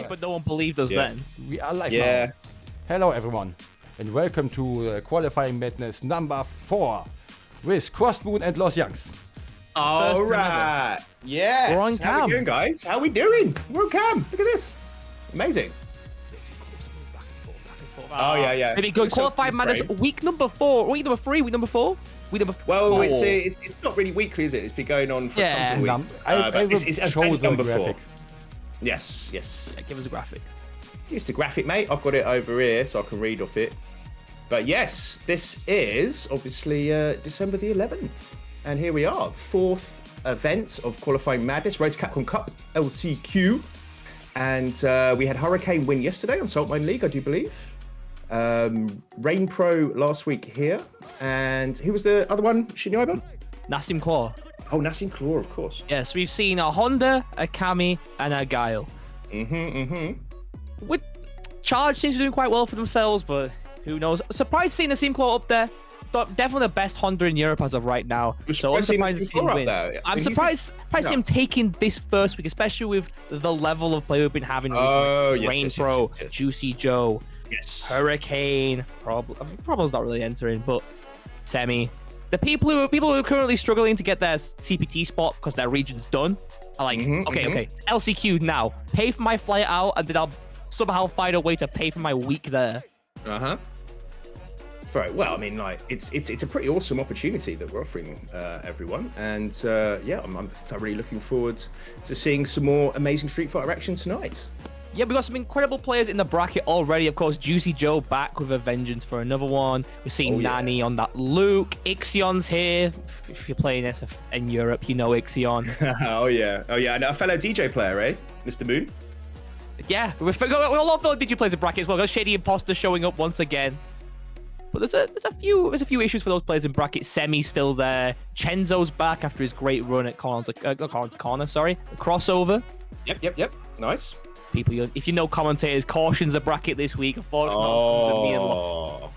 but no one believed us then. We are live now. Hello everyone, and welcome to Qualifying Madness number 4 with Crossmoon and Los Youngs. Alright, yes. We're on cam. How we doing, guys? How we doing? We're on cam. Look at this. Amazing. Oh yeah. Maybe good. Qualified Madness week number 4, week number 3, week number 4. Well, it's not really weekly, is it? It's been going on for a couple of weeks. It's event number 4. Yes. Yeah, give us a graphic. Here's the graphic, mate. I've got it over here so I can read off it. But yes, this is obviously December the 11th. And here we are, 4th event of Qualifying Madness, Road to Capcom Cup, LCQ. And we had Hurricane win yesterday on Saltmine League, I do believe. Rain Pro last week here. And who was the other one, ShinYaiba? Nassim Claw. Oh, Nassim Claw, of course. Yes, we've seen a Honda, a Kami, and a Guile. With Charge seems to be doing quite well for themselves, but who knows? Surprised seeing Nassim Claw up there. Definitely the best Honda in Europe as of right now. So I'm surprised to see him win. I'm surprised to see him taking this first week, especially with the level of play we've been having. Rain Pro, Juicyjoe, Hurricane. Probable's not really entering, but Semi. The people who are currently struggling to get their CPT spot because their region's done are like, okay, LCQ now. Pay for my flight out, and then I'll somehow find a way to pay for my week there. Right. Well, I mean, like, it's a pretty awesome opportunity that we're offering everyone, and yeah, I'm thoroughly looking forward to seeing some more amazing Street Fighter action tonight. Yeah, we've got some incredible players in the bracket already. Of course, Juicyjoe back with a vengeance for another one. We're seeing Nani on that Luke. Ixion's here. If you're playing this in Europe, you know Ixion. Oh yeah, and a fellow DJ player, eh, Mr. Moon? Yeah, we've got a lot of fellow DJ players in bracket as well. We've got ShadyImpostor showing up once again. But there's a few issues for those players in bracket. Semi's still there. Cenzo's back after his great run at Corner2Corner, sorry. The crossover. Yep. Nice. People, if you know commentators, Caution's a bracket this week. Unfortunately,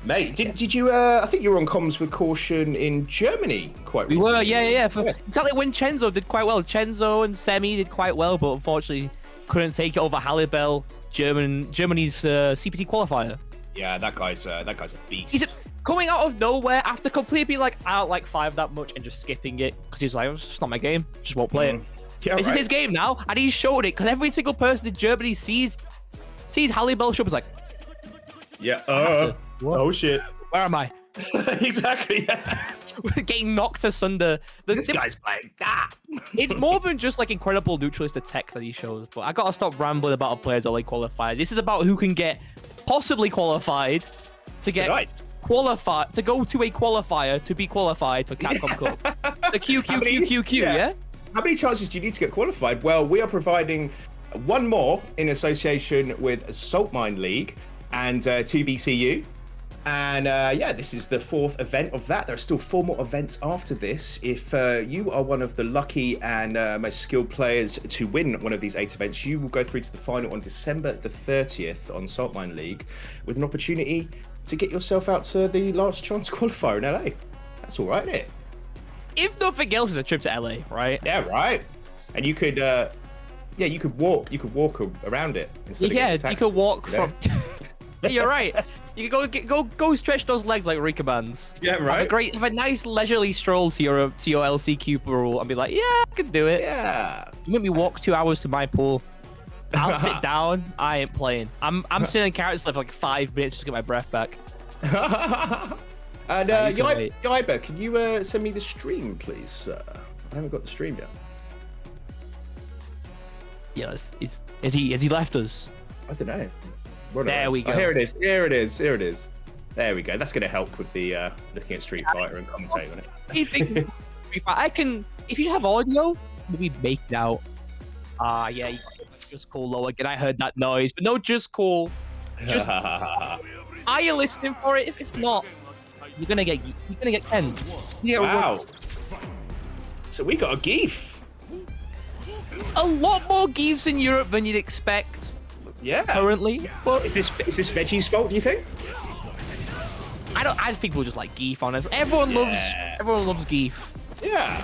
mate, did you? I think you were on comms with Kaution in Germany quite recently. We were, yeah. Exactly when Cenzo did quite well. Cenzo and Semi did quite well, but unfortunately couldn't take it over Hallibell, Germany's CPT qualifier. Yeah, that guy's a beast. He's coming out of nowhere after completely being like out like 5 that much and just skipping it because he's like, it's not my game, just won't play it. Yeah, this is his game now, and he's showed it because every single person in Germany sees Hallibell show up. Is like, oh shit, where am I? Exactly. Yeah. Getting knocked asunder. This guy's playing that. It's more than just like incredible neutralist tech that he shows. But I gotta stop rambling about players that like qualified. This is about who can get possibly qualified to get qualified to go to a qualifier to be qualified for Capcom Cup. The QQQQQ, yeah. How many chances do you need to get qualified? Well, we are providing one more in association with Saltmine League and 2BCU. And yeah, this is the 4th event of that. There are still 4 more events after this. If you are one of the lucky and most skilled players to win one of these 8 events, you will go through to the final on December the 30th on Saltmine League with an opportunity to get yourself out to the last chance qualifier in LA. That's all right, isn't it? If nothing else, it's a trip to LA, right? Yeah, right. And you could, you could walk around it. Yeah, you could walk from. Yeah, you're right. You could go stretch those legs like Rika bands. Yeah, right. Have a nice leisurely stroll to your LCQ pool and be like, yeah, I can do it. Yeah. You make me walk 2 hours to my pool. I'll sit down. I ain't playing. I'm sitting in character for like 5 minutes just to get my breath back. And Yaiba, can you send me the stream, please? I haven't got the stream yet. Yes, has he left us? I don't know. There we go. Oh, here it is. There we go. That's going to help with the looking at Street Fighter and commentating on it. I can, if you have audio, maybe make it out. Yeah, just call low again. I heard that noise, but no, just call. Just are you listening for it? If not, you're gonna get Ken. Wow. So we got a geef. A lot more geefs in Europe than you'd expect. Yeah. Currently, but is this Veggie's fault? Do you think? I think people just like geef. Honestly, everyone loves geef. Yeah.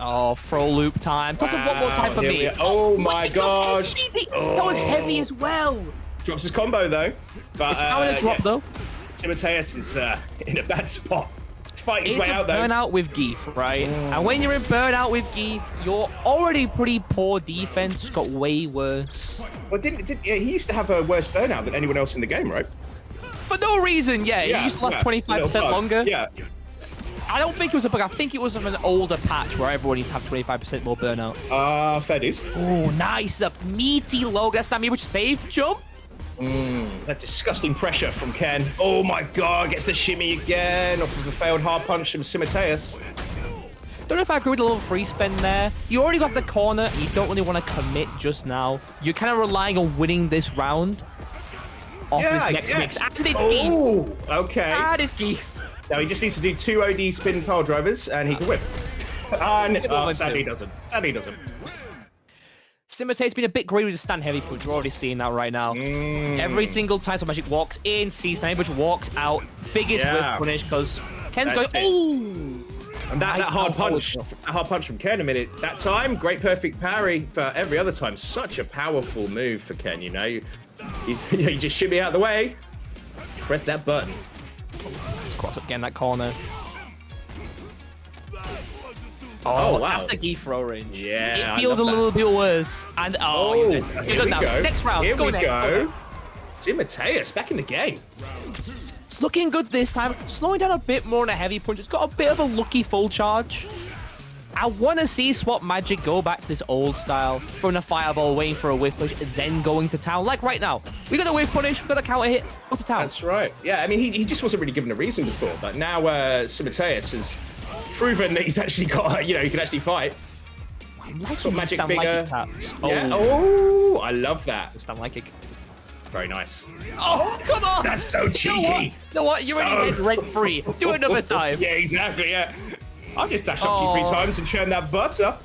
Oh, throw loop time. Toss it one more time for me. Oh my gosh. That was heavy as well. Drops his combo though. But, it's power to drop though. Simoteus is in a bad spot. Fighting his way out though. Burnout with Geef, right? And when you're in burnout with Geef, you're already pretty poor defense. Just got way worse. Well, he used to have a worse burnout than anyone else in the game, right? For no reason, yeah. He used to last 25% longer. Yeah. I don't think it was a bug. I think it was an older patch where everyone used to have 25% more burnout. Fair dues. Oh, nice. A meaty low. That's not me, which safe jump. That disgusting pressure from Ken. Oh my god, gets the shimmy again off of a failed hard punch from Simoteus. Don't know if I agree with a little free spin there. You already got the corner. You don't really want to commit just now. You're kind of relying on winning this round off this next mix. And it's Geef. Okay. And it's Geef. Now he just needs to do 2 OD spin pile drivers and he can win. And sadly he doesn't. Sadly he doesn't. Simoteus been a bit greedy with the stand heavy punch. We're already seeing that right now. Every single time Swapmagic walks in, sees stand heavy punch, walks out. Biggest whiff punish because Ken's going, ooh! And that hard punch from Ken a minute. That time, great perfect parry, but every other time, such a powerful move for Ken, you know? You just shimmy out of the way, press that button. Let's cross up again, that corner. Oh, wow. That's the Geef throw range. Yeah, it feels a little bit worse. And you're good now. Next round. Here go we next. go. Simoteus back in the game. It's looking good this time. Slowing down a bit more on a heavy punch. It's got a bit of a lucky full charge. I want to see Swapmagic go back to this old style, throwing a fireball, waiting for a whiff push, and then going to town. Like right now. We got a whiff punish, we got a counter hit, go to town. That's right. Yeah, I mean, he just wasn't really given a reason before, but now Simoteus has proven that he's actually got, you know, he can actually fight. Swapmagic bigger. Yeah. Oh, I love that. Stand like it. Very nice. Oh, come on! That's so cheeky. You know what? You're already head rent free. Do it another time. Yeah, exactly. Yeah. I'll just dash up to you 3 times and churn that butter.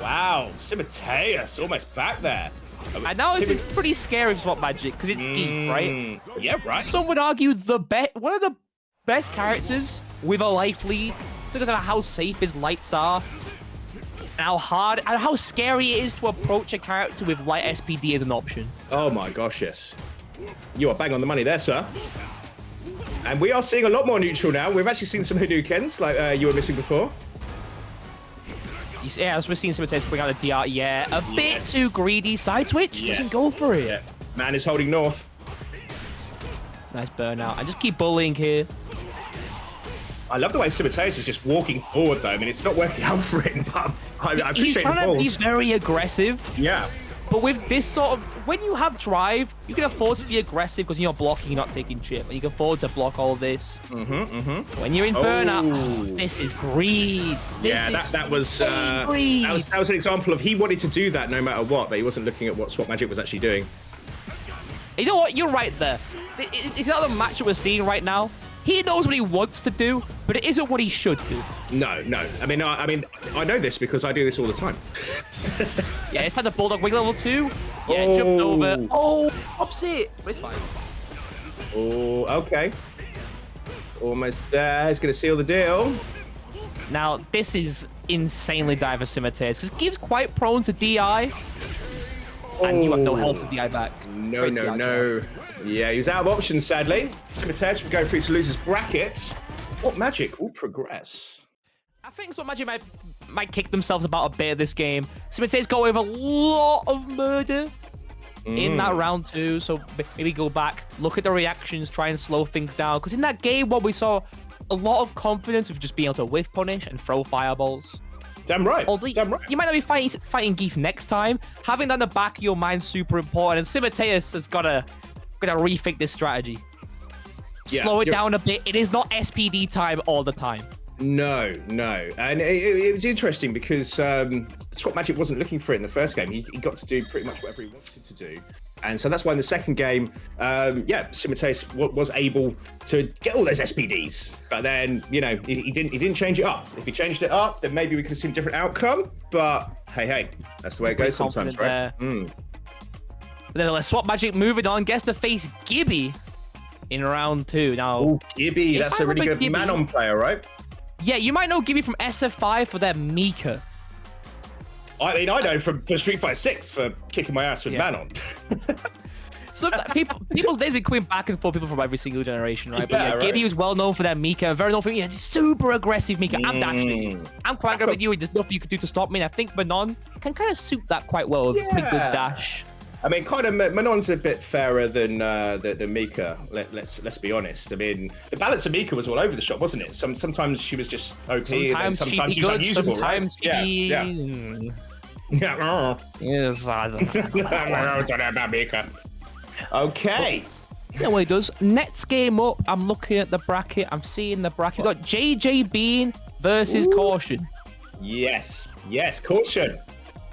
Wow, Simoteus almost back there. And now this is pretty scary for Swapmagic because it's Geef, right? Yeah, right. Some would argue one of the best characters with a life lead, because of how safe his lights are, and how hard and how scary it is to approach a character with light SPD as an option. Oh my gosh, yes. You are bang on the money there, sir. And we are seeing a lot more neutral now. We've actually seen some Hadoukens like you were missing before. Yeah, as we're seeing Simoteus bring out a DR. Yeah, a bit too greedy. Side switch? Doesn't go for it. Yeah. Man is holding north. Nice burnout. And just keep bullying here. I love the way Simoteus is just walking forward, though. I mean, it's not working out for him, but I appreciate He's trying to be very aggressive. Yeah. But with this sort of, when you have drive, you can afford to be aggressive because you're not blocking, you're not taking shit. But you can afford to block all of this. When you're in burnout, this is greed. That was an example of he wanted to do that no matter what, but he wasn't looking at what Swapmagic was actually doing. You know what? You're right there. It's not the match that we're seeing right now. He knows what he wants to do, but it isn't what he should do. No. I mean, I know this because I do this all the time. Yeah, it's time to Bulldog Wing level 2. Yeah, jumped over. Oh, pops it. But it's fine. Oh, okay. Almost there. He's going to seal the deal. Now, this is insanely diverse Simoteus because Geef's quite prone to DI. And you have no health to DI back. No. Yeah, he's out of options, sadly. Simoteus will go through to lose his brackets. Swapmagic will progress. I think Swapmagic might kick themselves about a bit of this game. Simoteus got away with a lot of murder in that round 2. So maybe go back, look at the reactions, try and slow things down. Because in that game, we saw a lot of confidence with just being able to whiff punish and throw fireballs. Damn right. You might not be fighting Geef next time. Having that in the back of your mind is super important. And Simoteus has got to rethink this strategy. Slow it down a bit. It is not SPD time all the time. No. And it was interesting because Swapmagic wasn't looking for it in the first game. He got to do pretty much whatever he wanted to do. And so that's why in the second game, Simoteus was able to get all those SPDs. But then, you know, he didn't change it up. If he changed it up, then maybe we could have seen a different outcome. But hey, that's the way it goes sometimes, right? But then Swapmagic moving on, gets to face Gibby in round 2. Now, Gibby, that's a really good Manon player, right? Yeah, you might know Gibby from SF5 for their Mika. I mean, I know from Street Fighter 6 for kicking my ass with Manon. So people's days been coming back and forth, people from every single generation, right? But right. Gibby was well known for that Mika, very known for super aggressive Mika. I'm dashing. I'm quite good with you. There's nothing you can do to stop me. And I think Manon can kind of suit that quite well with a pretty good dash. I mean, kind of Manon's a bit fairer than Mika. Let's be honest. I mean, the balance of Mika was all over the shop, wasn't it? Sometimes she was just OP, and sometimes she was unusable. Sometimes right? Yeah. Yes, I don't know about Mika. Okay. Yeah, well, he does. Next game up, I'm looking at the bracket. I'm seeing the bracket. We've got JJBean versus Kaution. Yes, Kaution.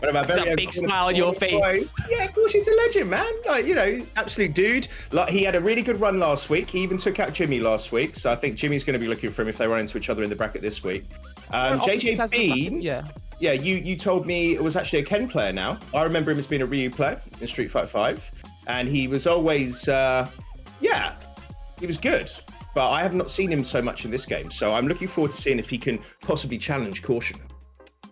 One of our That's a big smile on your face. Yeah, Caution's a legend, man. Like, you know, absolute dude. Like, he had a really good run last week. He even took out Jimmy last week. So I think Jimmy's going to be looking for him if they run into each other in the bracket this week. JJBean, yeah, you told me it was actually a Ken player now. I remember him as being a Ryu player in Street Fighter 5. And he was always, he was good. But I have not seen him so much in this game. So I'm looking forward to seeing if he can possibly challenge Kaution.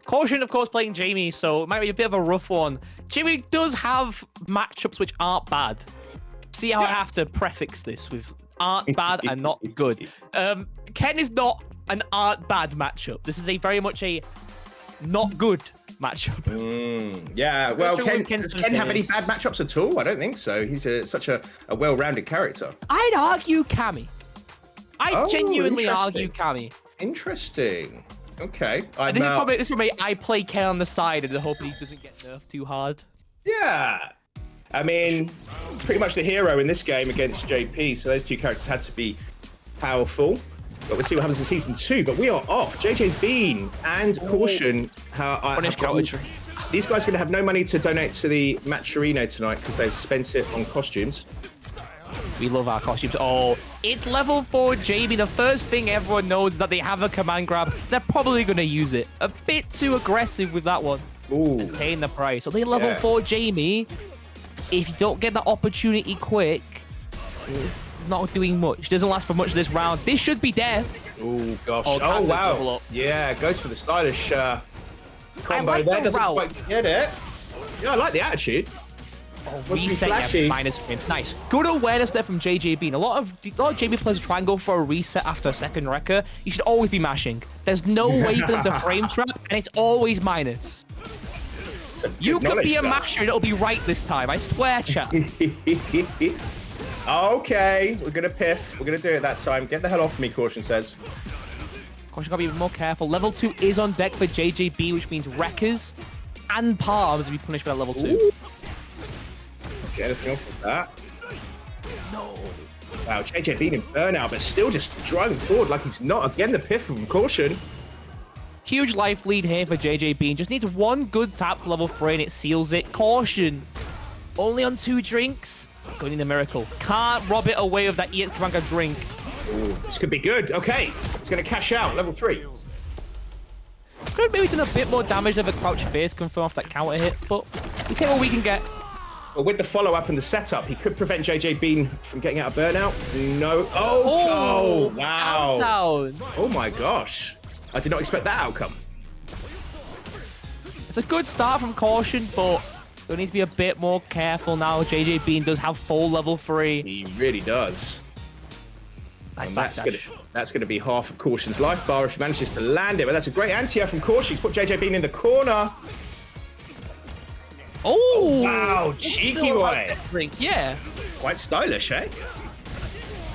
Kaution, of course, playing Jamie, so it might be a bit of a rough one. Jimmy does have matchups which aren't bad. See how I have to prefix this with aren't bad and not good. Ken is not an aren't bad matchup. This is very much a not good matchup. Yeah, well, does Ken have any bad matchups at all? I don't think so. He's such a well-rounded character. I'd argue Cammy. I genuinely argue Cammy. Interesting. Okay. This is for me. I play Ken on the side and hope he doesn't get nerfed too hard. Yeah. I mean, pretty much the hero in this game against JP, so those two characters had to be powerful. But we'll see what happens in Season 2. But we are off. JJBean and Kaution. These guys are going to have no money to donate to the Matcherino tonight because they've spent it on costumes. We love our costumes. Oh, it's level 4 Jamie. The first thing everyone knows is that they have a command grab. They're probably going to use it. A bit too aggressive with that one. Ooh. Paying the price. So they level 4 Jamie. If you don't get the opportunity quick, it's not doing much. Doesn't last for much this round. This should be death. Oh, gosh. Oh, wow. Yeah, goes for the stylish combo there. Doesn't quite get it. Yeah, I like the attitude. Reset, minus frames. Nice. Good awareness there from JJBean. A lot of JB players try and go for a reset after a second wrecker. You should always be mashing. There's no way for them to frame trap, and it's always minus. You could be a masher and it'll be right this time. I swear, chat. Okay, we're gonna piff. We're gonna do it that time. Get the hell off me, Kaution says. Kaution gotta be even more careful. Level 2 is on deck for JJB, which means wreckers and palms will be punished by level 2. Ooh. Okay, anything off with that? No. Wow, JJBean in burnout, but still just driving forward like he's not. Again, the piff from Kaution. Huge life lead here for JJBean. Just needs one good tap to level 3 and it seals it. Kaution. Only on 2 drinks. Going in the miracle. Can't rob it away with that EX Command drink. Ooh, this could be good. Okay. He's going to cash out. Level 3. Could have maybe done a bit more damage than the crouch face confirm off that counter hit, but we take what we can get. But with the follow-up and the setup, he could prevent JJBean from getting out of burnout. No. Oh, wow. Downtown. Oh, my gosh. I did not expect that outcome. It's a good start from Kaution, but there needs to be a bit more careful now. JJBean does have full level 3. He really does. Nice, and that's gonna be half of Kaution's life bar if he manages to land it. But that's a great anti-air from Kaution. He's put JJBean in the corner. Oh, wow, cheeky boy. Yeah. Quite stylish, eh?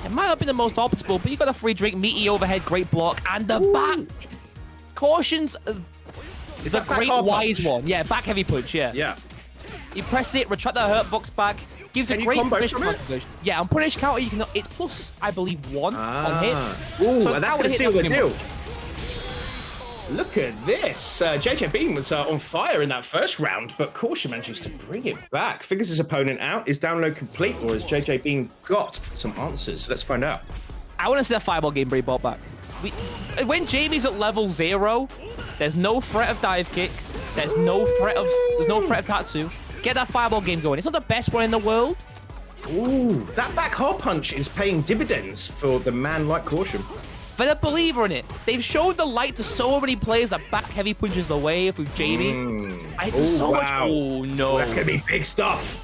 It might not be the most optimal, but you got a free drink, meaty overhead, great block, and the back. Kaution's is a great wise one. Yeah, back heavy punch, yeah. You press it, retract the hurt box back, gives a great punish counter. Yeah, on punish counter, you can it's plus, I believe, 1 on hit. Ooh, so and that's going to seal the deal. Look at this. JJBean was on fire in that first round, but Kaution manages to bring it back. Figures his opponent out. Is download complete, or has JJBean got some answers? Let's find out. I want to see that fireball game bring brought back. When Jamie's at level 0, there's no threat of dive kick. There's no threat of Tatsu. Get that fireball game going. It's not the best one in the world. Ooh, that back hard punch is paying dividends for the man like Kaution. But a believer in it. They've showed the light to so many players that back heavy punches the wave with Jamie. I do so much. Oh no. That's gonna be big stuff.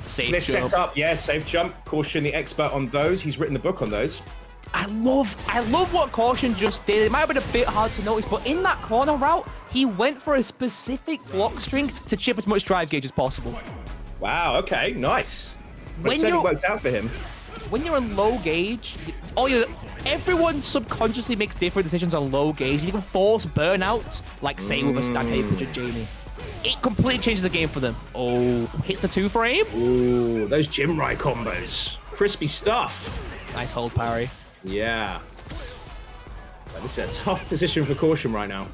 Safe this jump. setup, yeah, safe jump. Caution, the expert on those. He's written the book on those. I love what Kaution just did. It might have been a bit hard to notice, but in that corner route, he went for a specific block string to chip as much drive gauge as possible. Wow, okay, nice. But When it worked out for him. When you're in low gauge, everyone subconsciously makes different decisions on low gauge. You can force burnouts, like say with a Dante Liquid Jamie. It completely changes the game for them. Oh, hits the 2-frame. Ooh, those Jinrai combos. Crispy stuff. Nice hold parry. Yeah. But this is a tough position for Kaution right now.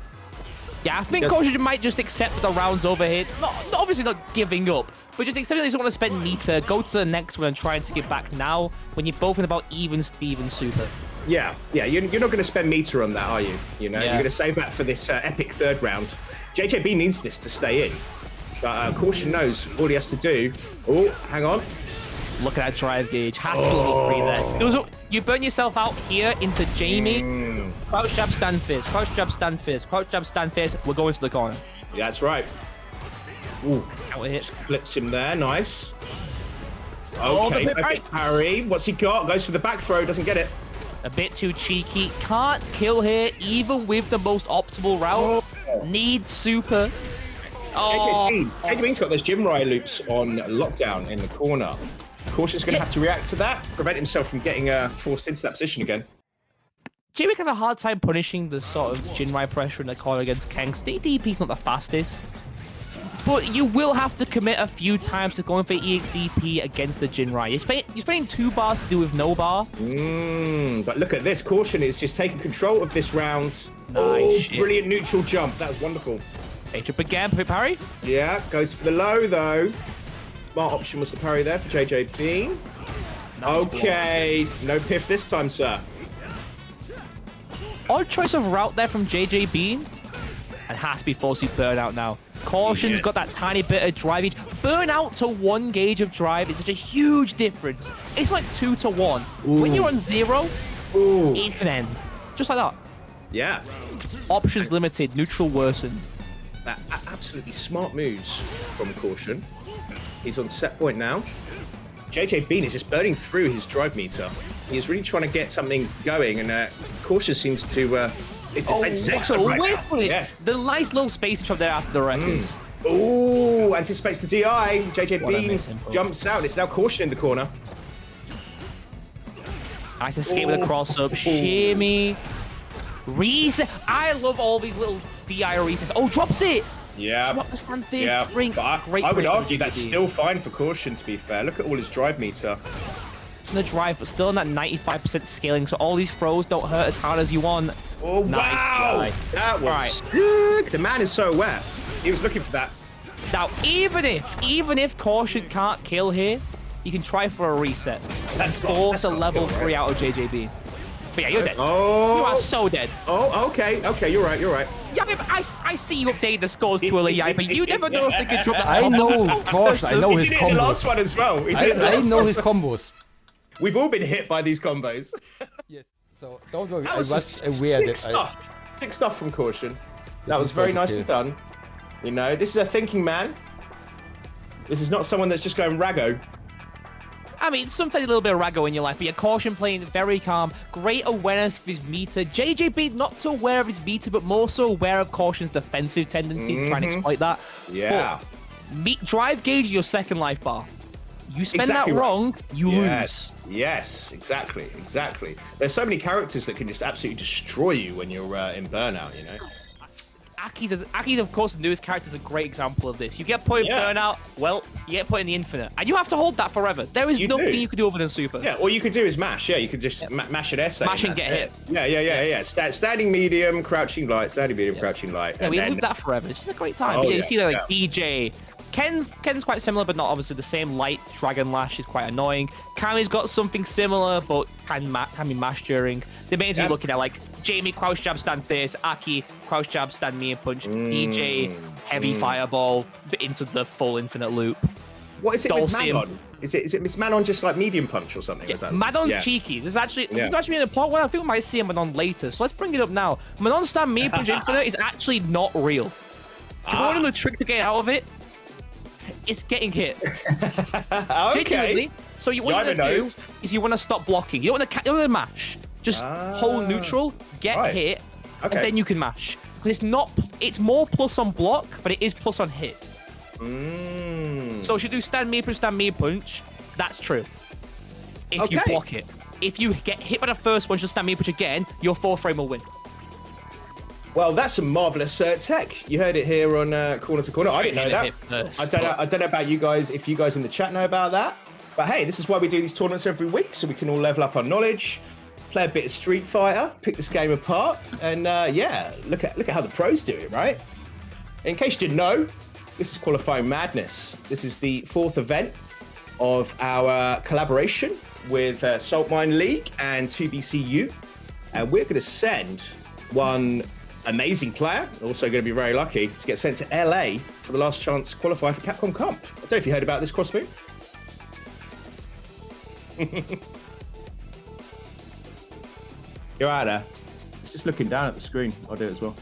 Yeah, I think Kaution might just accept that the round's over here. Obviously not giving up, but just accepting he doesn't want to spend meter, go to the next one and try and to get back now when you're both in about even Steven super. Yeah, you're not going to spend meter on that, are you? You know, you're going to save that for this epic third round. JJB needs this to stay in. Kaution knows all he has to do. Oh, hang on. Look at that drive gauge. Has to level 3 there. You burn yourself out here into Jamie. Crouch jab, stand fizz. Crouch jab, stand fizz. Crouch jab, stand fizz. We're going to the corner. Yeah, that's right. Ooh, hit. Flips him there. Nice. Okay, parry. What's he got? Goes for the back throw. Doesn't get it. A bit too cheeky. Can't kill here, even with the most optimal route. Needs super. JJBean's got those Jinrai loops on lockdown in the corner. Kaution's going to have to react to that, prevent himself from getting forced into that position again. Jamie can have a hard time punishing the sort of Jinrai pressure in the corner against Kengs. The DP's not the fastest, but you will have to commit a few times to going for EXDP against the Jinrai. You're spending 2 bars to do with no bar. But look at this. Kaution is just taking control of this round. Nice. Brilliant neutral jump. That was wonderful. Safe trip again, parry. Yeah, goes for the low though. Smart option was the parry there for JJBean. Okay, no piff this time, sir. Odd choice of route there from JJBean. And has to be forcing burnout now. Kaution's got that tiny bit of drive gauge. Burnout to 1 gauge of drive is such a huge difference. It's like 2 to 1. When you're on 0, it can end. Just like that. Yeah. Options limited, neutral worsened. Absolutely smart moves from Kaution. He's on set point now. JJBean is just burning through his drive meter. He's really trying to get something going, and Kaution seems to... his defense is excellent right now. Yes. The nice little space from there after the records. Ooh, anticipates the DI. JJBean jumps out. It's now Kaution in the corner. Nice escape with a cross-up. Shimmy. Reset. I love all these little DI resets. Oh, drops it. Yeah. Drop the stand fizz. Drink. But I would argue that's still fine for Kaution, to be fair. Look at all his drive meter. It's in the drive, but still in that 95% scaling, so all these throws don't hurt as hard as you want. Oh, nice wow. That was sick. The man is so aware. He was looking for that. Now, even if Kaution can't kill here, you can try for a reset. That's force a level 3 out of JJB. But yeah, you're dead. Oh. You are so dead. Oh, okay. Okay, you're right. You're right. Yeah, I see you update the scores to a but you never know if they can drop that. I know Kaution. I know his combos. He did it in the last one as well. I know his combos. We've all been hit by these combos. Yes. So don't worry. That was aware that sick stuff from Kaution. That was very nicely done. You know, this is a thinking man. This is not someone that's just going raggo. I mean, sometimes a little bit of raggo in your life, but yeah, Kaution playing very calm, great awareness of his meter. JJB not so aware of his meter, but more so aware of Kaution's defensive tendencies, trying to exploit that. Yeah. But drive gauge your second life bar. You spend that wrong, you lose. Yes, exactly. There's so many characters that can just absolutely destroy you when you're in burnout, you know? Aki's, of course, the newest character is a great example of this. You get put in burnout, well, you get put in the infinite. And you have to hold that forever. There is nothing you can do other than super. Yeah, all you can do is mash. Yeah, you can just mash an essay. Mash and get hit. Yeah. Standing medium, crouching light, standing medium, crouching light. Yeah, we loop that forever. It's just a great time. You see that, like, DJ. Ken's quite similar, but not obviously the same. Light Dragon Lash is quite annoying. Kami's got something similar, but can be mashed during. The main you're looking at, like, Jamie, crouch jab, stand face. Aki, crouch jab, stand me and punch. DJ, heavy fireball into the full infinite loop. What is it with Manon? Is it Manon just like medium punch or something? Yeah, Manon's cheeky. There's actually been a plot where I think we might see Manon later, so let's bring it up now. Manon stand me punch infinite is actually not real. To go on the trick to get out of it, it's getting hit. Okay. Genuinely. So what you want to do is you want to stop blocking. You don't want to mash. Just hold neutral, get hit, and then you can mash. Because it's more plus on block, but it is plus on hit. So if you do stand me punch, that's true. If you block it. If you get hit by the first one, just stand me punch again, your 4th frame will win. Well, that's a marvelous tech. You heard it here on Corner2Corner. I didn't know that. I don't know about you guys, if you guys in the chat know about that. But hey, this is why we do these tournaments every week, so we can all level up our knowledge, play a bit of Street Fighter, pick this game apart, and yeah, look at how the pros do it, right? In case you didn't know, this is Qualifying Madness. This is the 4th event of our collaboration with Saltmine League and 2BCU, and we're going to send one amazing player, also going to be very lucky, to get sent to LA for the last chance to qualify for Capcom Comp. I don't know if you heard about this, Crossmove. You're out there. It's just looking down at the screen. I'll do it as well.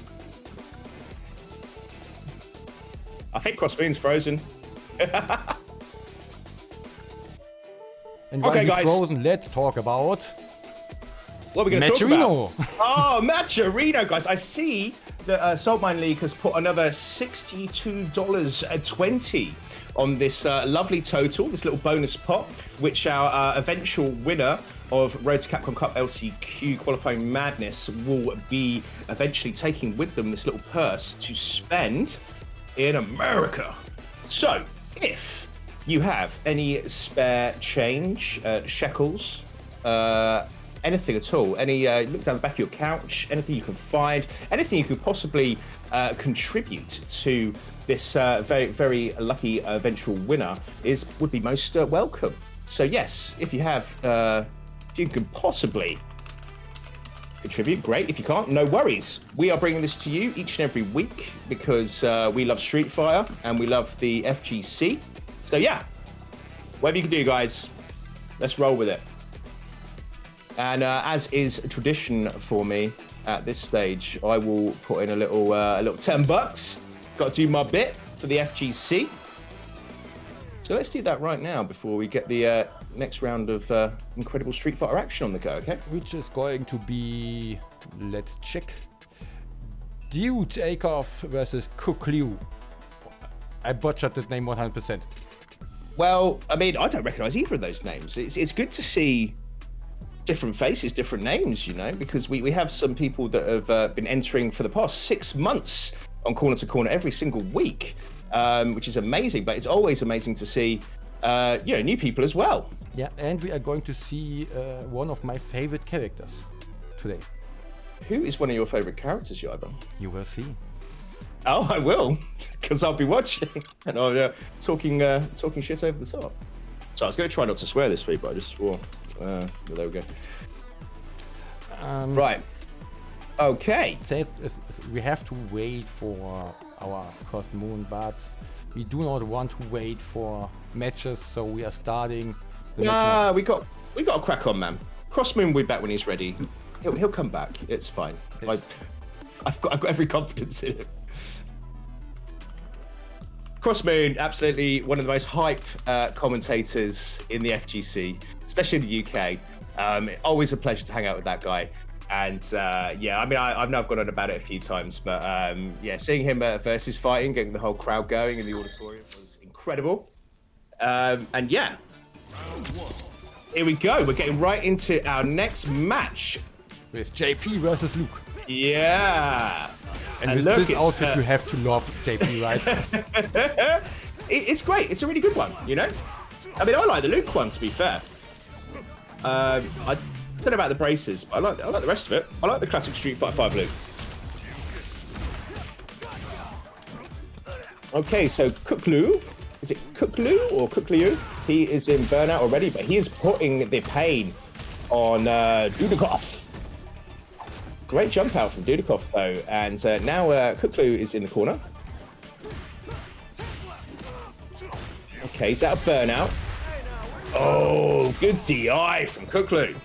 I think Crossmoon's frozen. And while he's frozen, let's talk about what are we going to talk about? Oh, Matcherino, guys. I see that Saltmine League has put another $62.20 on this lovely total, this little bonus pot, which our eventual winner of Road to Capcom Cup LCQ Qualifying Madness will be eventually taking with them, this little purse to spend in America. So, if you have any spare change, shekels, anything at all, look down the back of your couch, anything you can find, anything you could possibly contribute to this very, very lucky eventual winner would be most welcome. So yes, if you have, if you can possibly contribute, great. If you can't, no worries. We are bringing this to you each and every week because we love Street Fighter and we love the FGC. So yeah, whatever you can do, guys, let's roll with it. And as is tradition for me at this stage, I will put in a little $10. Got to do my bit for the FGC. So let's do that right now before we get the next round of incredible Street Fighter action on the go, okay? Which is going to be, let's check, Dudeakoff versus kukliu. I butchered that name 100%. Well, I mean, I don't recognize either of those names. It's good to see different faces, different names, you know, because we have some people that have been entering for the past 6 months on Corner2Corner every single week, which is amazing. But it's always amazing to see, you know, new people as well. Yeah, and we are going to see one of my favorite characters today. Who is one of your favorite characters, Yaiba? You will see. Oh, I will, because I'll be watching and I'll talking shit over the top. So I was going to try not to swear this week, but I just swore. But there we go. Right. Okay. We have to wait for our Cross Moon, but we do not want to wait for matches, so we are starting. Nah, we got a crack on, man. Cross Moon will be back when he's ready. He'll come back. It's fine. Yes. I've got every confidence in him. Crossmoon, absolutely one of the most hype commentators in the FGC, especially in the UK. Always a pleasure to hang out with that guy. And yeah, I mean, I've now gone on about it a few times, but yeah, seeing him versus fighting, getting the whole crowd going in the auditorium was incredible. And yeah, here we go. We're getting right into our next match. With JP versus Luke. Yeah. And with look, this outfit, you have to love JP, right? It's great. It's a really good one, you know? I mean, I like the Luke one, to be fair. I don't know about the braces, but I like the rest of it. I like the classic Street Fighter 5 Luke. Okay, so kukliu. Is it kukliu or kukliu? He is in burnout already, but he is putting the pain on Dudeakoff. Great jump out from Dudeakoff though, and now kukliu is in the corner. Okay, is that a burnout? Oh, good DI from kukliu.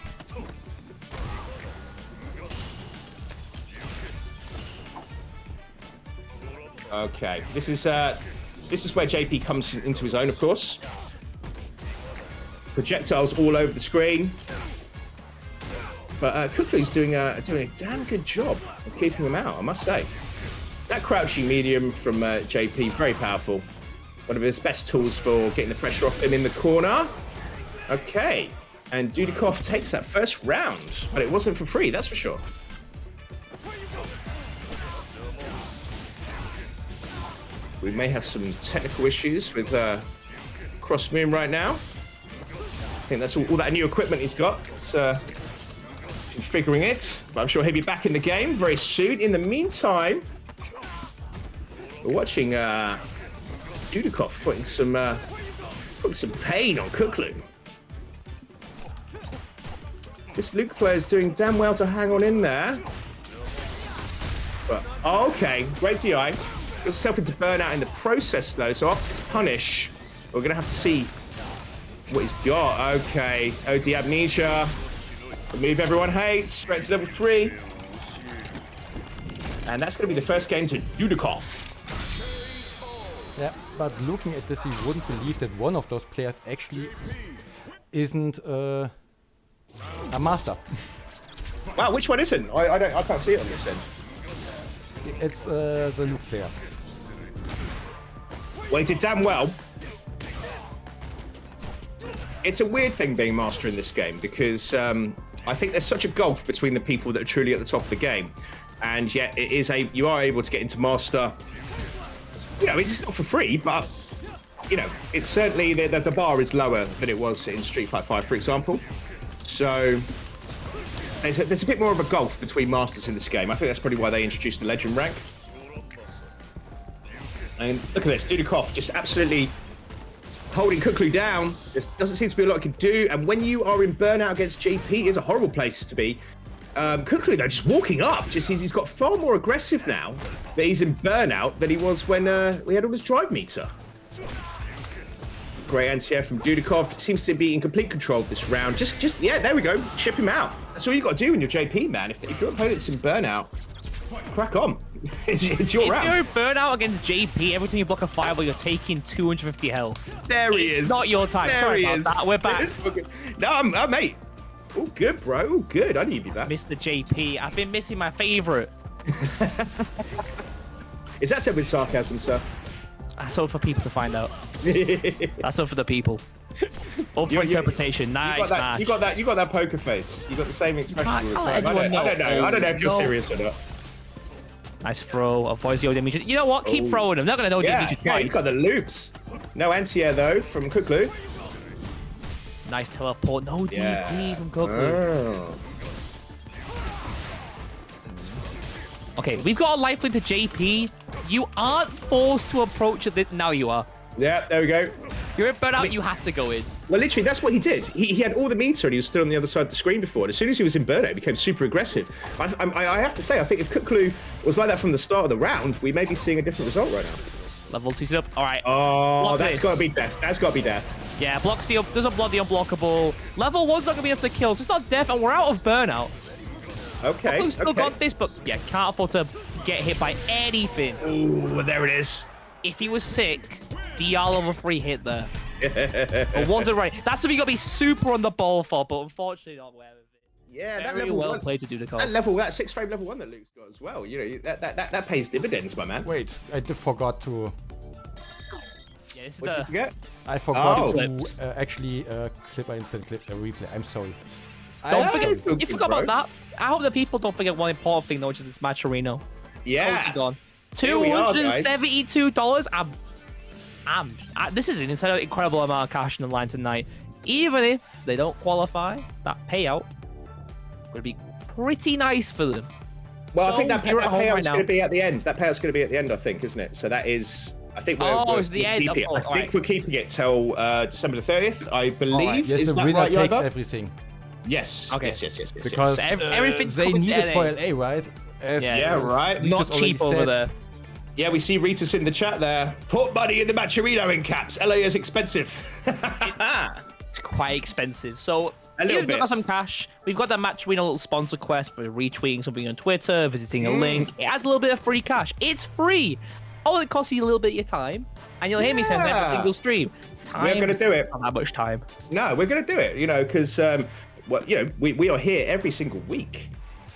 Okay, this is where JP comes into his own, of course. Projectiles all over the screen. But kukliu's doing a damn good job of keeping him out, I must say. That crouching medium from JP, very powerful. One of his best tools for getting the pressure off him in the corner. Okay, and Dudeakoff takes that first round, but it wasn't for free, that's for sure. We may have some technical issues with Crossmoon right now. I think that's all that new equipment he's got. It's figuring it, but I'm sure he'll be back in the game very soon. In the meantime, we're watching Dudeakoff putting some pain on kukliu. This Luke player is doing damn well to hang on in there. But okay, great DI. Got himself into burnout in the process though. So after this punish, we're gonna have to see what he's got. Okay, OD amnesia. The move everyone hates, straight to level 3. And that's going to be the first game to Dudeakoff. Yeah, but looking at this, you wouldn't believe that one of those players actually isn't a master. Wow, which one isn't? I can't see it on this end. It's the Luke player. Well, he did damn well. It's a weird thing being master in this game because I think there's such a gulf between the people that are truly at the top of the game, and yet you are able to get into master. You know, it's not for free, but you know, it's certainly the bar is lower than it was in Street Fighter 5, for example. So there's a bit more of a gulf between masters in this game. I think that's probably why they introduced the legend rank. And look at this, Dudeakoff just absolutely holding kukliu down. There doesn't seem to be a lot he can do, and when you are in burnout against JP, it's a horrible place to be. kukliu though, just walking up, he's got far more aggressive now that he's in burnout than he was when we had all his drive meter. Great anti-air from Dudeakoff. Seems to be in complete control of this round. Yeah, there we go. Ship him out. That's all you got to do when you're JP, man. If your opponent's in burnout, crack on. it's your round. If you're in burnout against JP, every time you block a fireball, you're taking 250 health. There he is. It's not your time. There Sorry he about is. that. We're back. No, mate. Oh, good, bro. Oh, good. I need you back. Mr. JP. I've been missing my favorite. Is that said with sarcasm, sir? That's all for people to find out. That's all for the people. All for interpretation. Nice match. You got that poker face. You got the same expression all the time. I don't know if you're serious or not. Nice throw. Avoids the OD damage. You know what? Keep throwing him. They're not going to OD damage twice. Yeah, he's got the loops. No anti-air though from kukliu. Nice teleport. No DP from kukliu. Oh. Okay, we've got a lifelink to JP. You aren't forced to approach it. Now you are. Yeah, there we go. You're in burnout, you have to go in. Well, literally, that's what he did. He had all the meter and he was still on the other side of the screen before. And as soon as he was in burnout, he became super aggressive. I have to say, I think if kukliu was like that from the start of the round, we may be seeing a different result right now. Level 2 up. All right. Oh, that's got to be death. That's got to be death. Yeah, blocks the doesn't block the unblockable. Level 1's not going to be enough to kill, so it's not death, and we're out of burnout. Okay. Kukliu's still got this, but yeah, can't afford to get hit by anything. Ooh, there it is. If he was sick, DR level 3 hit there. But wasn't right. That's something you got to be super on the ball for, but unfortunately not aware of it. Yeah, that level well played to do the call. That 6-frame level 1 that Luke's got as well. You know, that pays dividends, my man. Wait, I forgot to. Yeah, this is What did you forget? I forgot Oh. to actually clip an instant clip a replay. I'm sorry. Don't forget. You forgot about that. I hope that people don't forget one important thing, though, which is this match arena. Yeah. Gone. Here we are, guys. $272. This is an incredible amount of cash in the line tonight. Even if they don't qualify, that payout would be pretty nice for them. Well, So I think that you're at home payout's right now. going to be at the end. That payout's going to be at the end, I think, isn't it? So that is... I think it's the end. keeping it. I think we're keeping it till December the 30th, I believe. Right. Yes, Is the that winner right, takes Yaiba? everything. Yes. Okay. Yes. Because everything's they coming need to it for LA. LA, right? As, Yeah, right. we Not just already cheap over said. there. Yeah, we see Ritus in the chat there. Put money in the Matcherino in caps. LA is expensive. It's quite expensive. So A little even if we've bit. got some cash. We've got that match arena little sponsor quest for retweeting something on Twitter, visiting a link. It adds a little bit of free cash. It's free. all it costs you a little bit of your time, and you'll hear me saying every single stream. We're going to do it. Not that much time. No, we're going to do it, you know, because, well, you know, we are here every single week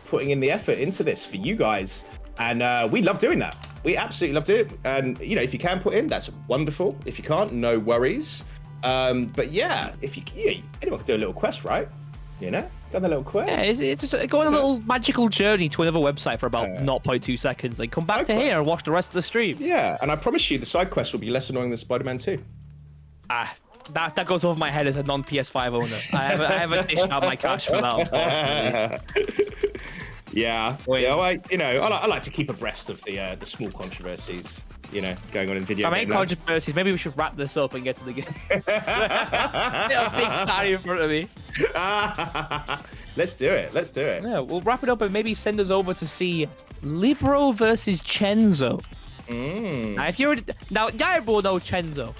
putting in the effort into this for you guys. And we love doing that. We absolutely love doing it. And, you know, if you can put in, that's wonderful. If you can't, no worries. But yeah, if anyone can do a little quest, right? You know, got a little quest. Yeah, it's just go on a little magical journey to another website for about 0.2 seconds. Like, come back to here and watch the rest of the stream. Yeah, and I promise you, the side quest will be less annoying than Spider-Man 2. That goes over my head as a non-PS5 owner. I haven't dished out my cash for that, unfortunately. Yeah. Yeah, well, you know, I like to keep abreast of the small controversies, you know, going on in video. I mean, controversies. Maybe we should wrap this up and get to the game. A big sign in front of me. Let's do it. Let's do it. Yeah, we'll wrap it up and maybe send us over to see Libbro Vs Cenzo. Now, if you're now, everyone knows Cenzo.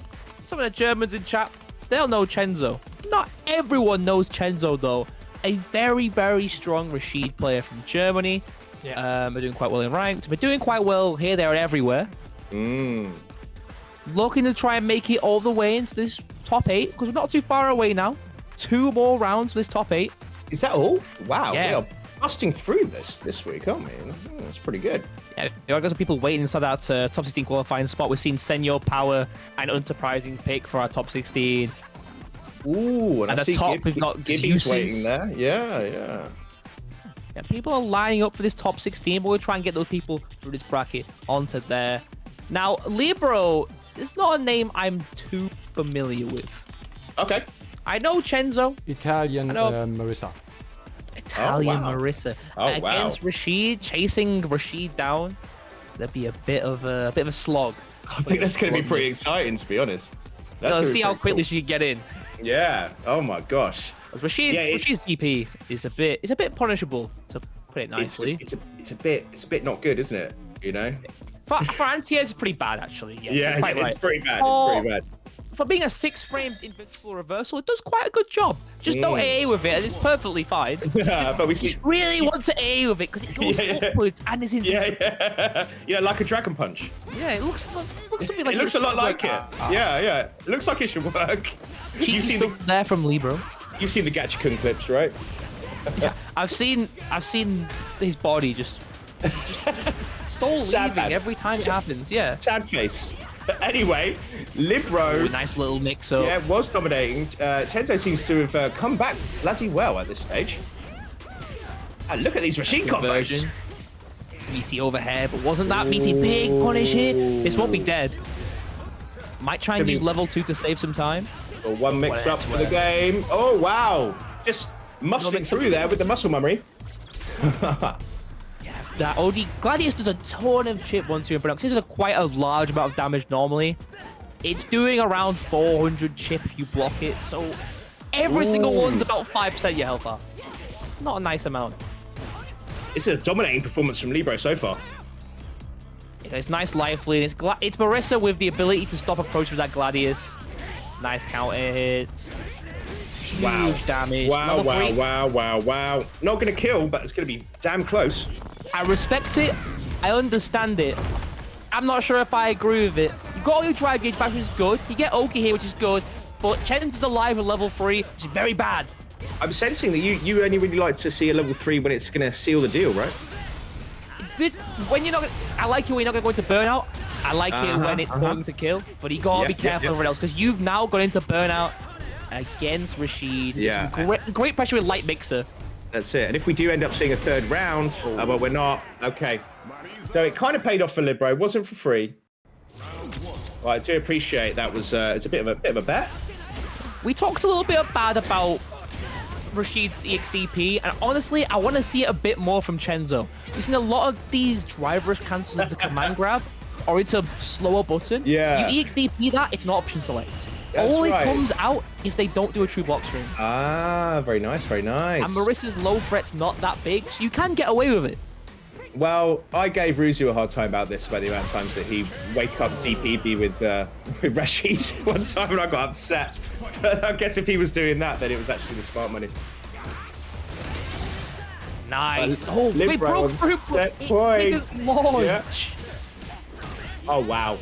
Some of the Germans in chat, they'll know Cenzo. Not everyone knows Cenzo though. A very, very strong Rashid player from Germany. Yeah. They're doing quite well in ranked. They're doing quite well here, there, and everywhere. Looking to try and make it all the way into this top 8 because we're not too far away now. 2 more rounds for this top 8. Is that all? Wow. Yeah. We are busting through this week, aren't we? That's pretty good. Yeah, there are some people waiting inside that top 16 qualifying spot. We've seen Senor Power, an unsurprising pick for our top 16. Ooh, and at the top, we've got Gibby's waiting there. Yeah. Yeah, people are lining up for this top 16, but we'll try and get those people through this bracket onto there. Now, Libbro is not a name I'm too familiar with. Okay. I know Cenzo. Italian Marissa. Italian Marissa. Against Rashid, chasing Rashid down. That'd be a bit of a slog. I think that's going to be pretty exciting, to be honest. Let's see how quickly she can get in. Yeah. Oh my gosh. Rashid's DP is a bit punishable, to put it nicely. It's a bit not good, isn't it? You know. For anti-airs, it's pretty bad actually. Yeah, it's pretty bad. It's pretty bad. For being a 6-framed invincible reversal, it does quite a good job. Just don't AA with it, and it's perfectly fine. But we see really want to AA with it because it goes upwards and is invincible. Yeah, like a dragon punch. Yeah, it looks something like it looks a lot like it. Yeah. It looks like it should work. You've seen there from Libbro. You've seen the Gachikun clips, right? Yeah, I've seen his body just soul leaving every time it happens. Yeah. Sad face. But anyway, Libbro. Nice little mix-up. Yeah, was dominating. Cenzo seems to have come back bloody well at this stage. And look at these machine combos. BT overhead, but wasn't that BT big punish here? This won't be dead. Might try and use level 2 to save some time. Or one mix-up for the game. Oh, wow. Just muscling through there with the muscle memory. That OD Gladius does a ton of chip once you're in production. This is quite a large amount of damage normally. It's doing around 400 chip if you block it, so every single one's about 5% your health off. Not a nice amount. It's a dominating performance from Libbro so far. It's nice life lead. It's Marissa with the ability to stop approach with that Gladius. Nice counter hits. Huge damage. Wow. Not going to kill, but it's going to be damn close. I respect it. I understand it. I'm not sure if I agree with it. You've got all your drive gauge back, which is good. You get Oki here, which is good. But Cenzo's alive at level 3, which is very bad. I'm sensing that you only really like to see a level 3 when it's going to seal the deal, right? When you're not, I like it when you're not going to go into burnout. I like it when it's going to kill. But you gotta be careful of everyone else because you've now got into burnout against Rashid. Yeah. Great pressure with light mixer. That's it. And if we do end up seeing a third round, well, we're not. Okay. So it kind of paid off for Libbro. It wasn't for free. Well, I do appreciate that was it's a bit of a bet. We talked a little bit bad about Rashid's EXDP, and honestly, I want to see it a bit more from Cenzo. We've seen a lot of these drivers cancel into command grab or it's a slower button. Yeah. You EXDP that, it's an option select. That's Only right. comes out if they don't do a true block string. Ah, very nice, very nice. And Marissa's low threat's not that big, so you can get away with it. Well, I gave Ruzu a hard time about this, about the amount of times that he wake up DPB with Rashid one time, and I got upset. I guess if he was doing that, then it was actually the smart money. Nice. Oh, we broke through. That point. Launch. Yeah. Oh, wow.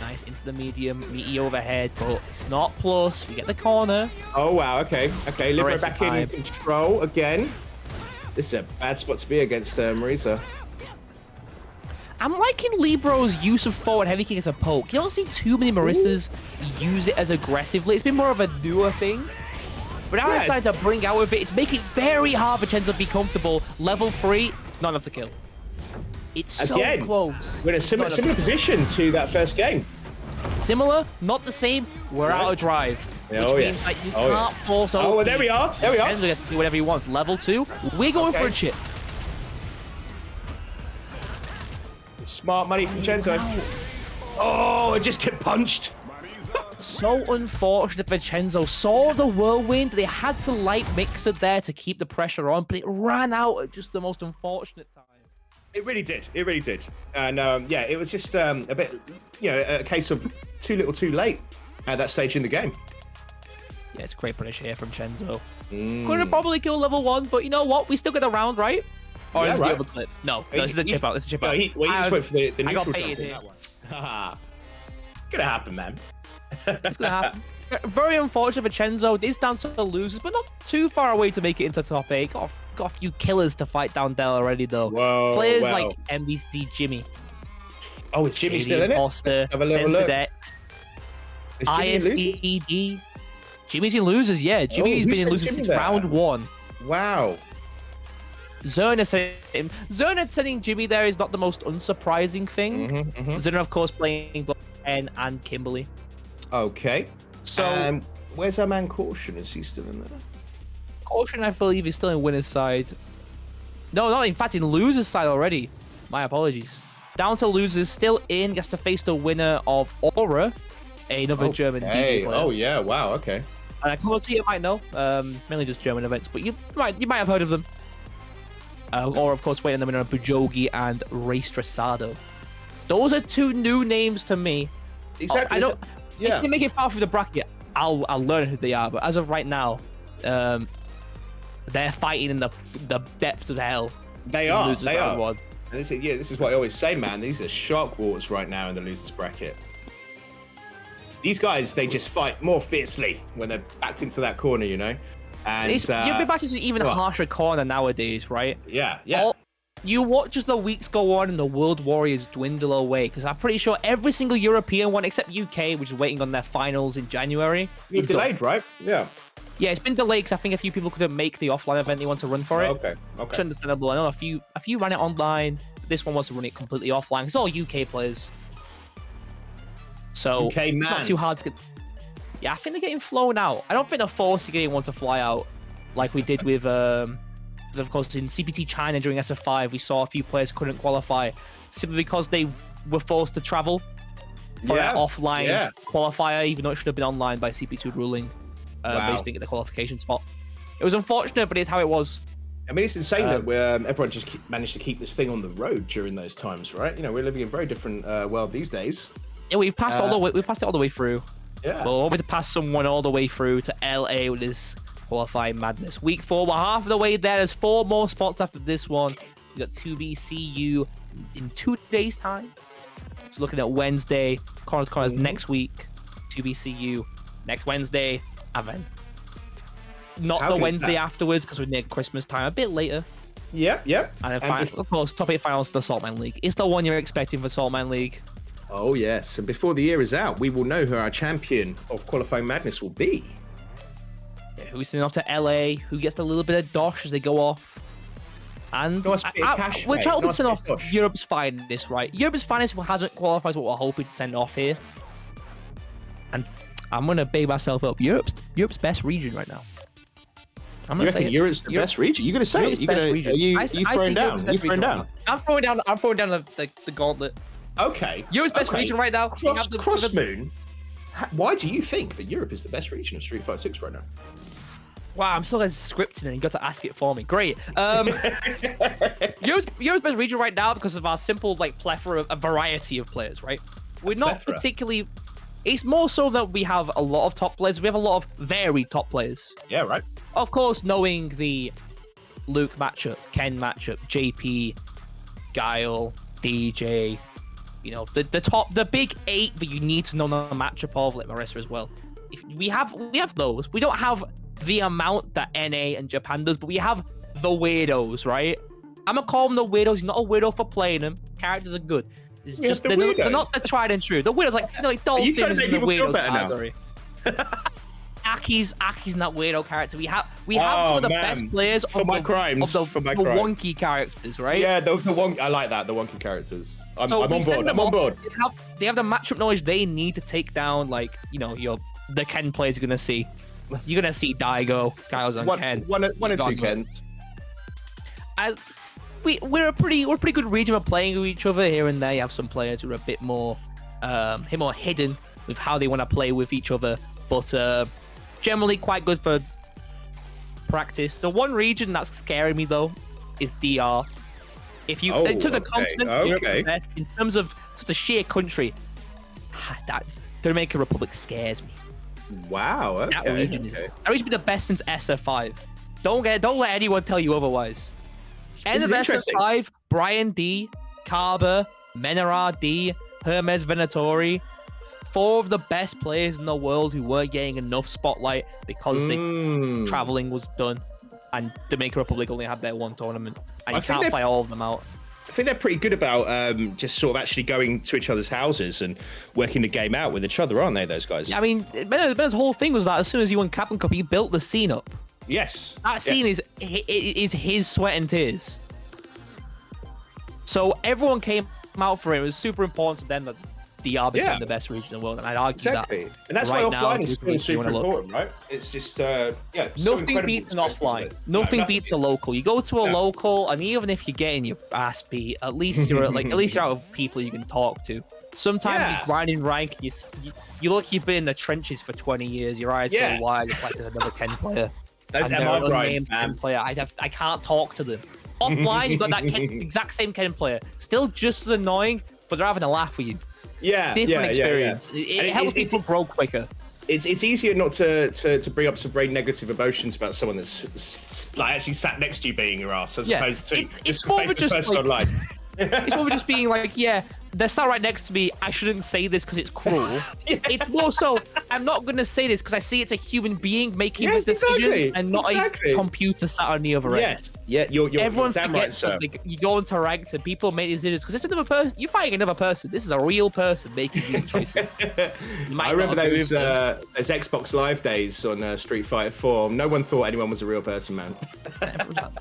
Nice into the medium, meaty overhead, but it's not plus. We get the corner. Oh, wow. Okay. Okay. Libbro back in control again. This is a bad spot to be against Marisa. I'm liking Libbro's use of forward heavy kick as a poke. You don't see too many Marisas use it as aggressively. It's been more of a newer thing. But now it's starting to bring out of it. It's making it very hard for Cenzo to be comfortable. Level 3, not enough to kill. It's so close. We're in a similar position to that first game. Similar, not the same. We're out of drive. Which means that you can't force OP. Oh, well, there we are. There we are. Cenzo gets to do whatever he wants. Level 2, we're going for a chip. Smart money from Cenzo. Oh, it just get punched. So unfortunate for Cenzo. Saw the whirlwind. They had to light Mixer there to keep the pressure on, but it ran out at just the most unfortunate time. It really did. It really did. And yeah, it was just a bit, you know, a case of too little too late at that stage in the game. Yeah, it's great punish here from Cenzo. Could have probably killed level 1, but you know what? We still get a round, right? Or is it the other clip? No, this is the chip out. This is the chip out. He just went for the neutral. I got baited here. It's gonna happen, man. It's gonna happen. Very unfortunate for Cenzo. It's down to the losers, but not too far away to make it into top 8. Got a few killers to fight down Dell already, though. Whoa, players like MDC Jimmy. Oh, is Jimmy still in it? ShadyImpostor, Sensidex, ISED. Jimmy's in losers, yeah. Jimmy's been in losers since round 1. Wow. Xerna sending Jimmy there is not the most unsurprising thing. Xerna, of course, playing both Ken and Kimberly. Okay. So, where's our man Kaution? Is he still in there? Kaution, I believe, is still in winner's side. No, not in fact, in loser's side already. My apologies. Down to losers, still in, gets to face the winner of Aura, another German DD player. Oh yeah, wow, okay. And I can't you might know, mainly just German events, but you might have heard of them. Or, of course, waiting on the winner of Bujogi and Ray Strasado. Those are 2 new names to me. Exactly. I don't. If you make it part of the bracket, I'll learn who they are. But as of right now, they're fighting in the depths of hell. They are. They are. And this is what I always say, man. These are shark wars right now in the losers bracket. These guys, they just fight more fiercely when they're backed into that corner, you know. And you've been back into even harsher corner nowadays, right? Yeah, yeah. You watch as the weeks go on and the World Warriors dwindle away, because I'm pretty sure every single European one, except UK, which is waiting on their finals in January. It's delayed, right? Yeah. Yeah, it's been delayed because I think a few people couldn't make the offline event they want to run for it. Okay. It's understandable. I know a few ran it online. This one wants to run it completely offline. It's all UK players. So UK it's not too hard to get. Yeah, I think they're getting flown out. I don't think they're forcing anyone to fly out like we did with, of course, in CPT China during SF5, we saw a few players couldn't qualify simply because they were forced to travel for an offline qualifier, even though it should have been online by CP2 ruling. They just didn't get the qualification spot. It was unfortunate, but it's how it was. I mean, it's insane that everyone just managed to keep this thing on the road during those times, right? You know, we're living in a very different world these days. Yeah, we've passed all the way. We passed it all the way through. Yeah. We're hoping to pass someone all the way through to LA with this qualifying madness. Week 4, we're half of the way there. There's 4 more spots after this one. We got 2BCU in 2 days' time. So looking at Wednesday, Corner2Corner's next week. 2BCU next Wednesday, and then not the Wednesday afterwards because we're near Christmas time, a bit later. Yep. And then of course, top 8 finals to the Saltman League. It's the one you're expecting for Saltman League. Oh yes, and before the year is out, we will know who our champion of qualifying madness will be. Yeah, who's sending off to LA? Who gets a little bit of dosh as they go off? And we're trying to send off Europe's finest, right? Europe's finest hasn't qualified what we're hoping to send off here. And I'm gonna big myself up. Europe's best region right now. I'm gonna say Europe's the best region. You're gonna say it. Are you throwing down? You throwing down? I'm throwing down the gauntlet. Okay. Europe's best region right now. Crossmoon. Why do you think that Europe is the best region of Street Fighter 6 right now? Wow, I'm so scripted and you got to ask it for me. Great. Europe's best region right now because of our simple plethora of a variety of players, right? We're not particularly. It's more so that we have a lot of top players. We have a lot of varied top players. Yeah, right. Of course, knowing the Luke matchup, Ken matchup, JP, Guile, DJ, you know, the big 8 that you need to know the matchup of, like Marissa as well. If we have those. We don't have the amount that NA and Japan does, but we have the weirdos, right? I'm gonna call them the weirdos. You're not a weirdo for playing them. Characters are good. It's just they're not the tried and true. The weirdos like Dolphins and the weirdos category. Aki's not weirdo character. We have some of the best players of the wonky characters, right? Yeah, the wonky. I like that, the wonky characters. I'm on board. I'm on board. They have the matchup knowledge they need to take down, like, you know, the Ken players you're gonna see. You're gonna see Daigo, Kyle's on Ken. One or two Kens. We're a pretty good region of playing with each other. Here and there, you have some players who are a bit more hidden with how they want to play with each other, but generally quite good for practice. The one region that's scaring me though is DR. If you in terms of continent, Europe's the best. In terms of just a sheer country, that Dominican Republic scares me. Wow, okay. That region is the best since SF5. Don't let anyone tell you otherwise. End of SF5, Brian D, Carver, Menara D, Hermes Venatori, 4 of the best players in the world who weren't getting enough spotlight because traveling was done, and Dominican Republic only had their one tournament, and you can't play all of them out. I think they're pretty good about just sort of actually going to each other's houses and working the game out with each other, aren't they, those guys? I mean, Ben's whole thing was that as soon as he won Captain Cup, he built the scene up. Yes. That scene is his sweat and tears. So everyone came out for it. It was super important to them that DR became the best region in the world, and I'd argue that. And that's why offline is still super important, right? It's just nothing beats an offline. Nothing beats a local. You go to a local, and even if you're getting your ass beat, at least you're out of people you can talk to. Sometimes you grind in rank, you look like you've been in the trenches for 20 years. Your eyes go wide. It's like there's another Ken player. That's MR grind, Ken player. I can't talk to them. Offline, you've got that exact same Ken player, still just as annoying, but they're having a laugh with you. Different experience. It helps people grow quicker. It's easier not to bring up some very negative emotions about someone that's like actually sat next to you beating your ass, as opposed to just face-to-face online. It's more just being like, they're sat right next to me. I shouldn't say this because it's cruel. It's more so, I'm not going to say this because I see it's a human being making these decisions and not a computer sat on the other end. You're everyone damn forgets right, sir. You go into ranks and people make these decisions because it's another person. You're fighting another person. This is a real person making these choices. I remember those Xbox Live days on Street Fighter 4. No one thought anyone was a real person, man.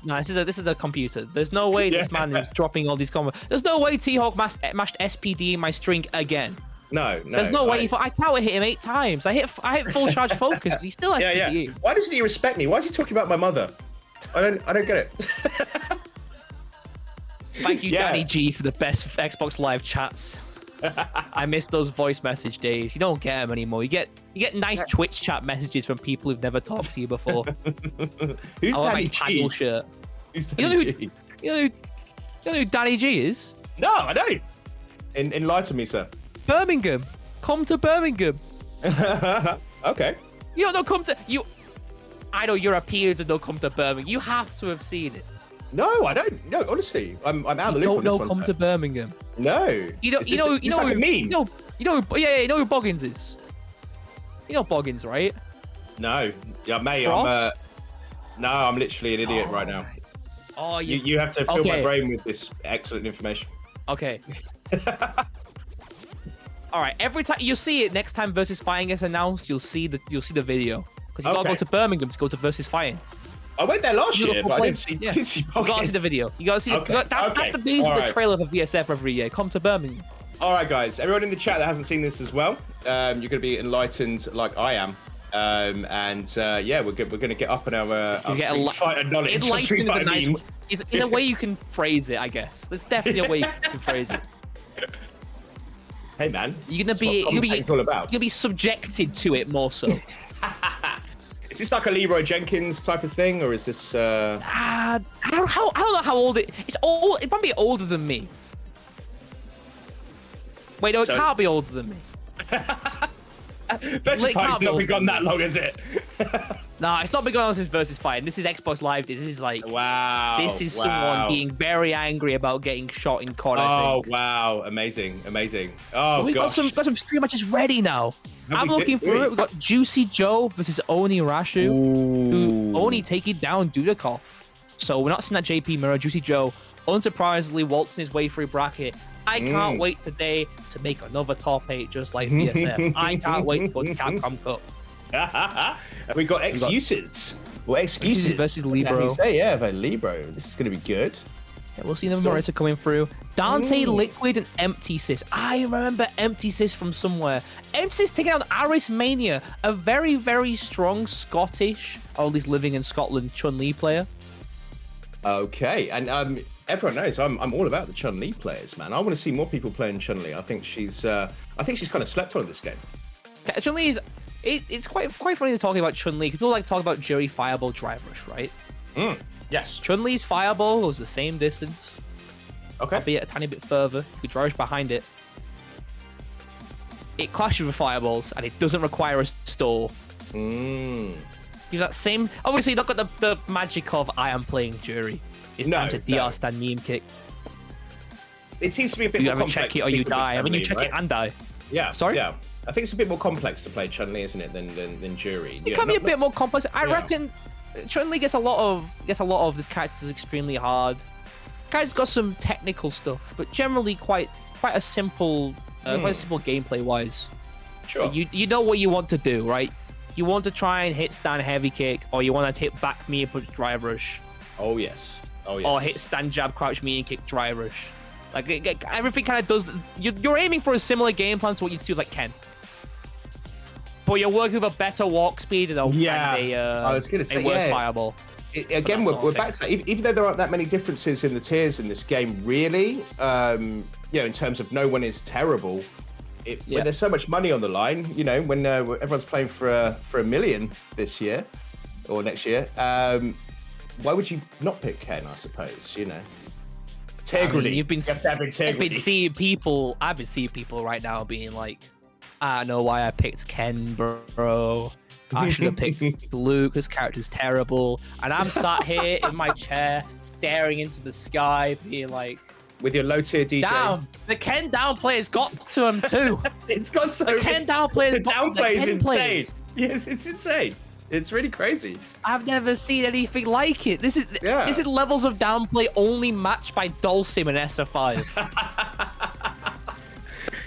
No, this is a computer. There's no way this man is dropping all these comments. There's no way T-Hawk mashed SPD in my string again. No. There's no way. I tower hit him 8 times. I hit full charge focus. He still SPD. Why doesn't he respect me? Why is he talking about my mother? I don't get it. Thank you, Danny G, for the best Xbox Live chats. I miss those voice message days. You don't get them anymore. You get nice Twitch chat messages from people who've never talked to you before. Who's Danny G? Shirt. Who's Danny G? You know who Danny G is? No, I don't. Enlighten me, sir. Birmingham. Come to Birmingham. Okay. You don't come to you. I know Europeans and don't come to Birmingham. You have to have seen it. No, I don't. No, honestly, I'm out of the loop on this one. Come to Birmingham. No. You know who Boggins is. You know Boggins, right? No. Yeah, mate. I'm literally an idiot right now. Oh, you have to fill my brain with this excellent information. Okay. All right. Every time you see it, next time Versus Fighting gets announced, you'll see the video because you gotta go to Birmingham to go to Versus Fighting. I went there last year, but I didn't see. You gotta see the video. You gotta see. That's the beat of the trailer for VSF every year. Come to Birmingham. All right, guys. Everyone in the chat that hasn't seen this as well, you're gonna be enlightened like I am. We're gonna get up on our Street Fighter knowledge. Enlightened is a nice way. In a way you can phrase it, I guess. There's definitely a way you can phrase it. Hey man, you're gonna be subjected to it more so. Is this like a Leroy Jenkins type of thing, or is this? I don't know how old it. It's old. It might be older than me. Wait, no, it can't be older than me. Versus Fighting's not been gone that long, is it? Nah, it's not been going on since Versus Fight. This is Xbox Live. This is like, wow. This is someone being very angry about getting shot in COD. Oh wow, amazing, amazing. Oh we gosh. got some stream matches ready now. I'm looking through it. We've got Juicyjoe vs OniRasshu, who Oni taking down Dudeakoff. So we're not seeing that JP mirror. Juicyjoe, unsurprisingly, waltzing his way through bracket. I can't wait today to make another top 8 just like VSF. I can't wait for the Capcom Cup. And we got excuses. Well, excuses versus Libbro. Yeah, about Libbro. This is going to be good. Yeah, we'll see another Marissa coming through. Dante Liquid and emptysys. I remember emptysys from somewhere. Emptysys taking out Aris Mania, a very, very strong Scottish, or at least living in Scotland, Chun-Li player. Okay, and everyone knows I'm all about the Chun-Li players, man. I want to see more people playing Chun-Li. I think she's kind of slept on in this game. Chun-Li is. It's quite funny to talking about Chun-Li because people like to talk about Jerry Fireball Drive Rush, right? Yes. Chun-Li's Fireball goes the same distance. Okay. Albeit a tiny bit further. You could drive rush behind it. It clashes with Fireballs and it doesn't require a stall. Give that same. Obviously, not got the magic of I am playing Jury. It's time to DR stand meme kick. It seems to be a bit more complex. You check it or you die. I mean, you check it and die. Yeah. Sorry? Yeah. I think it's a bit more complex to play Chun-Li, isn't it, than Jury? It can be a bit more complex. I reckon Chun-Li gets a lot of this character is extremely hard. Character's got some technical stuff, but generally quite a simple, quite simple gameplay wise. Sure. You know what you want to do, right? You want to try and hit stand heavy kick, or you want to hit back me and punch drive rush. Oh yes. Oh yes. Or hit stand jab crouch me and kick drive rush. Like everything kind of does. You're aiming for a similar game plan to what you'd see with like Ken. But you're working with a better walk speed and I was gonna say, worse fireball. Again, we're back to that. Even though there aren't that many differences in the tiers in this game, really, in terms of no one is terrible. When there's so much money on the line, when everyone's playing for a million this year or next year, why would you not pick Ken? I suppose integrity. You have to have integrity. I've been seeing people right now being like, I don't know why I picked Ken, bro. I should have picked Luke. His character's terrible. And I'm sat here in my chair, staring into the sky, being like, with your low tier DJ. Damn, the Ken down player's got to him too. It's got so the Ken down player's got to downplay is insane. Yes, it's insane. It's really crazy. I've never seen anything like it. This is levels of downplay only matched by Dulcim and SF5.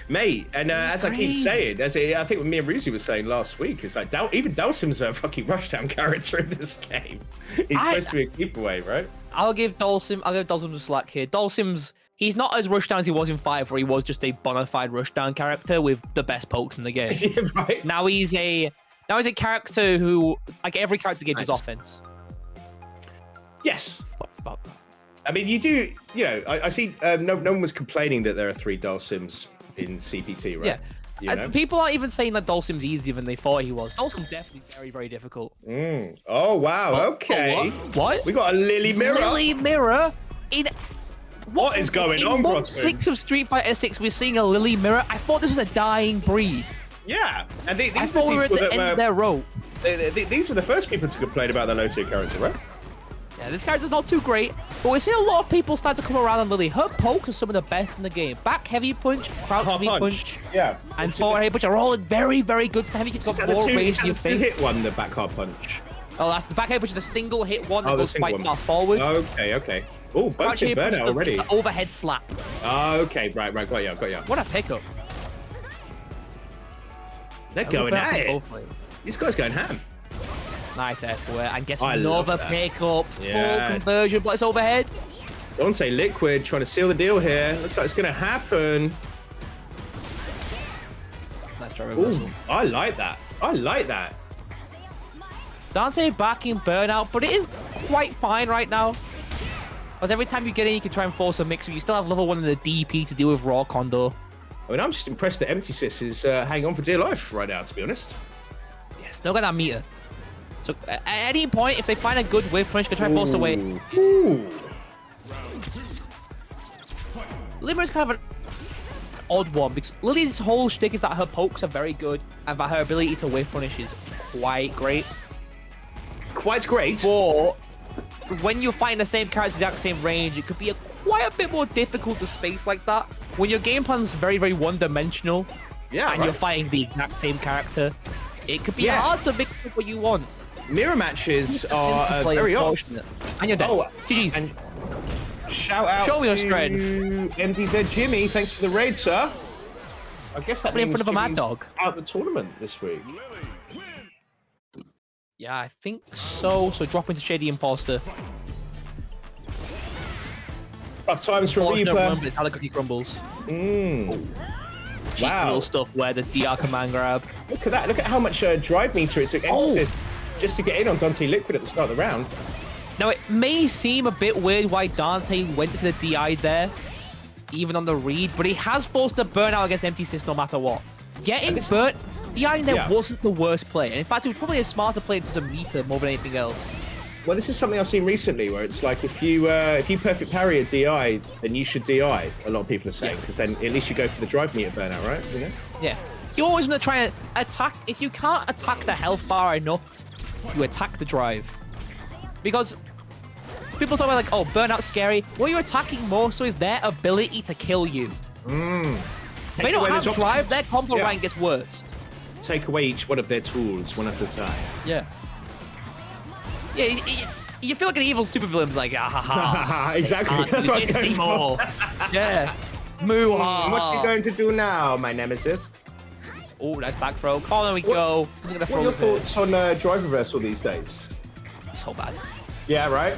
Mate, and as I keep saying, I think what me and Ruzi was saying last week, it's like even Dulcim's a fucking rushdown character in this game. He's supposed to be a keep-away, right? I'll give Dulcim the slack here. He's not as rushdown as he was in 5, where he was just a bona fide rushdown character with the best pokes in the game. Right. Now he's a character who, like every character gives his offense. Yes. I mean, you do, I see no one was complaining that there are 3 Dulcims in CPT, right? Yeah. People aren't even saying that Dulcim's easier than they thought he was. Dulcim's definitely very, very difficult. Oh, wow. Okay. What? We got a Lily Mirror. Lily Mirror? What is going on, Month 6 of Street Fighter 6, we're seeing a Lily Mirror. I thought this was a dying breed. Yeah. And I thought we were at the end of their rope. These were the first people to complain about the low-tier character, right? Yeah, this character's not too great, but we're seeing a lot of people start to come around on Lily. Her pokes are some of the best in the game. Back heavy punch, crouch heavy punch, and forward heavy punch are all very, very good. Heavy kick's got more range than you think. Hit one, the back hard punch. Oh, that's the back heavy punch is a single hit one that goes quite far forward. Okay. Oh, both in burnout already. The overhead slap. Okay, right, got you. What a pickup. They're going at it. This guy's going ham. Nice F-ware, and gets another pickup. Yes. Full conversion, but it's overhead. Dante Liquid trying to seal the deal here. Looks like it's going to happen. Nice try reversal. I like that. Dante backing burnout, but it is quite fine right now. Because every time you get in, you can try and force a mix, but you still have level 1 in the DP to deal with raw Condor. I mean, I'm just impressed that emptysys is hanging on for dear life right now, to be honest. Yeah, still got that meter. So at any point, if they find a good whip punch, can try and force away. Libbro's kind of an odd one because Lily's whole shtick is that her pokes are very good and that her ability to whip punish is quite great. quite great. But when you're fighting the same character, the exact same range, it could be quite a bit more difficult to space like that. When your game plan's very, very one-dimensional, and you're fighting the exact same character, it could be hard to make up what you want. Mirror matches are very unfortunate. And you're dead. GG's. And shout out to MDZ Jimmy. Thanks for the raid, sir. I guess that means in front of a mad dog out the tournament this week. Yeah, I think so. So drop into ShadyImpostor. Rough times for Reaper. It's how the cookie crumbles. Cheeky Wow. little stuff where the DR command grab. Look at that. Look at how much drive meter it took emptysys just to get in on Dante Liquid at the start of the round. Now, it may seem a bit weird why Dante went for the DI there, even on the read, but he has forced a burnout against emptysys no matter what. Getting burnt, DI there wasn't the worst play. And in fact, it was probably a smarter play to meter more than anything else. Well, this is something I've seen recently where it's like if you perfect parry a DI, then you should DI, a lot of people are saying, because then at least you go for the drive meter burnout, right? You know? Yeah. You always want to try and attack. If you can't attack the health bar enough, you attack the drive. Because people talk about like, oh, burnout's scary. What you're attacking more so is their ability to kill you. If they don't have drive, their combo rank gets worse. Take away each one of their tools one at a time. Yeah. Yeah, you feel like an evil supervillain, like, ah ha ha. Exactly. That's what I was going for. Yeah. Moo ha. What are you going to do now, my nemesis? Oh, nice back throw. Corner we go. What are your thoughts on drive reversal these days? So bad. Yeah, right?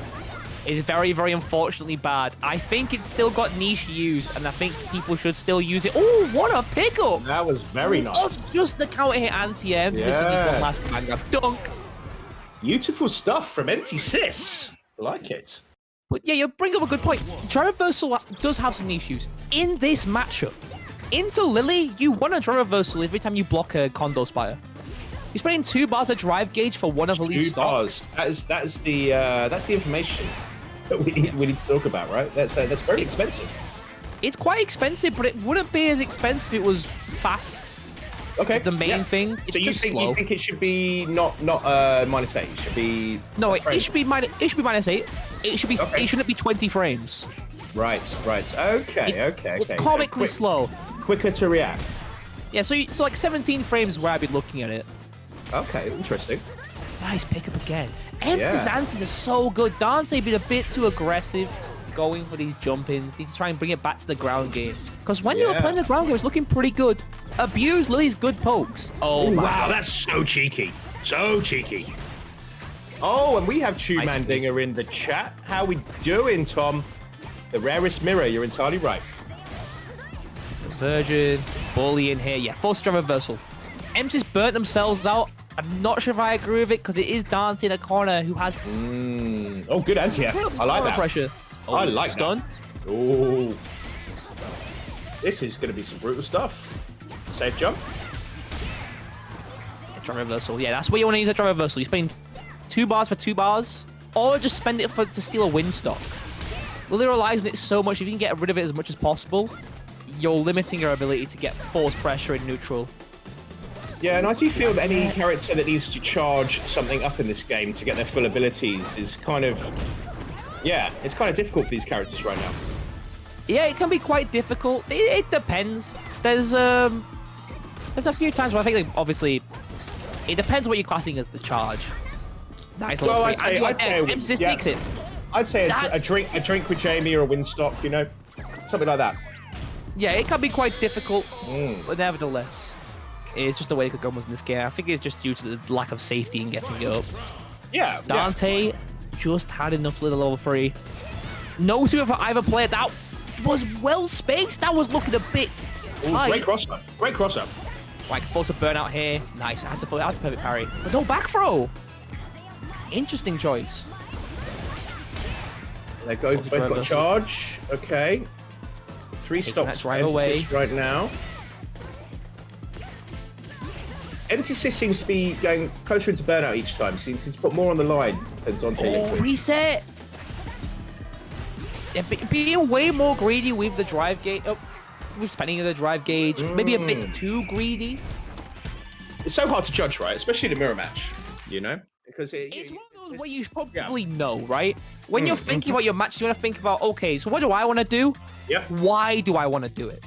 It is very, very unfortunately bad. I think it's still got niche use, and I think people should still use it. Oh, what a pickup! That was very nice. Oh, just the counter hit anti-air. One last command grab. Dunked. Beautiful stuff from emptysys. I like it. But yeah, you bring up a good point. Drive reversal does have some niche use. In this matchup, into Lily, you want a drive reversal every time you block a Condo Spire. You're spending 2 bars of drive gauge for one of the least stocks. That's the information that we need to talk about, right? That's very expensive. It's quite expensive, but it wouldn't be as expensive if it was fast. Okay. The main thing. It's so you think it should be not -8? It should be it should be -8. It should be it shouldn't be 20 frames. Right. Okay. It's comically slow. Quicker to react. Yeah, so like 17 frames where I'd be looking at it. Okay, interesting. Nice pickup again. emptysys antis is so good. Dante been a bit too aggressive going for these jump-ins. Need to try and bring it back to the ground game. Because when you were playing the ground game, it's looking pretty good. Abuse Lily's good pokes. Oh, wow, that's so cheeky. So cheeky. Oh, and we have Chumandinger in the chat. How we doing, Tom? The rarest mirror, you're entirely right. Virgin, bully in here. Yeah, full strong reversal. emptysys burnt themselves out. I'm not sure if I agree with it because it is Dante in a corner who has... Oh, good anti-air. I like that. Pressure. Oh, I like stun. That. Oh. This is going to be some brutal stuff. Safe jump. Drum reversal. Yeah, that's where you want to use a drum reversal. You're spending 2 bars for 2 bars, or just spend it to steal a win stock. Lily relies on it so much, if you can get rid of it as much as possible, you're limiting your ability to get force pressure in neutral. Yeah, and I do feel that any character that needs to charge something up in this game to get their full abilities is kind of... Yeah, it's kind of difficult for these characters right now. Yeah, it can be quite difficult. It depends. There's a few times where I think, like, obviously, it depends what you're classing as the charge. Nice little I'd say emptysys takes it. I'd say a drink with Jamie or a win stock, you know, something like that. Yeah, it can be quite difficult, but nevertheless, it's just the way it goes in this game. I think it's just due to the lack of safety in getting it up. Yeah. Dante just had enough little level 3. No super for either player. That was well spaced. That was looking a bit high. Great cross-up. Great cross-up. Like, force a burnout here. Nice. I had to perfect parry. But no back throw. Interesting choice. They both got charge. Okay. 3 stocks right away right now. emptysys seems to be going closer into burnout each time. Seems to put more on the line than Dante Liquid. Reset. Yeah, being way more greedy with the drive gauge. Oh, with spending the drive gauge. Maybe a bit too greedy. It's so hard to judge, right? Especially the mirror match, you know? Because it's one of those what you probably know, right? When you're thinking about your match, you want to think about, okay, so what do I want to do? Yeah. Why do I want to do it?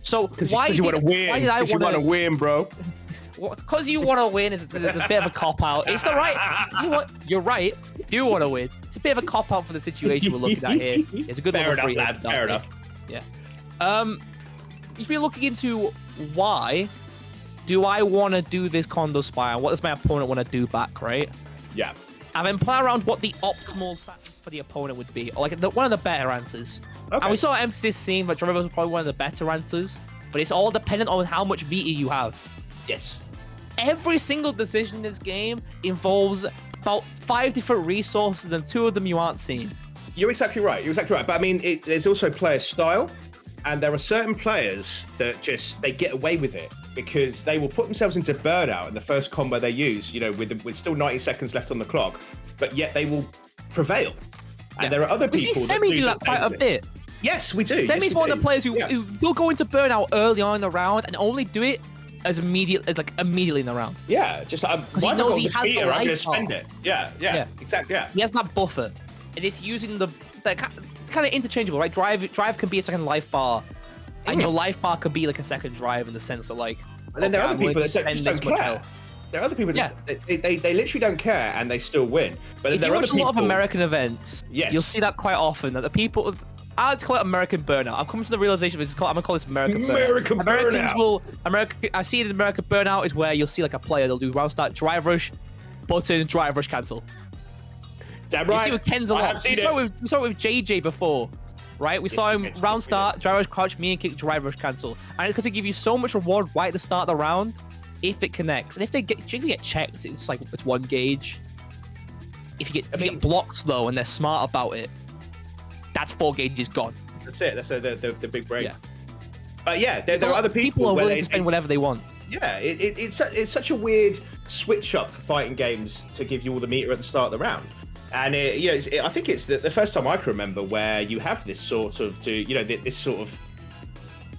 So why you want to win? Why did I want to win, bro? Because you want to win is a bit of a cop out. It's the right. You're right. You do want to win. It's a bit of a cop out for the situation we're looking at here. It's a good Fair one. enough, lad. Fair enough. Yeah. If you're looking into why do I want to do this condo spy and what does my opponent want to do back, right? Yeah. I've been playing around what the optimal settings for the opponent would be, or like one of the better answers. Okay. And we saw emptysys scene, but Driver was probably one of the better answers. But it's all dependent on how much meter you have. Yes. Every single decision in this game involves about 5 different resources, and 2 of them you aren't seeing. You're exactly right. You're exactly right. But I mean, there's also player style, and there are certain players that they get away with it because they will put themselves into burnout in the first combo they use. You know, with still 90 seconds left on the clock, but yet they will prevail. And there are other people. We see Semi do that quite a bit. Yes, we do. Semi's one of the players who will go into burnout early on in the round and only do it as immediately in the round. Yeah, just like he knows he has the I'm life gonna spend it. Yeah, exactly. Yeah, he has that buffer, and it's using the kind of interchangeable, right? Drive can be a second life bar, and your life bar could be like a second drive in the sense that like. And then there are other people that just don't care. There are other people that they literally don't care and they still win. But if there you are watch other a lot people... of American events, you'll see that quite often. That the people, I like to call it American burnout. I've come to the realization I'm gonna call this American burnout. I see it in American burnout is where you'll see like a player, they'll do round start, drive rush, button, drive rush, cancel. Damn right. You see with Ken's a lot. We saw it with JJ before, right? We saw him round start, drive rush, crouch, me and kick, drive rush, cancel. And it's because they give you so much reward right at the start of the round if it connects. And if they get checked, it's like it's 1 gauge. If you get blocked though and they're smart about it, that's 4 gauges gone. That's it. That's the big break. Yeah. But yeah, there are other people are willing to spend whatever they want. Yeah, it's such a weird switch up for fighting games to give you all the meter at the start of the round. And I think it's the first time I can remember where you have this sort of this sort of,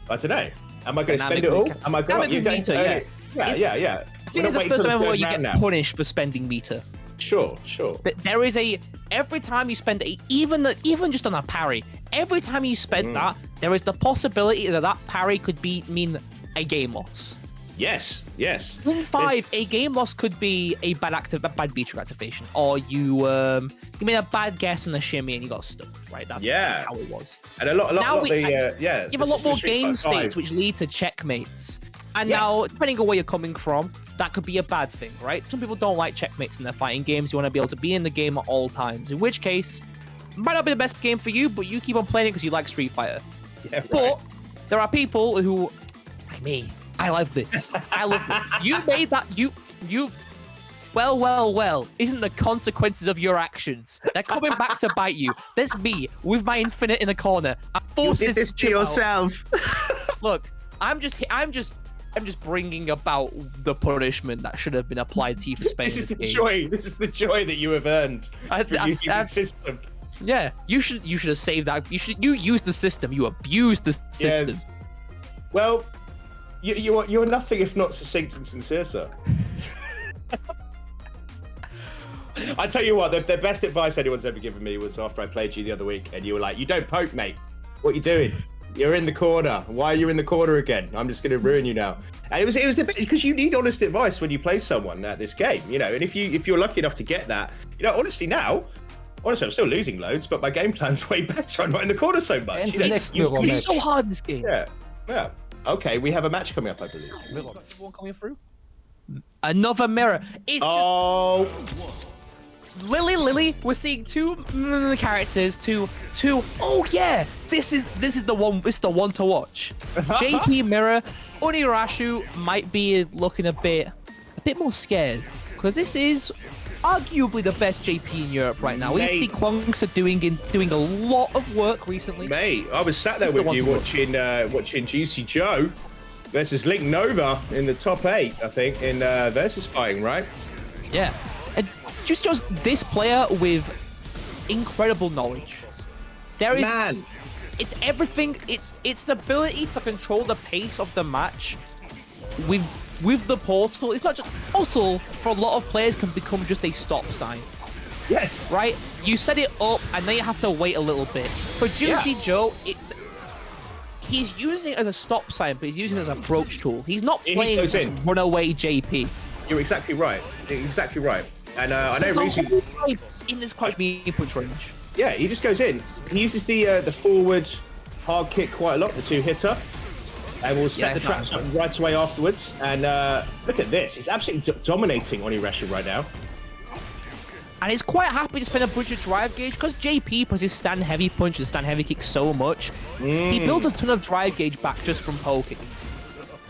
I don't know. Am I going to spend it all? Am I going to meter? Yeah. I think it's the first time where you get punished for spending meter. Sure. There is every time you spend even just on a parry, every time you spend that, there is the possibility that parry could mean a game loss. Yes. In 5, a game loss could be a bad beater activation, or you made a bad guess on the shimmy and you got stuck. Right? That's how it was. And a lot you have a lot more game states which lead to checkmates. And now, depending on where you're coming from, that could be a bad thing, right? Some people don't like checkmates in their fighting games. You want to be able to be in the game at all times. In which case, it might not be the best game for you, but you keep on playing it because you like Street Fighter. Yeah, right. But there are people who, like me, I love this. I love this. You made that. You. Well. Isn't the consequences of your actions? They're coming back to bite you. There's me with my infinite in the corner. I'm forcing this to yourself. Look, I'm just bringing about the punishment that should have been applied to you for spending this is the joy that you have earned for using the system. Yeah, you should have saved that. You used the system. You abused the system. Yes. Well, you're nothing if not succinct and sincere, sir. I tell you what, the best advice anyone's ever given me was after I played you the other week, and you were like, "You don't poke, mate. What are you doing? You're in the corner. Why are you in the corner again? I'm just going to ruin you now." And it was the best because you need honest advice when you play someone at this game, And if you're lucky enough to get that, honestly, I'm still losing loads, but my game plan's way better. I'm not in the corner so much. It's so hard in this game. Yeah. Okay, we have a match coming up, I believe. One coming through. Another mirror. It's just... Lily, we're seeing 2 characters, two. Oh yeah, this is the one. This is the one to watch. JP Mirror, OniRasshu might be looking a bit more scared because this is arguably the best JP in Europe right now. We see Kwangsa doing a lot of work recently. Mate, I was sat there with you watching Juicyjoe versus Link Nova in the top 8, I think, in versus fighting, right? Yeah. And just this player with incredible knowledge. It's everything. It's the ability to control the pace of the match with with the portal, it's not just portal for a lot of players can become just a stop sign. Yes. Right? You set it up and then you have to wait a little bit. For Juicyjoe, he's using it as a stop sign, but he's using it as an approach tool. He's not playing runaway JP. You're exactly right. Exactly right. And I know recently in this crouch medium punch range. Yeah, he just goes in. He uses the forward hard kick quite a lot, the two hitter, and we'll set the traps up right away afterwards. And look at this. He's absolutely dominating OniRasshu right now. And he's quite happy to spend a bunch of drive gauge because JP puts his stand heavy punch and stand heavy kick so much. He builds a ton of drive gauge back just from poking.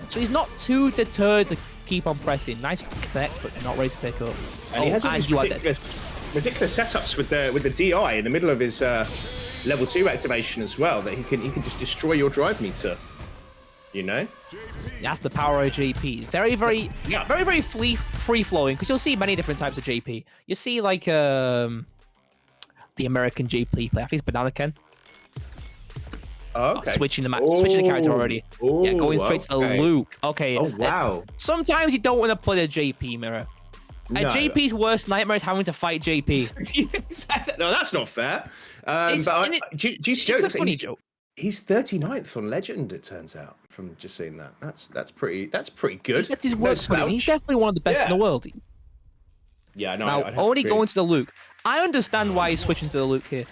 So he's not too deterred to keep on pressing. Nice connect, but not ready to pick up. And he has all these ridiculous setups with the DI in the middle of his level 2 activation as well, that he can just destroy your drive meter. You know? That's the power of JP. Very free flowing, because you'll see many different types of JP. You see like the American JP play. I think it's Banana Ken. Oh, okay. Switching the character already. Yeah, going straight to the Luke. Okay. Oh wow. Sometimes you don't want to play the JP mirror. And JP's worst nightmare is having to fight JP. No, that's not fair. Juicyjoe, it's a funny joke. He's 39th on Legend, it turns out, from just seeing that. That's pretty good. That's his worst footing. He's definitely one of the best in the world. Yeah, no. Now, only going to the Luke. I understand why he's switching to the Luke here.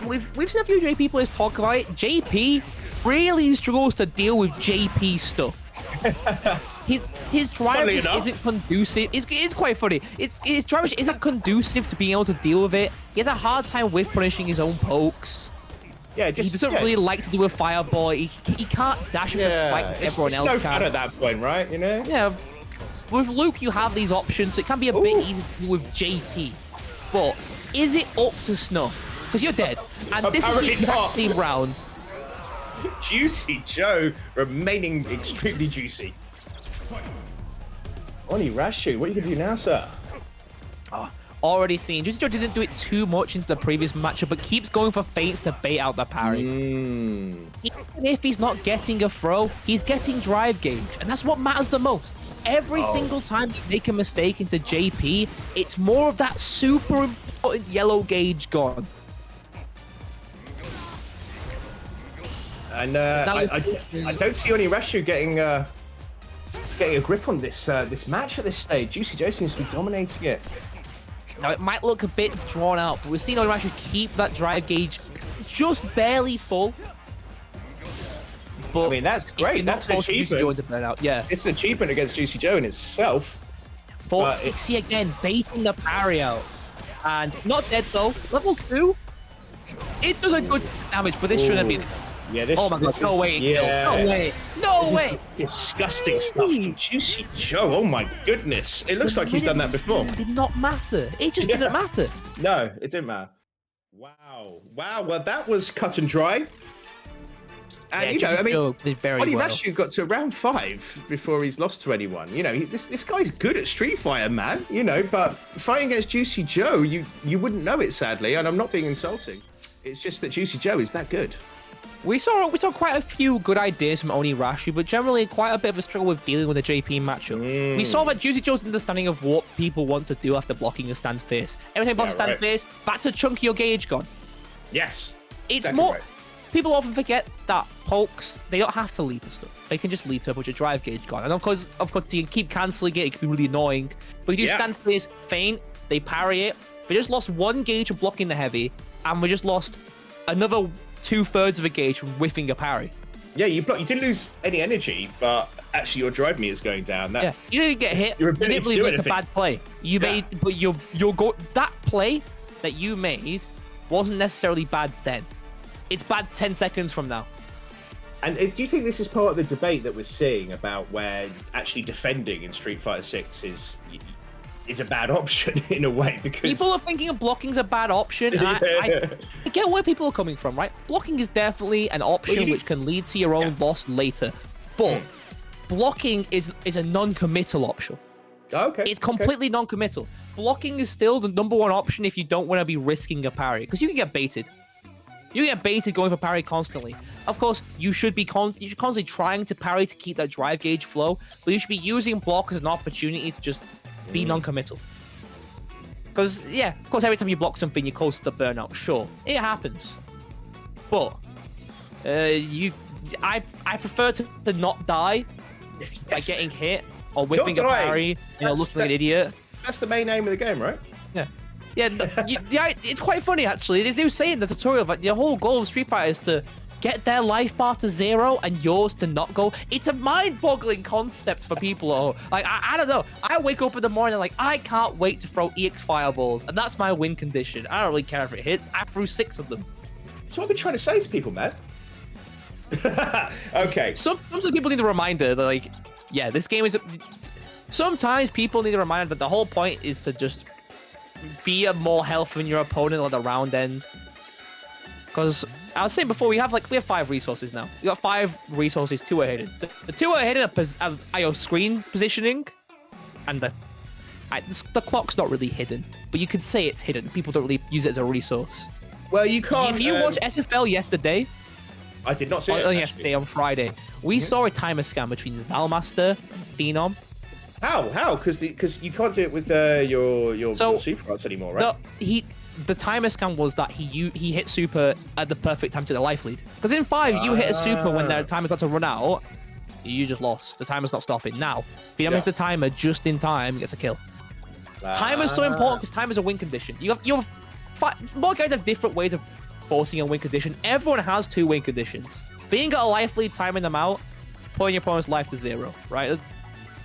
We've seen a few JP players talk about it. JP really struggles to deal with JP stuff. His drive isn't conducive. It's quite funny. His drive isn't conducive to being able to deal with it. He has a hard time with punishing his own pokes. Yeah, he doesn't really like to do a fireball. He can't dash with a spike like everyone else no can. fun at that point, right? You know? Yeah. With Luke, you have these options, so it can be a bit easy to do with JP. But is it up to snuff? Because you're dead. And this is the exact same round. Juicyjoe remaining extremely juicy. OniRasshu, what are you going to do now, sir? Already seen. Juicyjoe didn't do it too much into the previous matchup, but keeps going for feints to bait out the parry. Even if he's not getting a throw, he's getting drive gauge, and that's what matters the most. Every single time you make a mistake into JP, it's more of that super important yellow gauge gone. And I don't see OniRasshu getting a grip on this match at this stage. Juicyjoe seems to be dominating it. Now, it might look a bit drawn out, but we've seen OniRasshu keep that drive gauge just barely full. But I mean, that's great. That's an achievement. Yeah. It's an achievement against Juicyjoe in itself. 460 again, baiting the parry out. And not dead, though. Level 2. It does a good damage, but this shouldn't be... Yeah, this, oh my god, no way. Yeah. No way. No way. Disgusting stuff from Juicyjoe. Oh my goodness. It looks like he's done that before. It did not matter. It just didn't matter. No, it didn't matter. Wow. Wow. Well, that was cut and dry. And, you know, I mean, OniRasshu got to round 5 before he's lost to anyone. You know, this guy's good at Street Fighter, man. You know, but fighting against Juicyjoe, you wouldn't know it, sadly. And I'm not being insulting. It's just that Juicyjoe is that good. We saw quite a few good ideas from OniRasshu, but generally quite a bit of a struggle with dealing with the JP matchup. We saw that Juicyjoe's understanding of what people want to do after blocking a stand face. Every time you block a stand face, that's a chunk of your gauge gone. Yes. It's exactly more... Right. People often forget that pokes, they don't have to lead to stuff. They can just lead to a bunch of drive gauge gone. And of course, you can keep cancelling it. It can be really annoying. But if you do stand face, feint, they parry it. We just lost 1 gauge of blocking the heavy, and we just lost another 2/3 of a gauge from whiffing a parry. Yeah, you didn't lose any energy, but actually your drive meter is going down. Yeah, you didn't get hit. You didn't really make a bad play. You made, but that play that you made wasn't necessarily bad then. It's bad 10 seconds from now. And do you think this is part of the debate that we're seeing about where actually defending in Street Fighter 6 is a bad option in a way? Because people are thinking of blocking's a bad option. And I get where people are coming from, right? Blocking is definitely an option which can lead to your own loss later. But blocking is a non-committal option. Okay. It's completely non-committal. Blocking is still the #1 option if you don't want to be risking a parry, because you can get baited. You get baited going for parry constantly. Of course, you should be constantly trying to parry to keep that drive gauge flow, but you should be using block as an opportunity to just be non-committal. Because, yeah, of course, every time you block something, you're close to burnout. Sure, it happens. But I prefer to not die by getting hit or whipping a parry, looking like an idiot. That's the main aim of the game, right? Yeah. Yeah, it's quite funny actually. They do say in the tutorial that the whole goal of Street Fighter is to get their life bar to 0 and yours to not go. It's a mind-boggling concept for people. Like I don't know. I wake up in the morning like I can't wait to throw EX fireballs, and that's my win condition. I don't really care if it hits. I threw 6 of them. That's what I've been trying to say to people, man. Okay. Sometimes people need a reminder that, like, yeah, this game is. Sometimes people need a reminder that the whole point is to just be a more health than your opponent on the round end. Because I was saying before, we have 5 resources now. We got 5 resources, 2 are hidden. The 2 are hidden are your screen positioning, and the clock's not really hidden, but you could say it's hidden. People don't really use it as a resource. Well, you can't. If you watched SFL yesterday, I did not see it. Yesterday on Friday, we saw a timer scam between Valmaster and Phenom. How? Because you can't do it with your super arts anymore, right? The timer scam was that he hit super at the perfect time to the life lead. Because in 5, you hit a super when the timer got to run out, you just lost. The timer's not stopping. Now, Phenom hits the timer just in time, gets a kill. Timer's so important because timer's a win condition. More guys have different ways of forcing a win condition. Everyone has 2 win conditions. Being at a life lead, timing them out, putting your opponent's life to 0, right?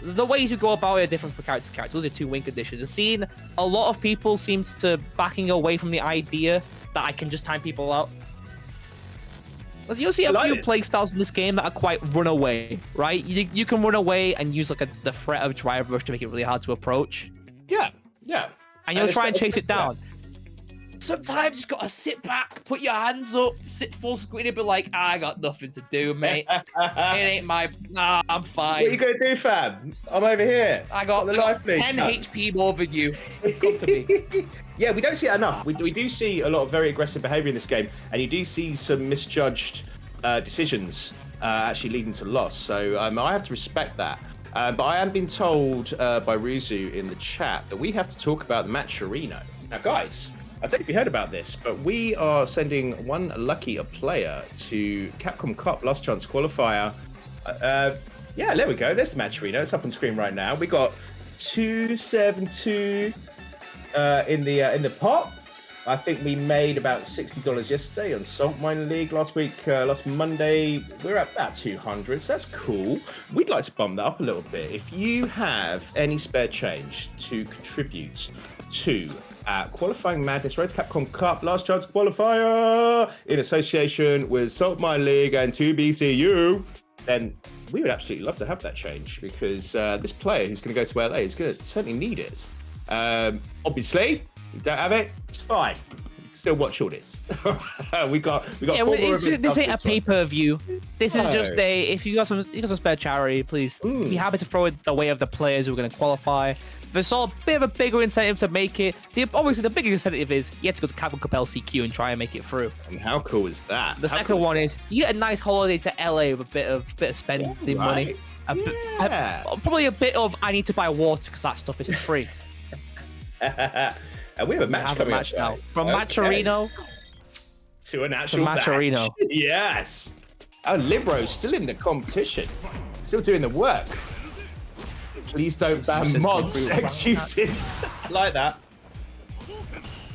The ways you go about it are different for character to character. Those are 2 win conditions. I've seen a lot of people seem to backing away from the idea that I can just time people out. You'll see a few playstyles in this game that are quite runaway, right? You can run away and use the threat of drive rush to make it really hard to approach. Yeah. And you'll try and chase it down. Sometimes you just gotta sit back, put your hands up, sit full screen and be like, I got nothing to do, mate. It ain't nah, I'm fine. What are you gonna do, fam? I'm over here. I got 10 HP more than you. Come to me. Yeah, we don't see it enough. We do see a lot of very aggressive behavior in this game, and you do see some misjudged decisions actually leading to loss. So I have to respect that. But I am being told by Ruzu in the chat that we have to talk about the Matcherino. Now, guys, I don't know if you heard about this, but we are sending one lucky player to Capcom Cup Last Chance Qualifier. Yeah, there we go. There's the Matcherino. It's up on screen right now. We got 272 in the pot. I think we made about $60 yesterday on Salt Mine League last week. Last Monday, we're at about 200. So that's cool. We'd like to bump that up a little bit. If you have any spare change to contribute to Qualifying Madness Road to Capcom Cup Last Chance Qualifier in association with Salt Mine League and 2BCU, then we would absolutely love to have that change, because this player who's going to go to LA is going to certainly need it. Obviously, if you don't have it, it's fine. Still watch all this. we got this ain't a pay-per-view. This is just if you got some spare charity, please be happy to throw it the way of the players who are going to qualify. There's a bit of a bigger incentive to make it. Obviously, the biggest incentive is you have to go to Capcom Cup LCQ and try and make it through. And how cool is that? The second one is you get a nice holiday to LA with a bit of spending money. Probably a bit of I need to buy water because that stuff isn't free. And we have a match coming up now. From Matcherino to an actual Matcherino. Yes. Oh, Libbro's still in the competition. Still doing the work. Please don't ban mods. Excuses. Like that.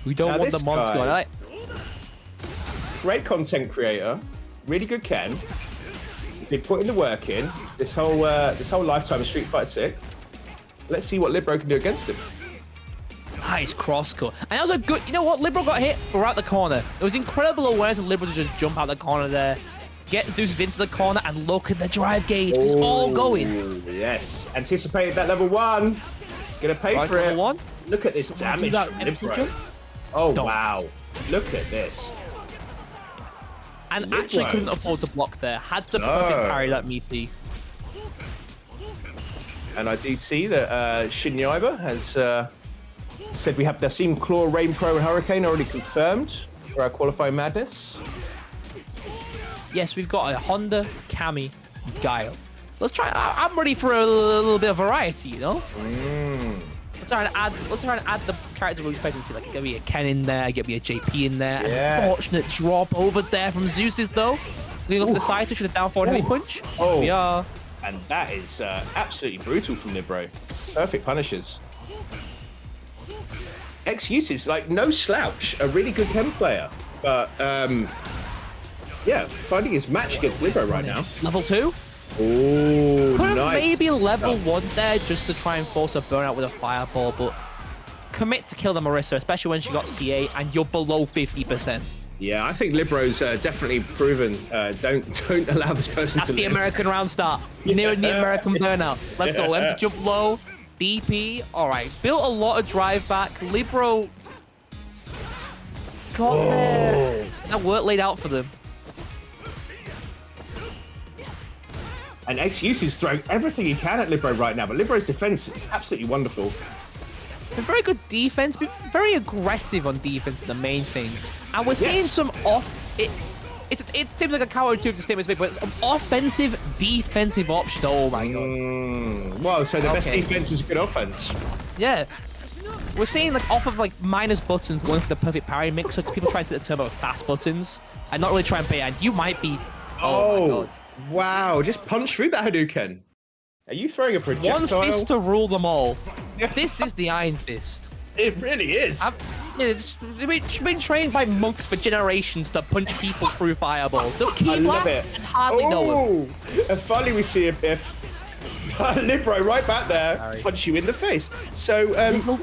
We don't want the mods going. Right? Great content creator. Really good Ken. He's been putting the work in this whole lifetime of Street Fighter 6. Let's see what Libbro can do against him. Nice cross-cut. And that was a good... You know what? Libbro got hit right the corner. It was incredible awareness of Libbro to just jump out the corner there. Get Xuses into the corner and look at the drive gauge. It's all going. Yes. Anticipated that level 1. Gonna pay for it. Level 1. Look at this damage from Libbro. Oh, wow. Look at this. And Libbro actually couldn't afford to block there. Had to parry that meaty. And I do see that ShinYaiba has said we have the Seam Claw, Rain Pro, and Hurricane already confirmed. for our qualifying madness. Yes, we've got a Honda, Cammy, Guile. Let's try. I'm ready for a little bit of variety, you know. Let's try and add the characters we expect to see. Like, get me a Ken in there, get me a JP in there. Yes. Unfortunate drop over there from Xuses though. We go for the side touch with a down forward heavy punch. Oh, we are. And that is absolutely brutal from Libbro. Perfect punishes. Xuses, like, no slouch, a really good chem player, but yeah, finding his match against Libbro right now. Level 2. Oh, Could have nice. maybe level 1 there just to try and force a burnout with a fireball, but commit to kill the Marissa, especially when she got CA and you're below 50%. Yeah, I think Libbro's definitely proven don't allow this person That's to the live. American round start. Nearing the American burnout. Let's go. Empty jump low. DP. All right. Built a lot of drive back. Libbro got there. That work laid out for them. And Xuses is throwing everything he can at Libbro right now, but Libbro's defense is absolutely wonderful. A very good defense, but very aggressive on defense is the main thing. And we're seeing some it seems like a counterintuitive statement, but it's offensive, defensive options. Oh my god. Well, so the best defense is good offense. Yeah. We're seeing like off of like minus buttons going for the perfect parry mix, so people trying to set the turbo with fast buttons and not really try and pay. And you might be. Oh my god. Wow, just punch through that Hadouken. Are you throwing a projectile? One fist to rule them all. This is the Iron Fist. It really is. It's been trained by monks for generations to punch people through fireballs. Don't keep blast and hardly know them. And finally we see a biff. Libbro right back there, punch you in the face. So,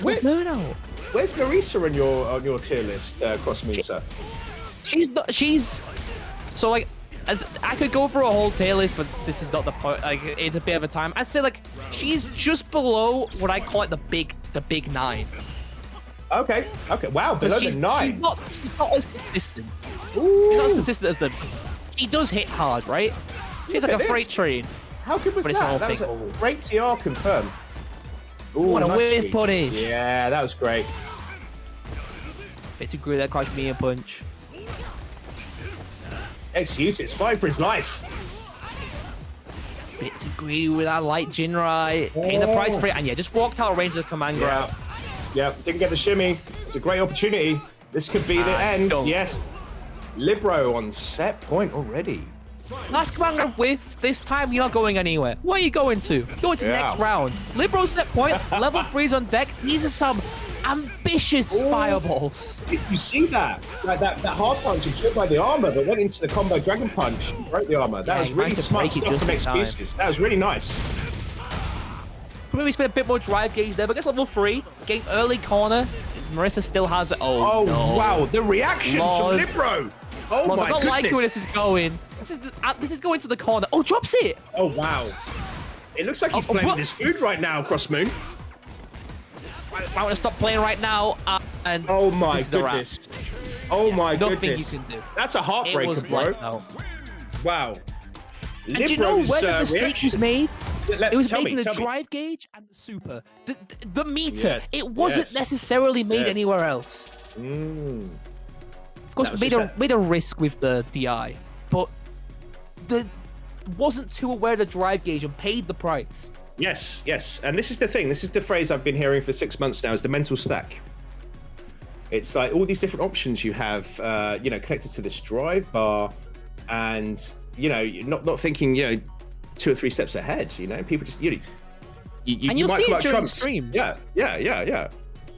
where's Marissa on your tier list, Crossmusa? She's so like. I could go for a whole tier list, but this is not the point. Like, it's a bit of a time. I'd say like she's just below what I call it the big 9. Okay. Wow, below the 9. She's not as consistent. She's not as consistent as the. She does hit hard, right? She's like a freight train. How good was that? That was a great TR confirmed. Ooh, what a weird punish. Yeah, that was great. Bit too greedy, that crushed me a punch. Xuses, fight for his life. Bit too greedy with that light Jinrai. Paying the price for it, and yeah, just walked out of range of the command grab. Yeah, didn't get the shimmy. It's a great opportunity. This could be the end. Yes. Libbro on set point already. Last command grab with. This time you're not going anywhere. Where are you going to? Going to next round. Libbro set point. Level 3's on deck. These are some ambitious fireballs. Did you see that? Like that hard punch was by the armor, but went into the combo dragon punch and broke the armor. That was really smart stuff from Xuses. That was really nice. Maybe spend a bit more drive gauge there, but gets level 3. Game early corner. Marissa still has it. Oh no. Wow, the reactions from Libbro. Oh my goodness. I don't like where this is going. This is going to the corner. Oh, drops it. Oh wow. It looks like he's playing with his food right now, Crossmoon. I want to stop playing right now. And oh my goodness. Oh my goodness. Nothing you can do. That's a heartbreaker, bro. Wow. And do you know where the mistake was made? It was making the drive gauge and the super. The meter. Yes. It wasn't necessarily made anywhere else. Of course, made a risk with the DI, but wasn't too aware of the drive gauge and paid the price. Yes. And this is the thing. This is the phrase I've been hearing for 6 months now, is the mental stack. It's like all these different options you have, connected to this drive bar, and, not thinking, 2 or 3 steps ahead, people just, you you'll might see come it out during trumps. streams. Yeah.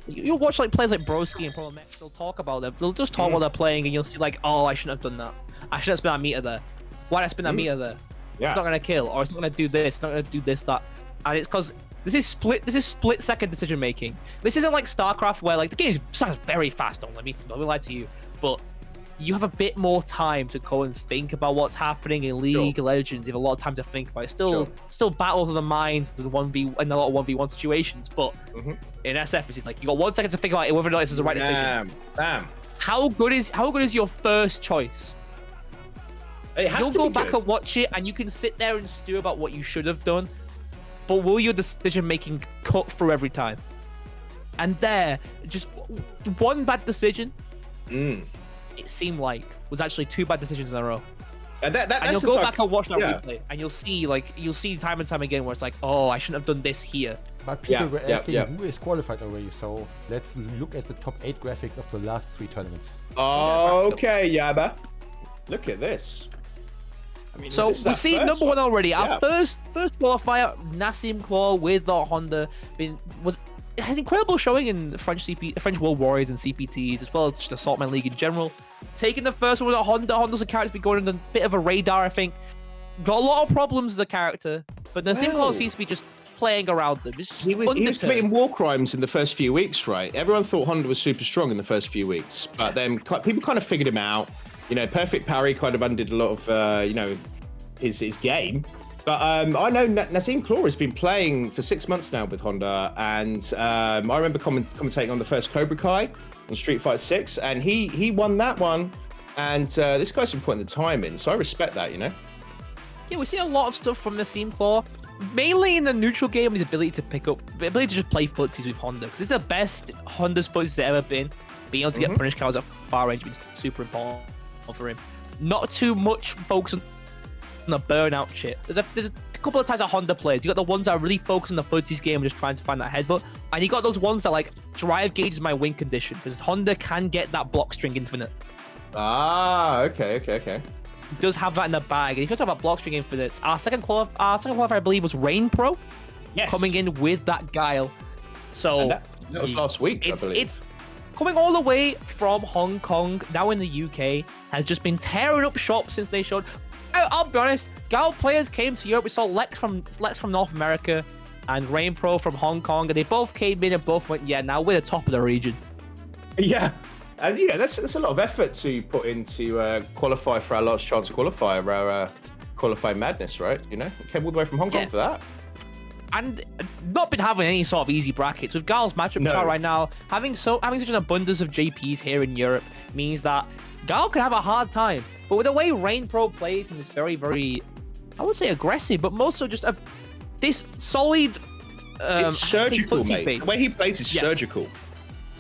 You'll watch like players like Broski and Pro Max, they'll talk about them. They'll just talk while they're playing, and you'll see like, oh, I shouldn't have done that. I should have spent that meter there. Why did I spend that meter there? Yeah. It's not gonna kill, or it's not gonna do this, it's not gonna do this, that. And it's because this is split second decision making. This isn't like StarCraft where like the game starts very fast. Don't let me lie to you, but you have a bit more time to go and think about what's happening in League of Legends. You have a lot of time to think about it. Still battles of the minds and a lot of 1v1 situations. But in SF, it's like you got 1 second to think about it, whether or not this is the right decision. Bam. How good is your first choice? You'll go back and watch it, and you can sit there and stew about what you should have done. But will your decision making cut through every time? And there, just one bad decision. it seemed like was actually 2 bad decisions in a row. And you'll go back and watch that replay, and you'll see time and time again where it's like, oh, I shouldn't have done this here. But people were asking who is qualified already, so let's look at the top 8 graphics of the last 3 tournaments. Okay, Yaba. Look at this. I mean, so we see number 1 already. Our first qualifier, Nassim Claw with the Honda, had an incredible showing in French World Warriors and CPTs, as well as just the Saltman League in general. Taking the first one with a Honda. Honda's a character that's been going on a bit of a radar, I think. Got a lot of problems as a character, but Nassim Claw seems to be just playing around them. He was committing war crimes in the first few weeks, right? Everyone thought Honda was super strong in the first few weeks, but then people kind of figured him out. You know, perfect parry kind of undid a lot of, you know, his game. But I know Nassim Claw has been playing for 6 months now with Honda, and I remember commentating on the first Cobra Kai on Street Fighter 6, and he won that one, and this guy's been putting the time in, so I respect that, you know? Yeah, we see a lot of stuff from Nassim Claw, mainly in the neutral game, his ability to pick up, the ability to just play footsies with Honda, because it's the best Honda's footsies there's ever been. Being able to get punish cows at far range is super important for him. Not too much focus on the burnout shit. There's a couple of types of Honda players. You got the ones that are really focused on the footsies game and just trying to find that headbutt, and you got those ones that like drive gauges my win condition, because Honda can get that block string infinite. Ah, okay. He does have that in the bag. And if you talk about block string infinites, our second qualifier, I believe, was Rain Pro. Yes. Coming in with that guile. So that was last week, I believe. It's coming all the way from Hong Kong, now in the UK, has just been tearing up shop since they showed. I'll be honest, Gal players came to Europe. We saw Lex from North America and Rain Pro from Hong Kong, and they both came in and both went, yeah, now we're the top of the region. Yeah. And you know, that's a lot of effort to put into qualify for our last chance to qualify, our qualifying madness, right? You know, we came all the way from Hong Kong for that. And not been having any sort of easy brackets. With Gal's matchup chart right now, having such an abundance of JPs here in Europe means that Gal can have a hard time. But with the way Rain Pro plays in this very, very, I would say aggressive, but mostly just this solid... it's surgical, mate. The way he plays is surgical.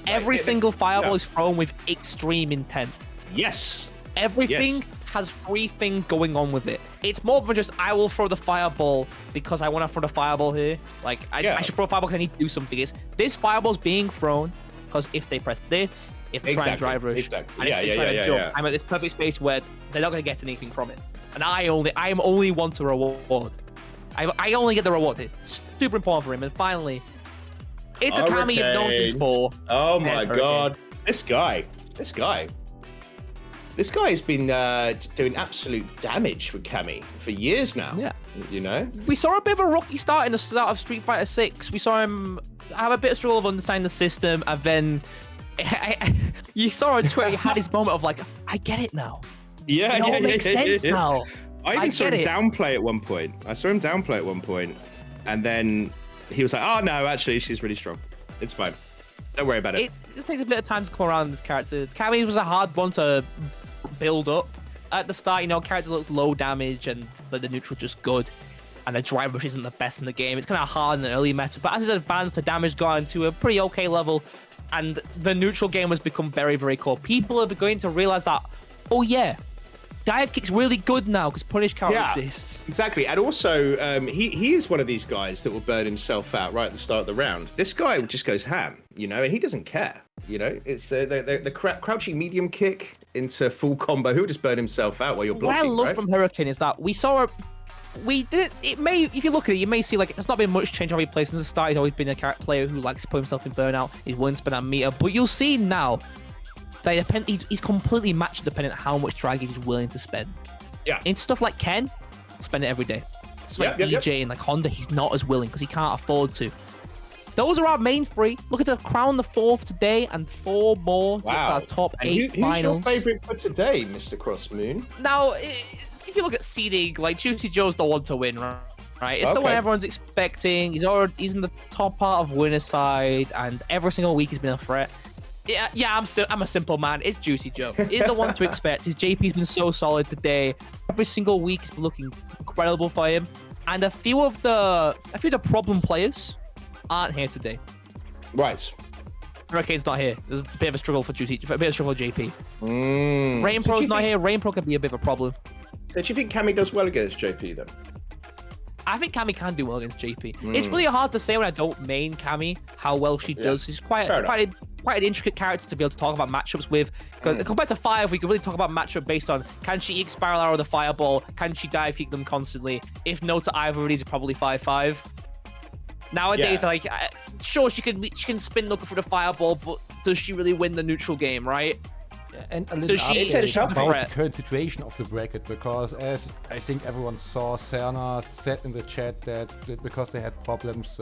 Every single fireball is thrown with extreme intent. Yes. Everything has 3 things going on with it. It's more than just, I will throw the fireball because I want to throw the fireball here. Like, I should throw a fireball because I need to do something. This fireball's being thrown because if they press this, if they try and drive rush, and if they try to jump, I'm at this perfect space where they're not going to get anything from it. And I am only one to reward. I only get the reward here. Super important for him. And finally, it's a Kami you've noticed for. Oh my god. This guy has been doing absolute damage with Kami for years now. Yeah. You know? We saw a bit of a rocky start in the start of Street Fighter 6. We saw him have a bit of struggle of understanding the system, and then you saw on Twitter he had his moment of like, I get it now. Yeah, it all makes sense now. I even saw him downplay at one point. And then he was like, oh no, actually she's really strong. It's fine. Don't worry about it. It just takes a bit of time to come around this character. Kami was a hard one to build up. At the start, you know, character looks low damage and the neutral just good. And the drive rush isn't the best in the game. It's kind of hard in the early meta, but as it advanced, the damage got into a pretty okay level, and the neutral game has become very, very core. People are going to realize that, oh yeah, dive kick's really good now because punish counter exists. Exactly, and also he is one of these guys that will burn himself out right at the start of the round. This guy just goes ham, you know, and he doesn't care. You know, it's the crouching medium kick into full combo. He'll just burn himself out while you're blocking. What I love from Hurricane is that we saw a. If you look at it, you may see like there's not been much change how he plays. From the start, he's always been a character player who likes to put himself in burnout. He's willing to spend that meter, but you'll see now that he's completely match dependent how much dragging he's willing to spend. Yeah. In stuff like Ken, spend it every day. Stuff like DJ and like Honda, he's not as willing because he can't afford to. Those are our main 3. Look at the crown the 4th today and 4 more. Wow. Our top 8 finals. Who's your favorite for today, Mr. Crossmoon? Now, if you look at seeding, like Juicyjoe's the one to win, right? It's the one everyone's expecting. He's in the top part of winner's side, and every single week he's been a threat. Yeah, I'm a simple man. It's Juicyjoe. He's the one to expect. His JP's been so solid today. Every single week has been looking incredible for him, and a few of the problem players aren't here today. Right. Hurricane's not here. There's a bit of a struggle for Juicy, a bit of a struggle for JP. Rain So Pro's not here. Rain Pro can be a bit of a problem. Do you think Cammy does well against JP then? I think Cammy can do well against JP. It's really hard to say when I don't main Cammy how well she does. She's quite an intricate character to be able to talk about matchups with. Compared to 5, we can really talk about matchup based on can she eke spiral arrow the fireball, can she dive kick them constantly. If no to either of these, it's probably 5-5. Nowadays, like sure she can spin knuckle for the fireball, but does she really win the neutral game, right? And a little update about the current situation of the bracket, because as I think everyone saw, Xerna said in the chat that because they had problems,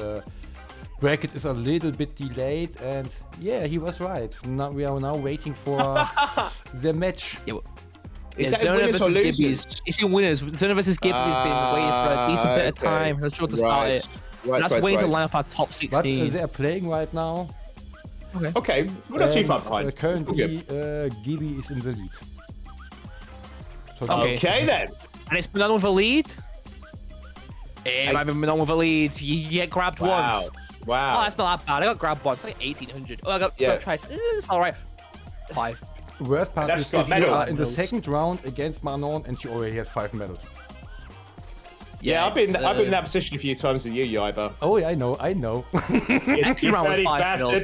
bracket is a little bit delayed, and yeah, he was right. Now we are now waiting for the match. Is that winners or losers? It's in winners. Xerna vs Gibby has been waiting for a decent bit of time. Let's try to start it. That's waiting to line up our top 16. But they are playing right now. Okay, we're not too far behind. Currently, Gibby is in the lead. So okay then. And it's Manon with a lead. It might be Manon with a lead. You get grabbed once. Wow. Oh, that's not that bad. I got grabbed once. Like 1800. Oh, I got tries. It's all right. 5. Worst part is if you are in the second round against Manon and she already has 5 medals. Yeah, I've been in that position a few times with you, Yaiba. Oh yeah, I know. You round with 5 medals.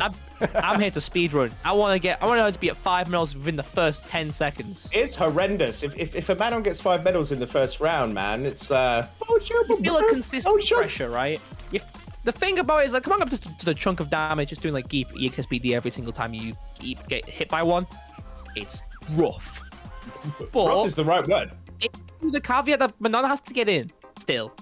I'm here to speedrun. I want to be at 5 medals within the first 10 seconds. It's horrendous. If a Manon gets 5 medals in the first round, man, it's you feel a consistent pressure, right? The thing about it is like, come on up to the chunk of damage, just doing like EXSPD every single time you get hit by one. It's rough. But rough is the right word. The caveat that Manon has to get in still.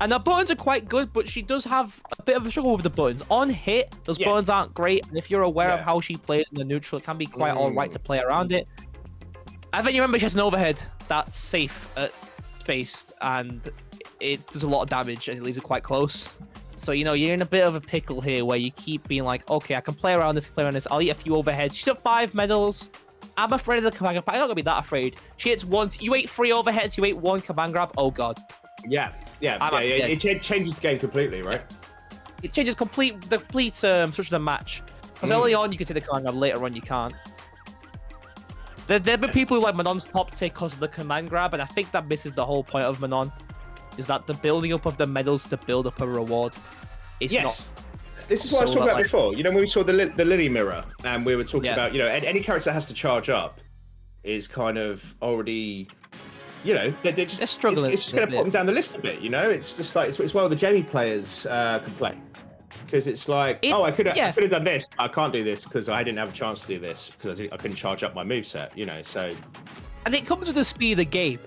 And the buttons are quite good, but she does have a bit of a struggle with the buttons. On hit, those buttons aren't great. And if you're aware of how she plays in the neutral, it can be quite alright to play around it. I think you remember she has an overhead that's safe at spaced, and it does a lot of damage, and it leaves it quite close. So, you know, you're in a bit of a pickle here where you keep being like, okay, I can play around this, I'll eat a few overheads. She's at 5 medals. I'm afraid of the command grab. I'm not going to be that afraid. She hits once. You ate 3 overheads. You ate 1 command grab. Oh, God. Yeah. It changes the game completely, right? It changes the complete structure of the match. Because early on, you can take the command grab. Later on, you can't. There've been people who like Manon's top tick because of the command grab, and I think that misses the whole point of Manon. Is that the building up of the medals to build up a reward? It's not. This is what I was talking about before. You know, when we saw the Lily mirror, and we were talking about, you know, any character that has to charge up is kind of already, you know, they're struggling. It's just going to put them down the list a bit. You know, it's just like it's well the Jamie players can play, because it's like, I could have done this. I can't do this because I didn't have a chance to do this because I couldn't charge up my moveset. You know, so. And it comes with the speed of the game.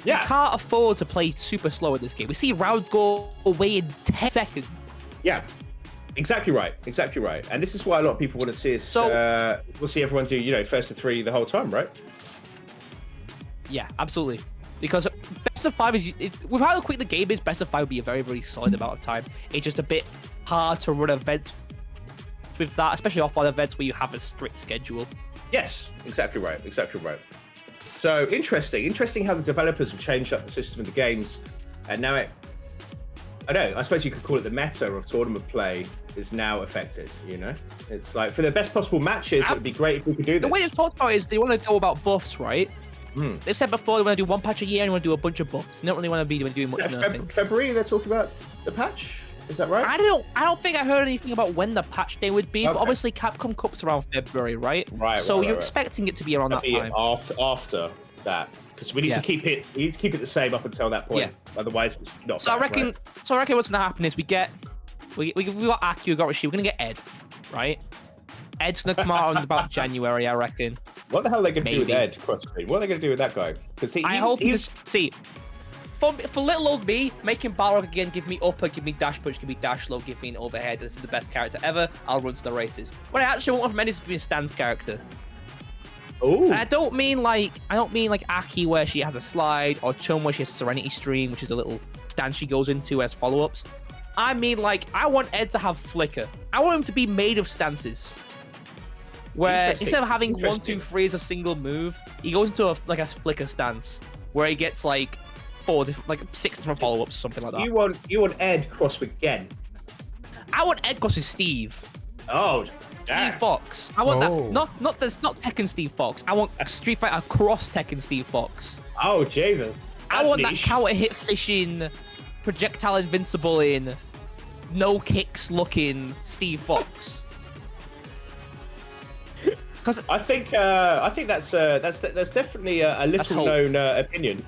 You can't afford to play super slow in this game. We see rounds go away in 10 seconds. Yeah. Exactly right. And this is why a lot of people want to see us. So, we'll see everyone do, you know, first to 3 the whole time, right? Yeah, absolutely. Because best of 5 is, with how quick the game is, best of 5 would be a very, very solid amount of time. It's just a bit hard to run events with that, especially offline events where you have a strict schedule. Yes, exactly right. So interesting how the developers have changed up the system of the games, and now I suppose you could call it the meta of tournament play is now affected, you know? It's like, for the best possible matches, it would be great if we could do this. The way they've talked about it is they want to go about buffs, right? They've said before they want to do 1 patch a year and they want to do a bunch of buffs. They don't really want to be doing much nothing. February, they're talking about the patch? Is that right? I don't think I heard anything about when the patch day would be, but obviously Capcom Cup's around February, right? So you're expecting it to be around that time. After that. Because we need to keep it. We need to keep it the same up until that point. Otherwise, it's not. So I reckon what's gonna happen is we got Aki, we got Rashi, we're gonna get Ed, right? Ed's gonna come out in about January, I reckon. What the hell are they gonna do with Ed CrossFit? What are they gonna do with that guy? Because for little old me, making Balrog again, give me upper, give me dash punch, give me dash low, give me an overhead. This is the best character ever. I'll run to the races. What I actually want from Ed is to be a stance character. Ooh. And I don't mean like Aki where she has a slide, or Chum where she has Serenity Stream, which is a little stance she goes into as follow-ups. I mean, like, I want Ed to have flicker. I want him to be made of stances. Where instead of having 1, 2, 3 as a single move, he goes into a flicker stance where he gets like 6 different follow-ups or something like that. You want Ed cross with Gen? I want Ed cross with Steve. Oh, Steve Fox. I want that. Not Tekken Steve Fox. I want Street Fighter cross Tekken Steve Fox. Oh, Jesus. I want that counter hit fishing, projectile invincible in, no kicks looking Steve Fox. Because I think that's definitely a little known opinion.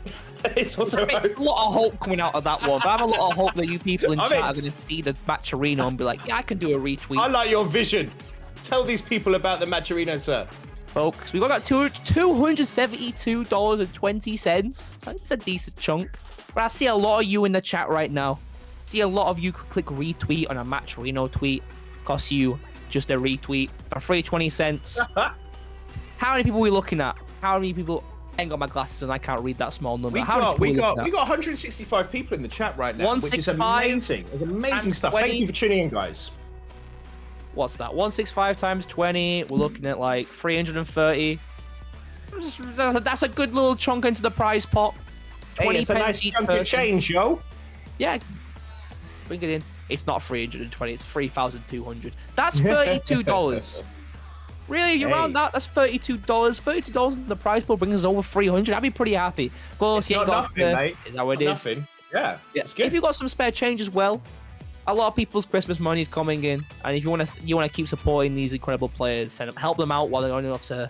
It's also a lot of hope coming out of that one. But I have a lot of hope that you people in chat are going to see the Matcherino and be like, yeah, I can do a retweet. I like your vision. Tell these people about the Matcherino, sir. Folks, we got about $272.20. It's a decent chunk. But I see a lot of you in the chat right now. I see a lot of you click retweet on a Matcherino tweet. Costs you just a retweet for free 20 cents. How many people are we looking at? How many people? I ain't got my glasses and I can't read that small number. We got 165 people in the chat right now, which is amazing. It's amazing stuff. 20. Thank you for tuning in, guys. What's that? 165 times 20. We're looking at like 330. That's a good little chunk into the prize pot. 20 it's a nice chunk of change, yo. Yeah. Bring it in. It's not 320. It's 3,200. That's $32. Really, if you round that, that's $32. $32 in the prize pool brings us over 300. I'd be pretty happy. Of course, you ain't got nothing, mate. Is that what it is? Nothing. Yeah, it's good. If you got some spare change as well, a lot of people's Christmas money is coming in, and if you want to keep supporting these incredible players and help them out while they're going off to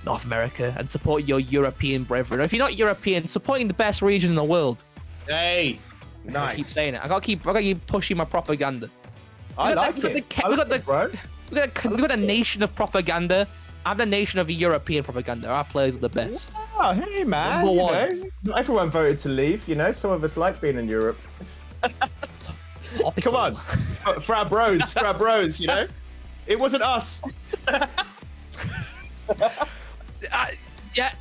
North America and support your European brethren. Or if you're not European, supporting the best region in the world. Hey, nice. I keep saying it. I gotta keep pushing my propaganda. I like it. We got the nation of propaganda. I'm the nation of European propaganda. Our players are the best. Oh, hey, man. You know, not everyone voted to leave. You know, some of us like being in Europe. Come on, for our bros, you know. It wasn't us. Yeah.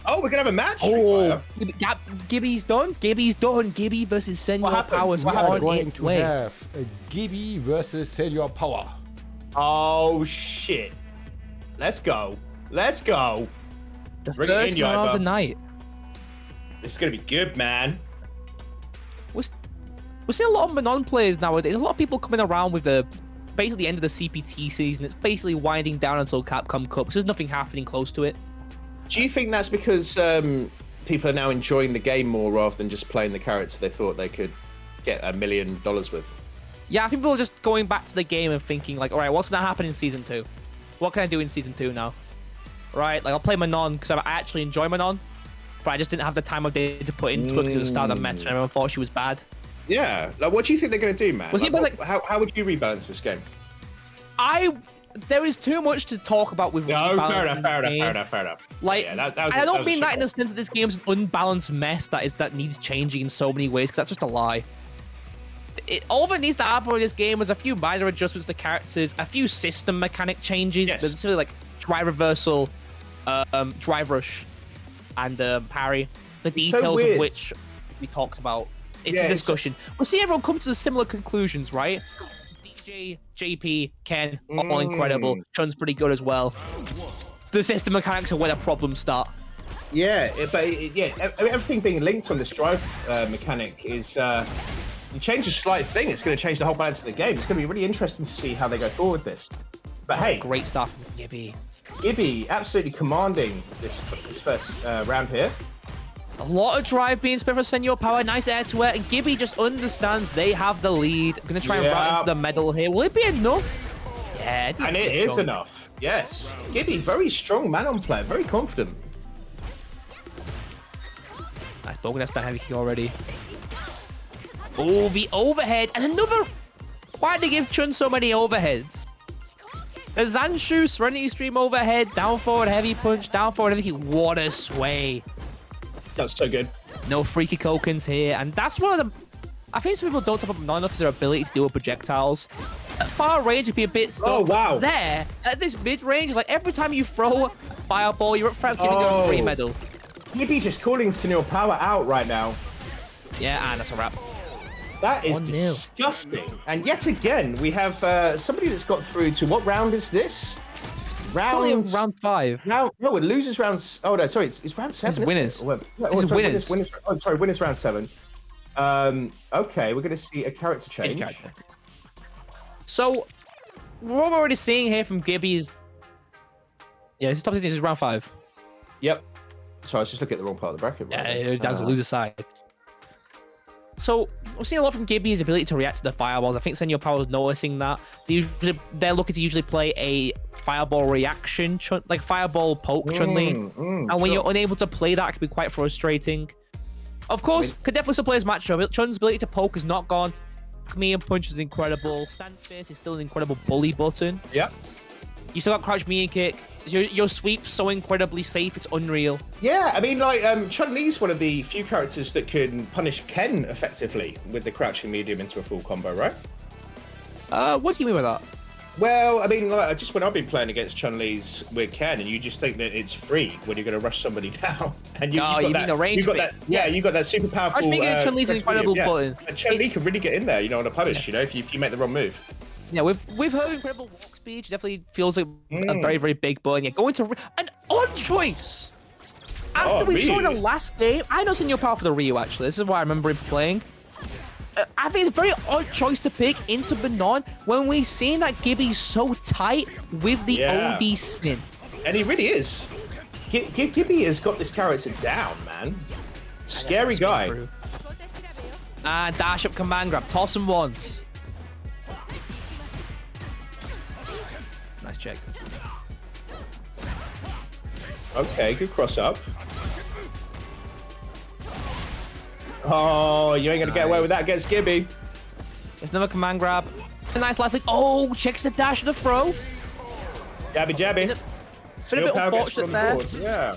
Oh, we're gonna have a match. Oh, Gibby's done. Gibby's done. Gibby versus Senor Power. We're going to have a Gibby versus Senor Power. Oh shit! Let's go. Let's go. The first one of the night. This is gonna be good, man. We're seeing a lot of Manon players nowadays. A lot of people coming around with basically the end of the CPT season. It's basically winding down until Capcom Cup because there's nothing happening close to it. Do you think that's because people are now enjoying the game more rather than just playing the character they thought they could get $1 million with? Yeah, I think people are just going back to the game and thinking like, all right, what's going to happen in Season 2? What can I do in Season 2 now? Right, like I'll play Manon because I actually enjoy Manon, but I just didn't have the time of day to put into it because it was started meta and everyone thought she was bad. Yeah, like what do you think they're going to do, man? How would you rebalance this game? There is too much to talk about with rebalancing fair enough. Like, yeah, I don't mean that in the sense that this game's an unbalanced mess that needs changing in so many ways, because that's just a lie. All that needs to happen with this game was a few minor adjustments to characters, a few system mechanic changes. Yes. There's really like drive reversal, drive rush, and parry. The details of which we talked about. It's a discussion. We'll see everyone come to the similar conclusions, right? DJ, JP, Ken, all incredible. Chun's pretty good as well. The system mechanics are where the problems start. Yeah, everything being linked on this drive mechanic is... you change a slight thing, it's going to change the whole balance of the game. It's going to be really interesting to see how they go forward with this. But hey... Great stuff from Gibby. Gibby absolutely commanding this first round here. A lot of drive being spent for Senor Power. Nice air to air. And Gibby just understands they have the lead. I'm going to try and route into the medal here. Will it be enough? Yeah. And it is enough. Yes. Gibby, very strong Manon player. Very confident. Nice. But we're going to start heavy kick already. Oh, the overhead. And another... Why did they give Chun so many overheads? The Zanshu Serenity Stream overhead. Down forward heavy punch. Down forward heavy kick. What a sway. That was so good. No freaky Kokens here. And that's one of the... I think some people don't talk about Manon enough is their ability to deal with projectiles. At far range, it'd be a bit stuck. Oh, wow. There, at this mid-range, like every time you throw a fireball, you're up front getting your free medal. Gibby just calling Senor Power out right now. Yeah, and that's a wrap. That is disgusting. And yet again, we have somebody that's got through to... What round is this? Round 5. No, it loses rounds. Oh no, sorry, it's round 7. It's winners. It's winners. Winners round 7. Okay, we're gonna see a character change. So, what we're already seeing here from Gibby is... Yeah, this is top 16, this is round 5. Yep. So I was just looking at the wrong part of the bracket. Right? Yeah, down to loser side. So, we're seeing a lot from Gibby's ability to react to the fireballs. I think Senor Power is noticing that. They're looking to usually play a fireball reaction, like fireball poke Chun-Li. And when you're unable to play that, it can be quite frustrating. Of course, could definitely still play his matchup. Chun's ability to poke is not gone. Me and punch is incredible. Stand face is still an incredible bully button. Yep. You still got crouch me and kick. Your sweep's so incredibly safe, it's unreal. Yeah, I mean, like, Chun-Li's one of the few characters that can punish Ken effectively with the crouching medium into a full combo, right? What do you mean by that? Well, I mean, like, just when I've been playing against Chun-Li's with Ken, and you just think that it's free when you're going to rush somebody down. And you mean the range? You got that super powerful. Chun-Li's an incredible button. And Chun-Li can really get in there, you know, on a punish, you know, if you make the wrong move. Yeah, with her incredible walk speed, she definitely feels like a very, very big button. Yeah, going to an odd choice. After we saw in the last game, I know Senor Power for the Ryu, actually. This is why I remember him playing. I think it's a very odd choice to pick into Banon when we've seen that Gibby's so tight with the OD spin. And he really is. Gibby has got this character down, man. Scary guy. And dash up command grab. Toss him once. Nice check. Okay, good cross up. Oh, you ain't gonna get away with that against Gibby. There's another command grab. A nice last link. Oh, checks the dash and the throw. Jabby, jabby. Been a bit unfortunate there. Yeah.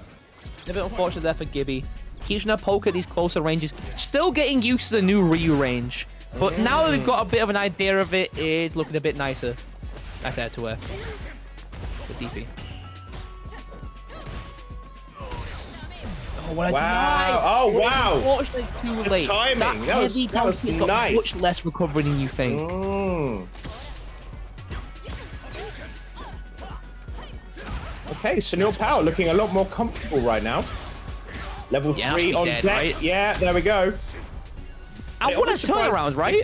A bit unfortunate there for Gibby. Keeps trying to poke at these closer ranges. Still getting used to the new Ryu range. But now that we've got a bit of an idea of it, it's looking a bit nicer. Nice air to air. Good DP. Oh, what a wow. Oh, wow. Unfortunately, too late. The timing. That was nice. Much less recovery than you think. Okay, Senor Power looking a lot more comfortable right now. Level 3 on deck. Right? Yeah, there we go. And what a turnaround, right?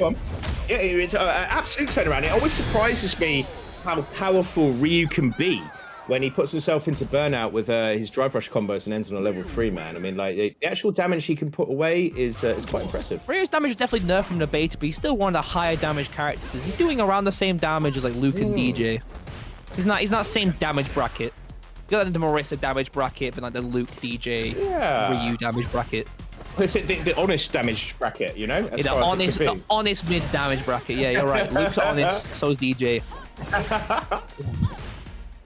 Yeah, it's an absolute turnaround. It always surprises me how powerful Ryu can be when he puts himself into burnout with his drive rush combos and ends on a level 3, man. I mean, like, the actual damage he can put away is quite impressive. Ryu's damage is definitely nerfed from the beta, but he's still one of the higher damage characters. He's doing around the same damage as like Luke and DJ. He's not same damage bracket. You got the Marissa damage bracket, but like the Luke, DJ, Ryu damage bracket. It's the honest damage bracket, you know? Yeah, the honest mid damage bracket. Yeah, you're right. Luke's honest, so's DJ.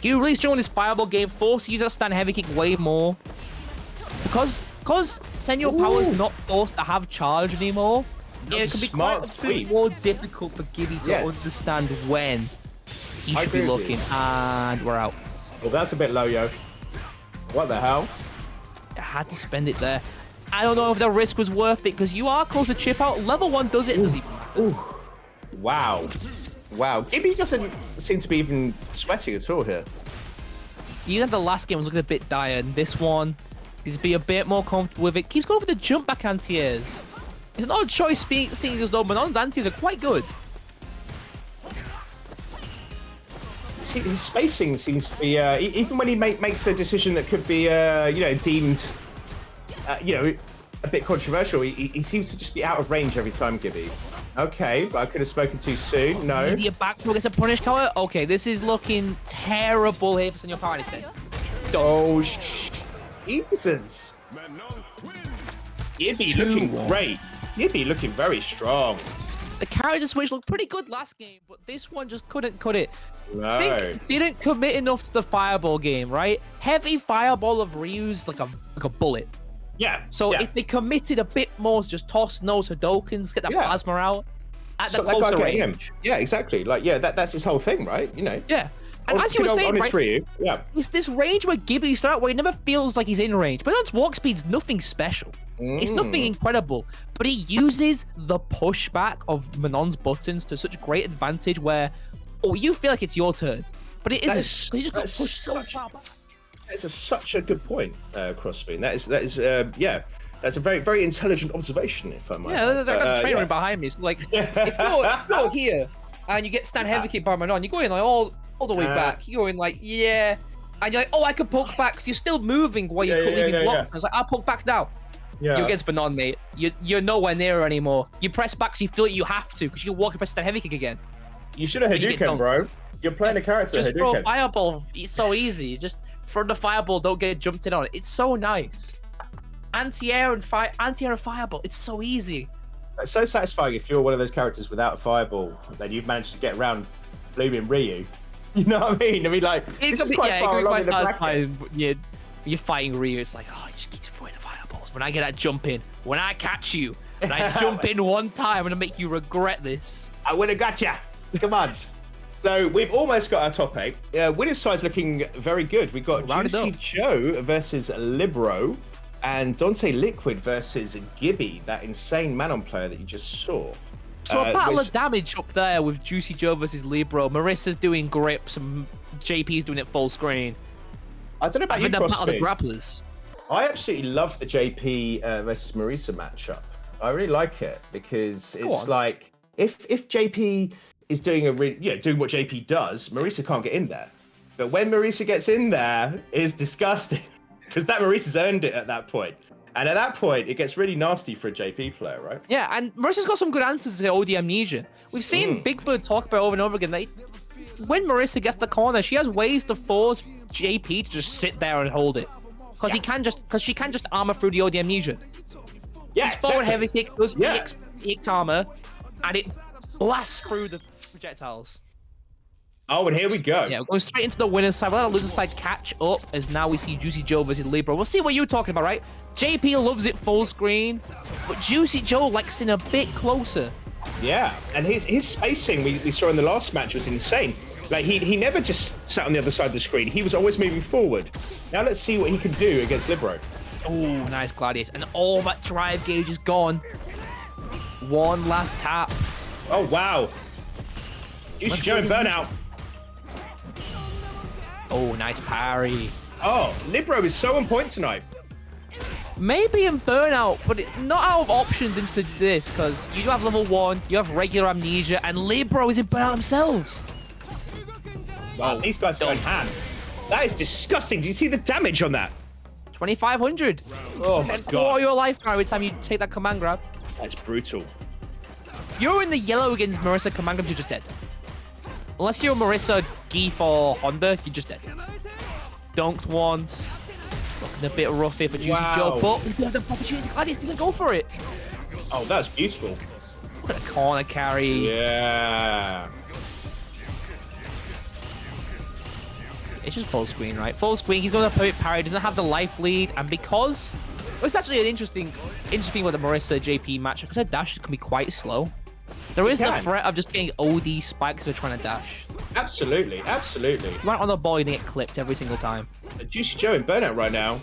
You really strong in this fireball game, forced to use that stand heavy kick way more. Because Senor Power is not forced to have charge anymore, it can be quite a bit more difficult for Gibby to understand when he should be looking. And we're out. Well, that's a bit low, yo. What the hell? I had to spend it there. I don't know if the risk was worth it, because you are close to chip out. Level 1 does it. Wow. Wow. Gibby doesn't seem to be even sweating at all here. Even at the last game was looking a bit dire, and this one, he's be a bit more comfortable with it. Keeps going for the jump back anti-airs. It's an odd choice seeing as though Manon's antis are quite good. See, his spacing seems to be, even when he makes a decision that could be, you know, deemed, you know, a bit controversial, he seems to just be out of range every time, Gibby. Okay, but I could have spoken too soon. No. Immediate back throw gets a punish counter. Okay, this is looking terrible here for Senor Power. Oh, Jesus. Gibby looking great. Gibby looking very strong. The character switch looked pretty good last game, but this one just couldn't cut it. No. I think didn't commit enough to the fireball game, right? Heavy fireball of Ryu's like a bullet. Yeah. So if they committed a bit more to just toss nose Hadokens, get that plasma out at the closer range. Yeah, exactly. Like, that's his whole thing, right? You know. Yeah. And as you were saying, right, Ryu, it's this range where Gibby start where he never feels like he's in range. But his walk speed's nothing special. It's nothing incredible. But he uses the pushback of Manon's buttons to such great advantage where, you feel like it's your turn. But it isn't. He just got pushed so far back. That's such a good point, Crossbeam. That is, that's a very, very intelligent observation, if I might. Yeah, I got the trainer behind me. So like, if you're here, and you get stand heavy kick by Manon. You go in like all the way back. You go in like, yeah. And you're like, oh, I can poke back because you're still moving while you're leaving block. I was like, I'll poke back now. Yeah. You're against Manon, mate. You're nowhere near her anymore. You press back because you feel like you have to because you can walk and press stand heavy kick again. You should have Hadouken, bro. You're playing a character. Just throw a fireball. It's so easy. Just throw the fireball. Don't get jumped in on it. It's so nice. Anti-air and fireball. It's so easy. It's so satisfying if you're one of those characters without a fireball, then you've managed to get around blooming Ryu. You know what I mean? I mean, like, it's quite far along in the bracket. You're fighting Ryu. It's like, oh, he just keeps throwing the fireballs. When I get that jump in, when I catch you, when I jump in one time, I'm gonna make you regret this. I would have got ya. Come on. So we've almost got our top 8. Winner's side's looking very good. We've got Juicyjoe versus Libbro and Dante Liquid versus Gibby, that insane Manon player that you just saw. So a battle of damage up there with Juicyjoe versus Libbro. Marissa's doing grips and JP's doing it full screen. I don't know about you, the battle of the grapplers. I absolutely love the JP versus Marissa matchup. I really like it because it's like if JP is doing doing what JP does, Marissa can't get in there. But when Marissa gets in there, it's disgusting because that Marissa's earned it at that point. And at that point, it gets really nasty for a JP player, right? Yeah, and Marissa's got some good answers to OD Amnesia. We've seen Big Bird talk about over and over again that when Marissa gets the corner, she has ways to force JP to just sit there and hold it. Because she can just armor through the OD Amnesia. Yeah, his forward heavy kick does EX armor, and it blasts through the projectiles. Oh, and here we go. Yeah, we're going straight into the winner's side. We'll let the loser's side catch up as now we see Juicyjoe versus Libbro. We'll see what you're talking about, right? JP loves it full screen, but Juicyjoe likes it a bit closer. Yeah, and his spacing we saw in the last match was insane. Like, he never just sat on the other side of the screen. He was always moving forward. Now let's see what he can do against Libbro. Oh, nice Gladius. And all that drive gauge is gone. One last tap. Oh, wow. Juicyjoe in burnout. Oh, nice parry. Oh, Libbro is so on point tonight. Maybe in burnout, but not out of options into this, because you do have level 1, you have regular amnesia, and Libbro is in burnout themselves. Wow, these guys are going ham. That is disgusting. Do you see the damage on that? 2,500. Oh my god. Quarter your life every time you take that command grab. That's brutal. You're in the yellow against Marissa command grab, you're just dead. Unless you're Marissa, Geef, or Honda, you're just dead. Dunked once. Looking a bit rough here for Juicyjoe, but we have the opportunity. Gladius didn't go for it. Oh, that's beautiful. Look at the corner carry. Yeah. It's just full screen, right? Full screen. He's going to put parry. Doesn't have the life lead, and because it's actually an interesting thing with the Marissa JP match because her dash can be quite slow. There is the threat of just getting OD spikes if they're trying to dash. Absolutely, absolutely. If you aren't on the ball, you get clipped every single time. Juicyjoe in burnout right now.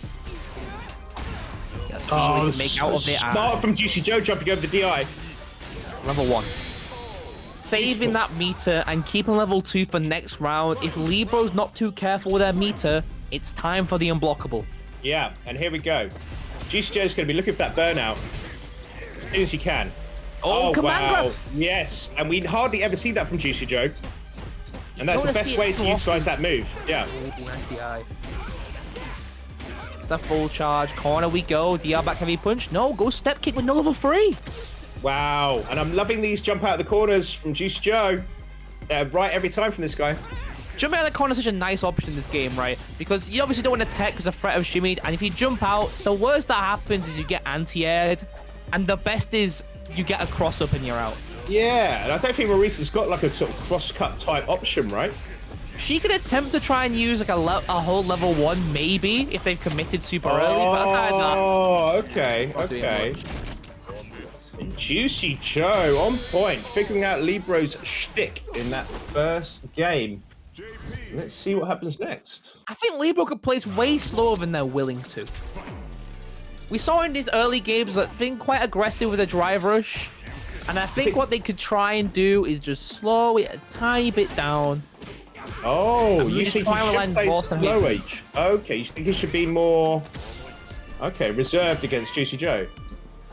Yeah, see what we can make out of it. Smart from Juicyjoe jumping over the DI. Level 1. Saving that meter and keeping level 2 for next round. If Libbro's not too careful with their meter, it's time for the unblockable. Yeah, and here we go. Juicyjoe's going to be looking for that burnout as soon as he can. Oh, wow. Grab. Yes, and we hardly ever see that from Juicyjoe. And that's the best way to utilize that move. Yeah. Nice DI. It's a full charge. Corner we go. DR back heavy punch. No, go step kick with no level 3. Wow. And I'm loving these jump out of the corners from Juicyjoe. They're right every time from this guy. Jumping out of the corner is such a nice option in this game, right? Because you obviously don't want to tech because of threat of shimmied. And if you jump out, the worst that happens is you get anti-aired. And the best is you get a cross-up and you're out. Yeah, and I don't think Marissa's got like a sort of cross-cut type option, right? She could attempt to try and use like a whole level 1, maybe, if they've committed super early. But aside that, okay. And Juicyjoe on point, figuring out Libbro's shtick in that first game. Let's see what happens next. I think Libbro could play way slower than they're willing to. We saw in these early games that being quite aggressive with a drive rush. And I think what they could try and do is just slow it a tiny bit down. Oh, you think he should play slower? Okay, you think he should be more reserved against Juicyjoe?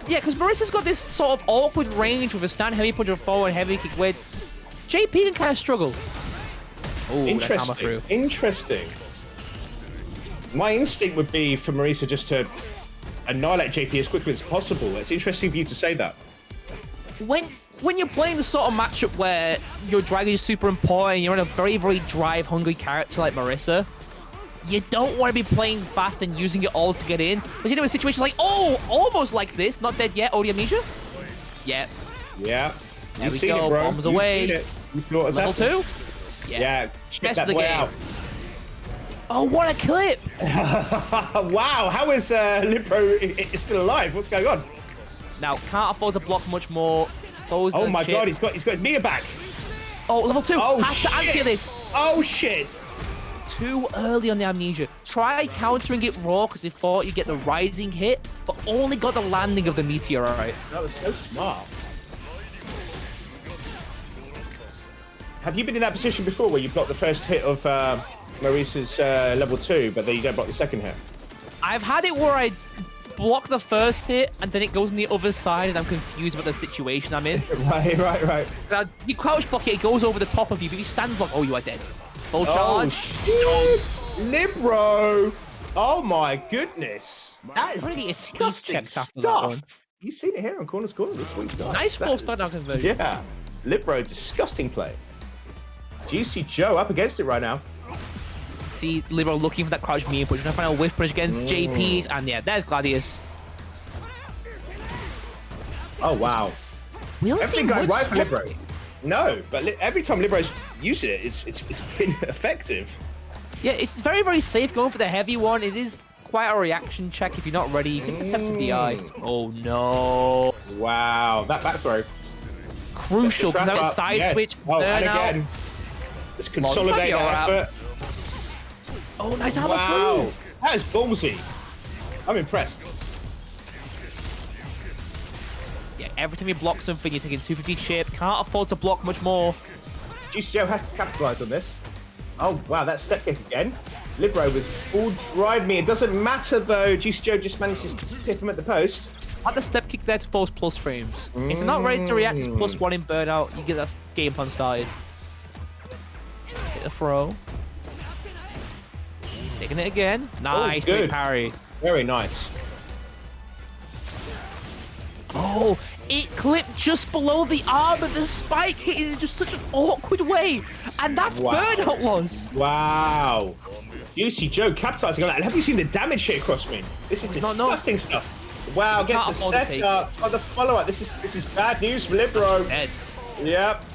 Yeah, because Marissa's got this sort of awkward range with a stand heavy punch or forward heavy kick where JP can kind of struggle. Oh, interesting. Interesting. My instinct would be for Marisa just to annihilate JP as quickly as possible. It's interesting for you to say that. When you're playing the sort of matchup where your dragon is super important, you're in a very, very drive-hungry character like Marisa, you don't want to be playing fast and using it all to get in. Because you know in situations like, oh, almost like this, not dead yet, OD Amnesia? Yeah. Yeah. There we go, bombs away. Level 2? Yeah, check that boy out. Oh, what a clip! Wow, how is Libbro still alive? What's going on? Now, can't afford to block much more. Oh my god, he's got his Mia back. Oh, level 2. Oh, has to anti this. Oh shit. Too early on the Amnesia. Try countering it raw because they thought you get the rising hit, but only got the landing of the meteorite. That was so smart. Have you been in that position before where you blocked the first hit of Marisa's level 2, but then you don't block the second hit? I've had it where I block the first hit and then it goes on the other side and I'm confused about the situation I'm in. Right. You crouch block it, it goes over the top of you, but if you stand block, oh, you are dead. Full charge. Oh, shit! Libbro! Oh my goodness. That is disgusting stuff. You've seen it here on Corner2Corner this week. Nice full start down conversion. Yeah. Libbro, disgusting play. Juicyjoe up against it right now. See Libbro looking for that crouch me input, trying to find a whiff punch against JP's, and yeah, there's Gladius. Oh wow. We don't see much right for Libbro. No, but every time Libro's used it, it's been effective. Yeah, it's very, very safe going for the heavy one. It is quite a reaction check. If you're not ready, you can attempt to DI. Oh no. Wow, that back throw. Crucial, because that was side switch. Oh, and again. Let's consolidate our effort. Oh, nice hammer through. That is ballsy. I'm impressed. Yeah, every time you block something, you're taking 250 chip. Can't afford to block much more. Juicyjoe has to capitalize on this. Oh, wow, that's step kick again. Libbro with full drive me. It doesn't matter, though. Juicyjoe just manages to tip him at the post. Add the step kick there to force plus frames. If you're not ready to react, it's +1 in burnout. You get that game plan started. Hit the throw. Taking it again. Nice, good parry. Very nice. Oh, it clipped just below the arm of the spike, hitting in just such an awkward way. And that's burnout was. Wow. Juicyjoe capitalizing on that. And have you seen the damage hit across me? This is disgusting stuff. Wow, gets the setup. Oh, the follow-up. This is bad news for Libbro. Dead. Yep.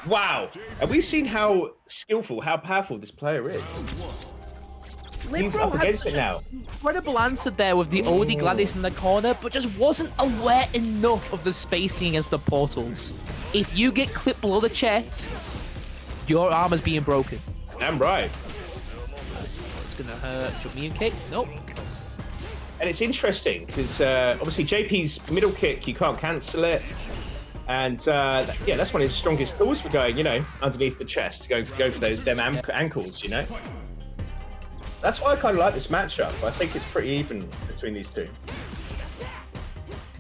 Wow. Have we seen how skillful, how powerful this player is? He's up against it now. Incredible answer there with the OD Gladius in the corner, but just wasn't aware enough of the spacing against the portals. If you get clipped below the chest, your armor's being broken. Damn right. It's gonna hurt. Jump me and kick. Nope. And it's interesting because obviously JP's middle kick, you can't cancel it. And yeah, that's one of his strongest tools for going, you know, underneath the chest, go for them ankles, you know. That's why I kind of like this matchup. I think it's pretty even between these two.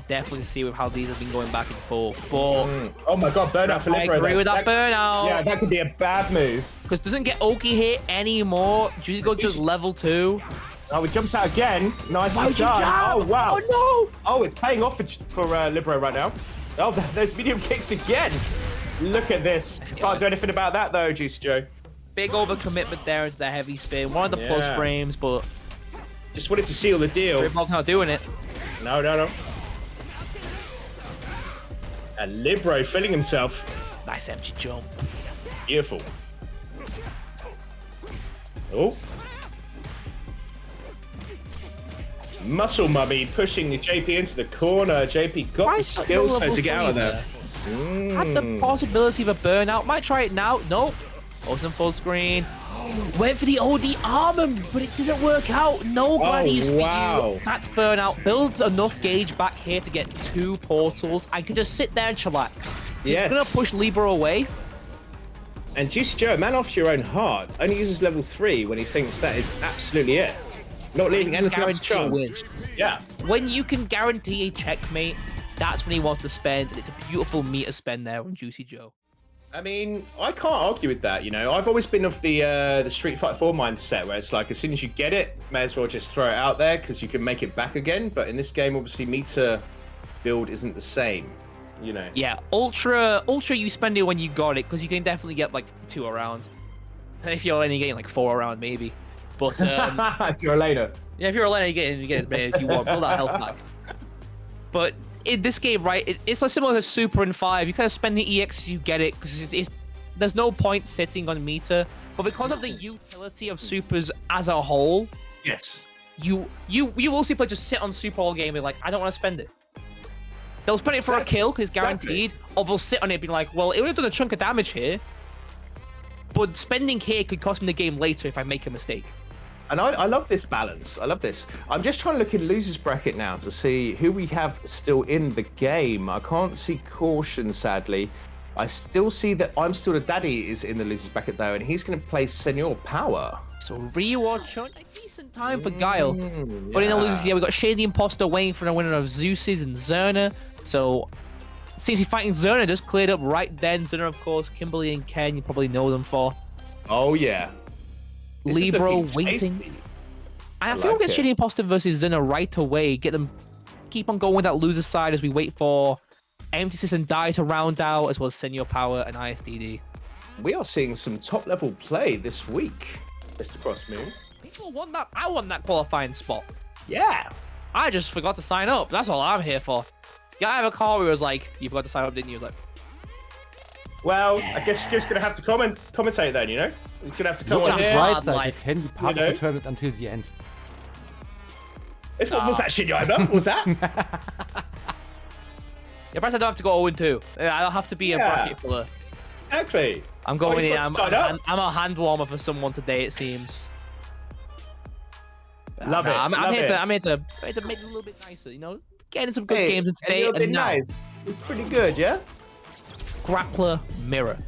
Definitely see with how these have been going back and forth. But oh my god, burnout for Libbro. I agree with that burnout. Yeah, that could be a bad move. Because doesn't get Oki hit anymore. Juicyjoe just level 2. Oh, he jumps out again. Nice jump. Oh wow. Oh no. Oh, it's paying off for Libbro right now. Oh, those medium kicks again. Look at this. Can't do anything about that though, Juicyjoe. Big overcommitment there into the heavy spin. One of the plus frames, but just wanted to seal the deal. Dribblog not doing it. No. And Libbro filling himself. Nice empty jump. Beautiful. Oh. Muscle Mummy pushing JP into the corner. JP got the skills to get out of there. Had the possibility of a burnout. Might try it now. Nope. Awesome full screen. Went for the OD armor, but it didn't work out. No Gladius for you. That's burnout. Builds enough gauge back here to get 2 portals. I can just sit there and chillax. He's gonna push Libbro away. And Juicyjoe, man off your own heart, only uses level 3 when he thinks that is absolutely it. Not leaving anything else to chance. Yeah. When you can guarantee a checkmate, that's when he wants to spend. And it's a beautiful meter spend there on Juicyjoe. I mean, I can't argue with that. You know, I've always been of the Street Fighter 4 mindset, where it's like as soon as you get it, may as well just throw it out there because you can make it back again. But in this game, obviously, meter build isn't the same. You know. Yeah, ultra, you spend it when you got it because you can definitely get like 2 around. And if you're only getting like 4 around, maybe. But if you're a laner. Yeah, if you're a laner, you get as many as you want. Build that health back. But in this game, right, it's like similar to Super in 5. You kind of spend the EX as you get it because there's no point sitting on meter. But because of the utility of Supers as a whole, yes, you will see players just sit on Super all game and be like, I don't want to spend it. They'll spend it for a kill because it's guaranteed, or they'll sit on it being like, well, it would have done a chunk of damage here, but spending here could cost me the game later if I make a mistake. And I love this balance. I love this. I'm just trying to look in losers bracket now to see who we have still in the game. I can't see Kaution, sadly. I still see that I'm Still the Daddy is in the losers bracket though, and he's going to play Senor Power. So rewatch on a decent time for Guile. But in the losers, yeah, we got ShadyImpostor waiting for the winner of Xuses and Xerna. So since he's fighting Xerna, just cleared up right then. Xerna, of course, Kimberly and Ken, you probably know them for. Oh yeah. Libbro waiting. And I feel we'll get ShadyImpostor versus Xerna right away. Get them, keep on going with that loser side as we wait for emptysys and Die to round out, as well as Senor Power and ISDD. We are seeing some top level play this week, Mr. Crossmoon. People want that. I want that qualifying spot. Yeah. I just forgot to sign up. That's all I'm here for. Yeah, I have a call where it was like, you forgot to sign up, didn't you? I was like, well, I guess you're just going to have to commentate then, you know? You're going to have to come on here. Right side, you can be part of the tournament until the end. What was that, ShinYaiba? Was that? Yeah, perhaps I don't have to go 0-2. I don't have to be a bracket filler. Exactly. I'm going in. I'm a hand warmer for someone today, it seems. Love it. I'm here to make it a little bit nicer, you know? Getting some good games in today. A little bit nice. It's pretty good, yeah? Grappler Mirror.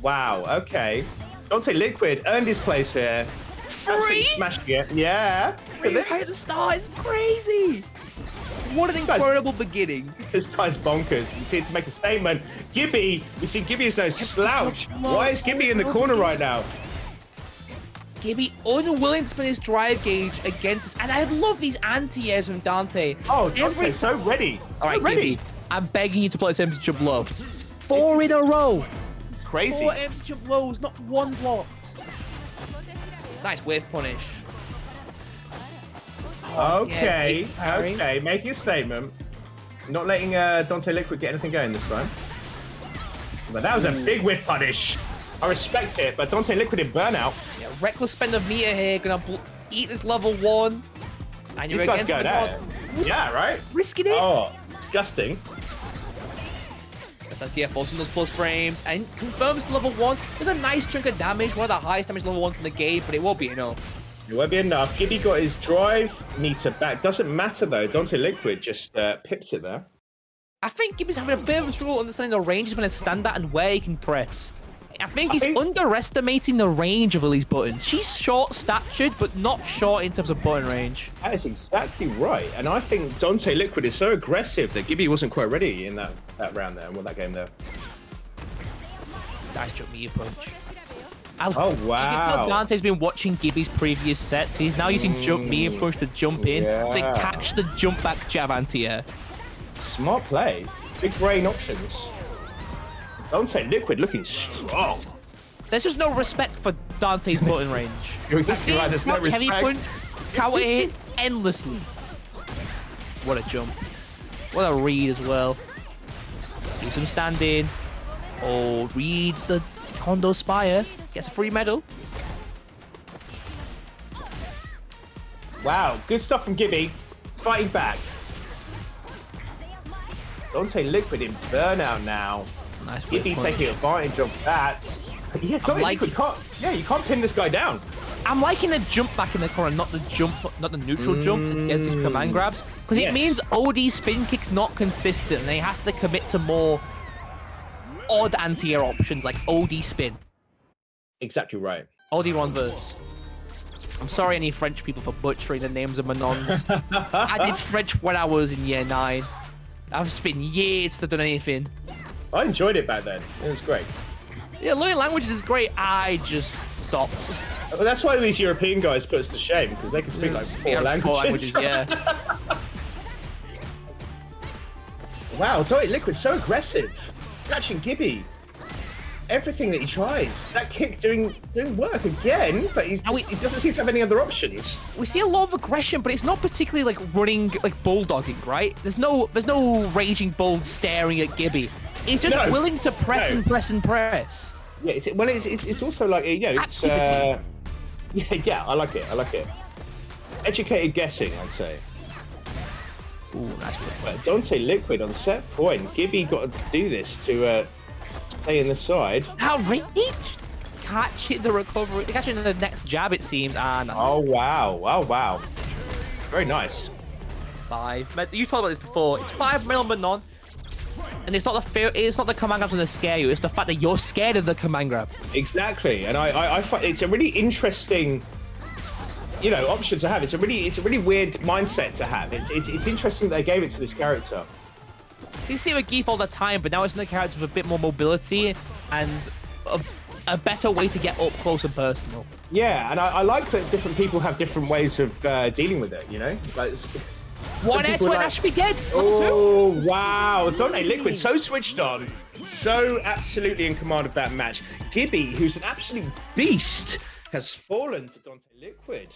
Wow, okay. Dante Liquid earned his place here. Absolutely smashing it. Yeah. Right at the start, it's crazy. What an incredible beginning. This guy's bonkers. You see it to make a statement. Gibby, you see Gibby is no slouch. Why is Gibby in the corner right now? Gibby unwilling to spend his drive gauge against us. And I love these anti-airs from Dante. Oh, Dante's so ready. All right, Gibby, I'm begging you to play this empty jump low. 4 in a row. Crazy. 4 empty jump lows, not 1 blocked. Nice wave punish. Okay, okay, making a statement. Not letting Dante Liquid get anything going this time. But that was a big whip punish. I respect it, but Dante Liquid in burnout. Yeah, reckless spend of meter here, gonna eat this level 1. And you're against go there. Yeah, right? Risking it. Oh, disgusting. That's yeah, forcing those plus frames and confirms level 1. There's a nice chunk of damage, one of the highest damage level 1s in the game, but it won't be enough. It won't be enough. Gibby got his drive meter back. Doesn't matter though. Dante Liquid just pips it there. I think Gibby's having a bit of trouble understanding the range he's going to stand at and where he can press. I think he's underestimating the range of all these buttons. She's short-statured, but not short in terms of button range. That is exactly right. And I think Dante Liquid is so aggressive that Gibby wasn't quite ready in that round there, and that game there. Nice jump meter punch. Oh, wow. You can tell Dante's been watching Gibby's previous sets. He's now using jump meter punch to jump in to catch the jump back jab anti-air. Smart play. Big brain options. Dante Liquid looking strong. There's just no respect for Dante's button range. You're exactly right. There's no respect. Heavy punch, counter hit endlessly. What a jump. What a read as well. Keeps him standing. Oh, reads the Kondo Spire. Gets a free medal. Wow, good stuff from Gibby. Fighting back. Dante Liquid in burnout now. Nice. Gibby taking advantage of that. Yeah, Dante Liquid can't. Yeah, you can't pin this guy down. I'm liking the jump back in the corner, not the jump, not the neutral jump against these command grabs, because it means OD spin kick's not consistent, and he has to commit to more odd anti-air options like OD spin. Exactly right. OD reverse. I'm sorry, any French people, for butchering the names of my nons. I did French when I was in year 9. I've spent years to do anything. I enjoyed it back then. It was great. Yeah, learning languages is great. I just stopped. Well, that's why these European guys put us to shame, because they can speak like four languages. Yeah. Wow, Dante Liquid so aggressive. Catching Gibby. Everything that he tries. That kick doing work again, but he doesn't seem to have any other options. We see a lot of aggression, but it's not particularly like running, like bulldogging, right? There's no raging bull staring at Gibby. He's just willing to press and press and press. Yeah, it's also like, you know, it's yeah, I like it. I like it. Educated guessing, I'd say. Ooh, nice one. Dante Liquid on set point. Gibby got to do this to stay in the side. Now reached. Catch it, the recovery. Catch it in the next jab, it seems. And oh wow, wow. Very nice. 5. You talked about this before. It's 5 million non. And it's not the fear. It's not the command grab to scare you. It's the fact that you're scared of the command grab. Exactly, and I find it's a really interesting, you know, option to have. It's a really weird mindset to have. It's interesting that they gave it to this character. You see it with Geef all the time, but now it's in the character with a bit more mobility and a better way to get up close and personal. Yeah, and I like that different people have different ways of dealing with it. You know, like. One air to an should be dead. Oh, wow. Dante Liquid so switched on. So absolutely in command of that match. Gibby, who's an absolute beast, has fallen to Dante Liquid.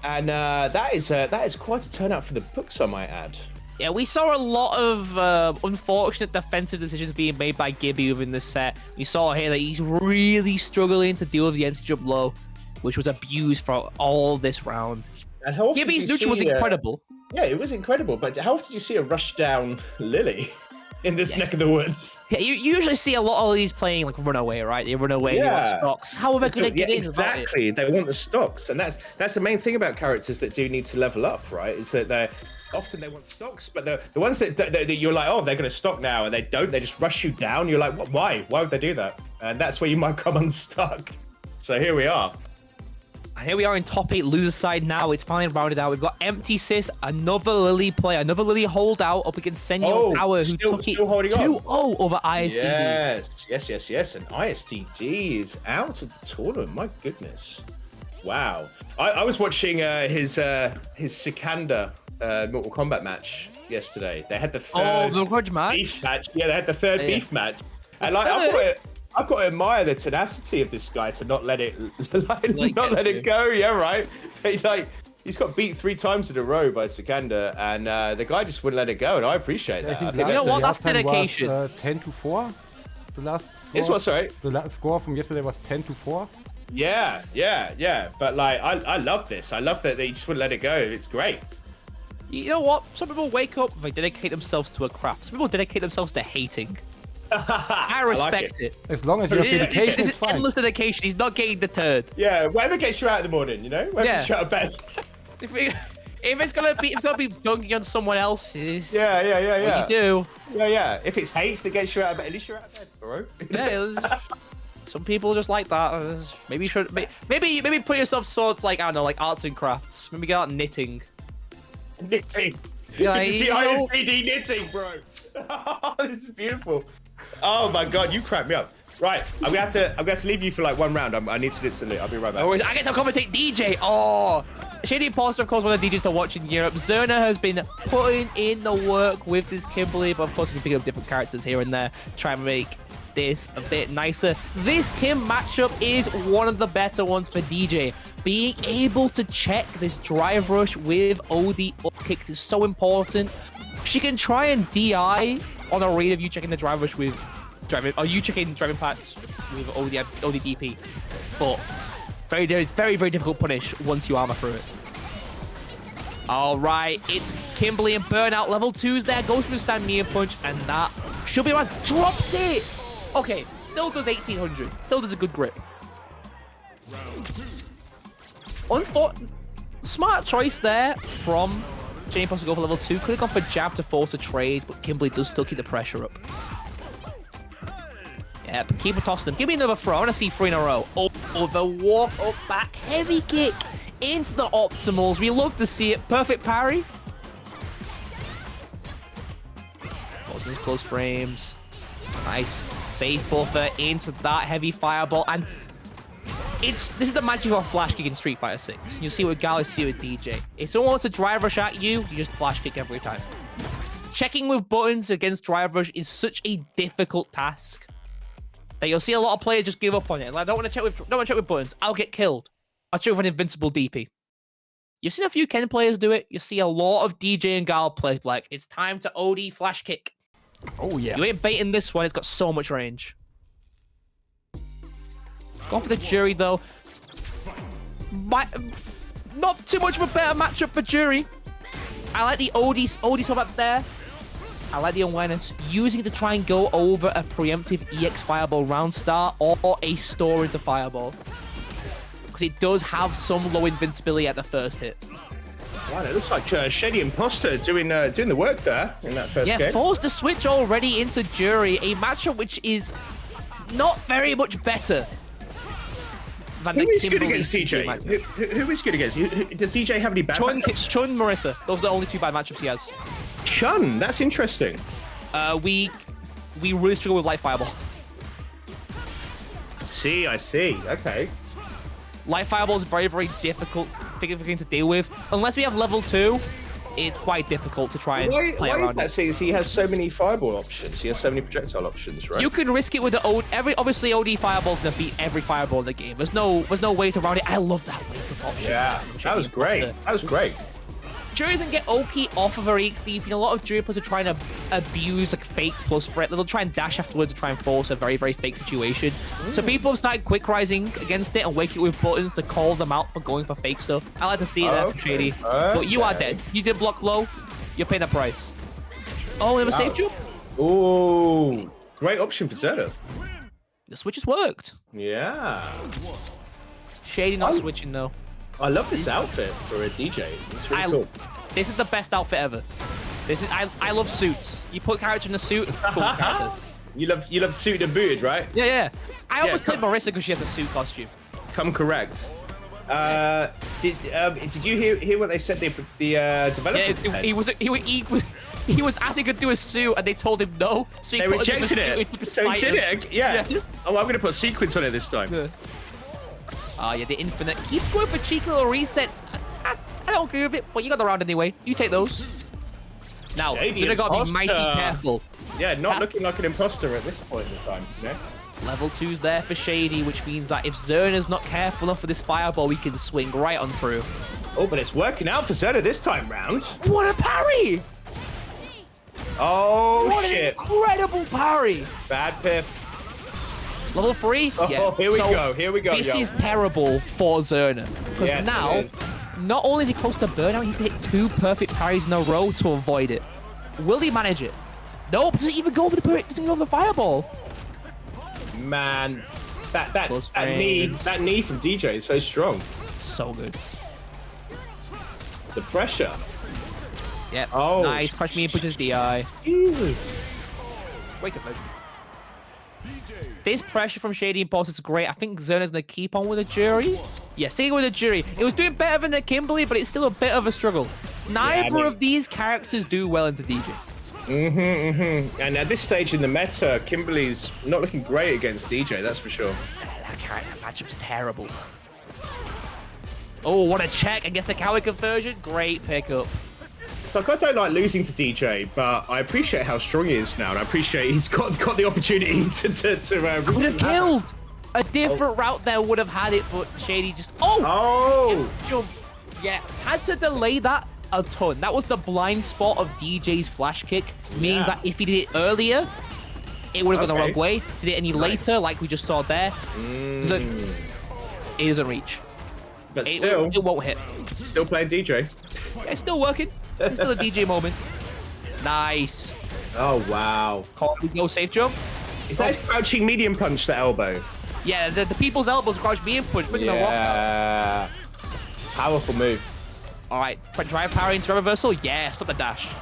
And that is quite a turnout for the books, I might add. Yeah, we saw a lot of unfortunate defensive decisions being made by Gibby within this set. We saw here that he's really struggling to deal with the empty jump low, which was abused for all this round. And how often Gibby's neutral was incredible. Yeah, it was incredible. But how often did you see a rush down Lily in this neck of the woods? Yeah, you usually see a lot of these playing like runaway, right? They run away, they want stocks. How are they going to get in? Exactly, they want the stocks, and that's the main thing about characters that do need to level up, right? Is that they want stocks, but the ones that you're like, oh, they're going to stock now, and they don't. They just rush you down. You're like, what? Why? Why would they do that? And that's where you might come unstuck. So here we are. Here we are in top 8 loser side now. It's finally rounded out. We've got emptysys, another Lily player, another Lily holdout up against Senor Power, who took it 2-0 over ISDD. Yes. And ISDD is out of the tournament. My goodness. Wow. I was watching his Sikander Mortal Kombat match yesterday. They had the third beef match. Yeah, they had the third beef match. And like, I've got to admire the tenacity of this guy to not let it, not let it go. Yeah, right. He's got beat 3 times in a row by Sikander, and the guy just wouldn't let it go, and I appreciate that. You know what? That's dedication. 10-4. The last. It's what? Sorry. The last score from yesterday was 10-4. Yeah. But like, I love this. I love that they just wouldn't let it go. It's great. You know what? Some people wake up and they dedicate themselves to a craft. Some people dedicate themselves to hating. I respect it. As long as you have dedication, it's fine. Endless dedication. He's not getting deterred. Yeah, whatever gets you out in the morning, you know? Whatever gets you out of bed. If it's gonna be dunking on someone else's. Yeah. What you do. Yeah. If it's hate that gets you out of bed, at least you're out of bed, bro. Yeah. Some people just like that. Maybe you should. Maybe put yourself sorts like, I don't know, like arts and crafts. Maybe get out knitting. Knitting. Yeah, you see ISDD knitting, bro. This is beautiful. Oh my god, you cracked me up. Right, I'm gonna have to leave you for like 1 round. I need to knit salute. I'll be right back. I get to commentate DJ. Oh, ShadyImpostor, of course, one of the DJs to watch in Europe. Xerna has been putting in the work with this Kimberly, but of course, we can pick up different characters here and there, try and make this a bit nicer. This Kim matchup is one of the better ones for DJ. Being able to check this drive rush with OD up kicks is so important. She can try and DI on a rate of you checking the drive rush with driving, or you checking driving paths with OD DP, but very difficult punish once you armor through it. All right, it's Kimberly and Burnout level 2s there. Goes for the stand mirror punch, and that should be right. Drops it. Okay, still does 1800. Still does a good grip. Smart choice there from ShadyImpostor to go for level 2. Could have gone for jab to force a trade, but Kimberly does still keep the pressure up. Yeah, but keep it tossing them. Give me another throw. I want to see 3 in a row. Oh, the walk up back heavy kick into the optimals. We love to see it. Perfect parry. Close frames. Nice. Safe buffer into that heavy fireball, and this is the magic of flash kick in Street Fighter 6. You see what Gal, you see with DJ. If someone wants to drive rush at you, you just flash kick every time. Checking with buttons against drive rush is such a difficult task that you'll see a lot of players just give up on it. Like, I don't want to check with buttons. I'll get killed. I'll check with an invincible DP. You've seen a few Ken players do it. You see a lot of DJ and Gal play like, it's time to OD flash kick. Oh, yeah. You ain't baiting this one. It's got so much range. Going for the Jury, though. Not too much of a better matchup for Jury. I like the OD swap up there. I like the awareness. Using it to try and go over a preemptive EX Fireball round start or a store into Fireball. Because it does have some low invincibility at the first hit. Wow, it looks like ShadyImpostor doing the work there in that first game. Yeah, forced to switch already into Jury, a matchup which is not very much better than Who is good against DJ? Who is good against? Does DJ have any bad matchups? Chun, Marissa. Those are the only two bad matchups he has. Chun, that's interesting. We really struggle with Light Fireball. I see. Okay. Light Fireball is very, very difficult thing to deal with. Unless we have level 2, it's quite difficult to try and play around. Why is that? Since he has so many fireball options, he has so many projectile options, right? You can risk it with the obviously OD Fireball to beat every fireball in the game. There's no ways around it. I love that wake up option. Yeah, that was great. That was great. Jury doesn't get OP off of her HP. You know, a lot of Jury players are trying to abuse like fake plus threat. They'll try and dash afterwards to try and force a very, very fake situation. So people have started quick rising against it and waking it with buttons to call them out for going for fake stuff. I like to see it there from Shady. But you are dead. You did block low. You're paying a price. Oh, they have a safe jump? Ooh, great option for Xerna. The switch has worked. Yeah. Shady not switching though. I love this outfit for a DJ. It's really cool. This is the best outfit ever. I love suits. You put a character in a suit, cool character. You love suited and booted, right? Yeah. I always played Marissa because she has a suit costume. Come correct. Did you hear what they said the developers had? He was asking to do a suit and they told him no. So they rejected it. So he did it. Yeah. Oh, I'm gonna put sequence on it this time. Yeah, the infinite. Keep going for cheeky little resets. I don't agree with it, but you got the round anyway. You take those. Now, Xerna got to be mighty careful. Yeah, not looking like an imposter at this point in time, you know? Level 2's there for Shady, which means that if Xerna's not careful enough for this fireball, we can swing right on through. Oh, but it's working out for Xerna this time round. What a parry! Oh, what shit. What an incredible parry. Bad piff. Level 3? Oh, yeah. Here we go. This is terrible for Xerna. Because now, not only is he close to burnout, he's hit 2 perfect parries in a row to avoid it. Will he manage it? Nope, doesn't even go for the doesn't go for the fireball. Man, that knee from DJ is so strong. So good. The pressure. Yep. Oh, nice. Crush me and pushes DI. Jesus. Great conversion. This pressure from ShadyImpostor is great. I think Xerna's going to keep on with the Jury. Yeah, staying with the Jury. It was doing better than the Kimberly, but it's still a bit of a struggle. Neither of these characters do well into DJ. And at this stage in the meta, Kimberly's not looking great against DJ, that's for sure. That matchup's terrible. Oh, what a check against the Cowie conversion. Great pickup. So I don't like losing to DJ, but I appreciate how strong he is now, and I appreciate he's got the opportunity to could have killed. A different route there would have had it, but Shady just jump. Yeah, had to delay that a ton. That was the blind spot of DJ's flash kick, meaning that if he did it earlier, it would have gone the wrong way. Did it any later, like we just saw there, it doesn't reach. But still, it won't hit. Still playing DJ. Yeah, it's still working. It's still a DJ moment. Nice. Oh, wow. No safe jump. Is that crouching medium punch to elbow? Yeah, the people's elbows crouch medium punch. Yeah. Powerful move. All right, drive power into reversal. Yeah, stop the dash.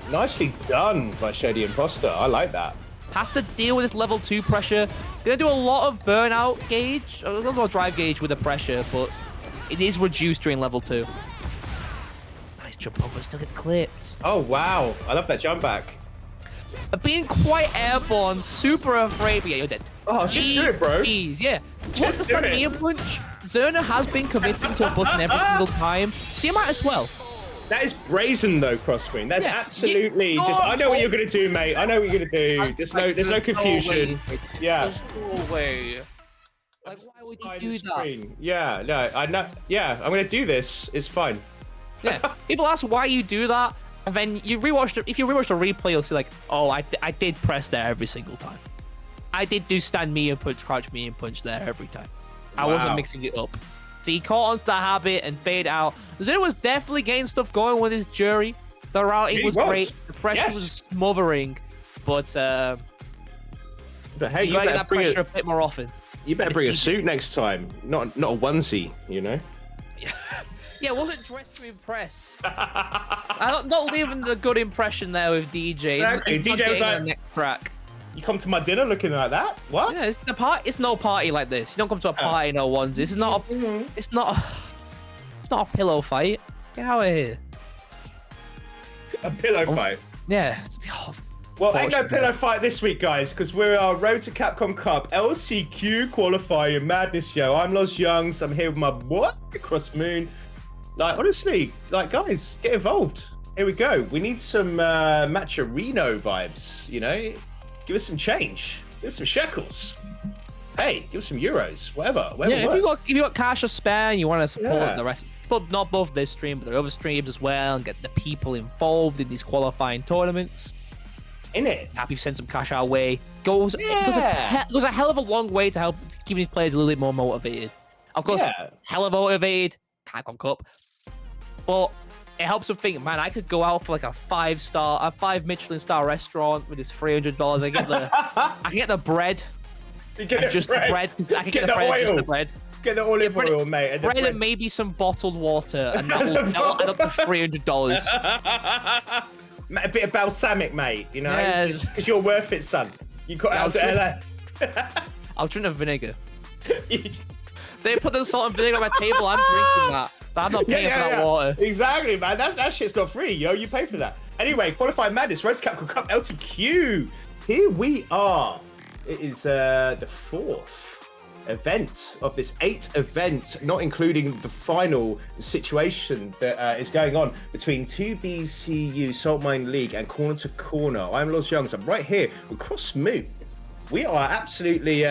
Nicely done by ShadyImpostor. I like that. Has to deal with this level 2 pressure. Gonna do a lot of burnout gauge, a little more drive gauge with the pressure, but it is reduced during level 2. Nice jump over, still gets clipped. Oh wow, I love that jump back. being quite airborne, super afraid. Yeah, you're dead. Oh, just do it, bro. Yeah. What's the stand me punch? Xerna has been committing to a button every single time, so you might as well. That is brazen, though, Crosswing. That's absolutely just. I know what you're gonna do, mate. I know what you're gonna do. There's no confusion. Yeah. There's no way. Like, why would you do that? Yeah, no, I know. Yeah, I'm gonna do this. It's fine. Yeah. People ask why you do that, and then you rewatch it. If you rewatch the replay, you'll see like, oh, I did press there every single time. I did do stand me and punch, crouch me and punch there every time. I wasn't mixing it up. So he caught onto that habit and fade out. Xerna was definitely getting stuff going with his jury. The routing was great. The pressure was smothering. But hey, you better get that pressure a bit more often. You better bring a suit next time, not a onesie, you know. Yeah, wasn't dressed to impress. I'm not leaving a good impression there with DJ. Exactly. DJ was like, next track. You come to my dinner looking like that? What? Yeah, it's no party like this. You don't come to a party no onesies. It's not a pillow fight. Get out of here. A pillow fight. Yeah. Well, ain't no pillow fight this week, guys, because we're our Road to Capcom Cup LCQ qualifier madness show. I'm Los Youngs. I'm here with my boy, Cross Moon. Like, honestly, like, guys, get involved. Here we go. We need some Matcherino vibes, you know? Give us some change. Give us some shekels. Hey, give us some euros. Whatever. Yeah, if you got cash or spare and you want to support the rest, but not both this stream, but the other streams as well, and get the people involved in these qualifying tournaments. In it. Happy to send some cash our way. Goes a hell of a long way to help keep these players a little bit more motivated. Of course, hell of motivated, Capcom Cup. But it helps them think, man, I could go out for like a 5 Michelin star restaurant with this $300. I can get the bread. You get just the bread. I can get the bread, oil. just the bread. Get the olive oil, mate. And bread and maybe some bottled water, and that'll add up to $300. A bit of balsamic, mate. You know, because you're worth it, son. You got out to LA. I'll drink the vinegar. They put the salt and vinegar on my table. I'm drinking that. But I'm not paying for that water. Exactly, man. That shit's not free, yo. You pay for that. Anyway, Qualified Madness, Road to Capcom Cup LCQ. Here we are. It is the 4th event of this 8th event, not including the final situation that is going on between 2BCU Saltmine League and Corner2Corner. I'm Los Youngs. I'm right here with Cross Moon. We are absolutely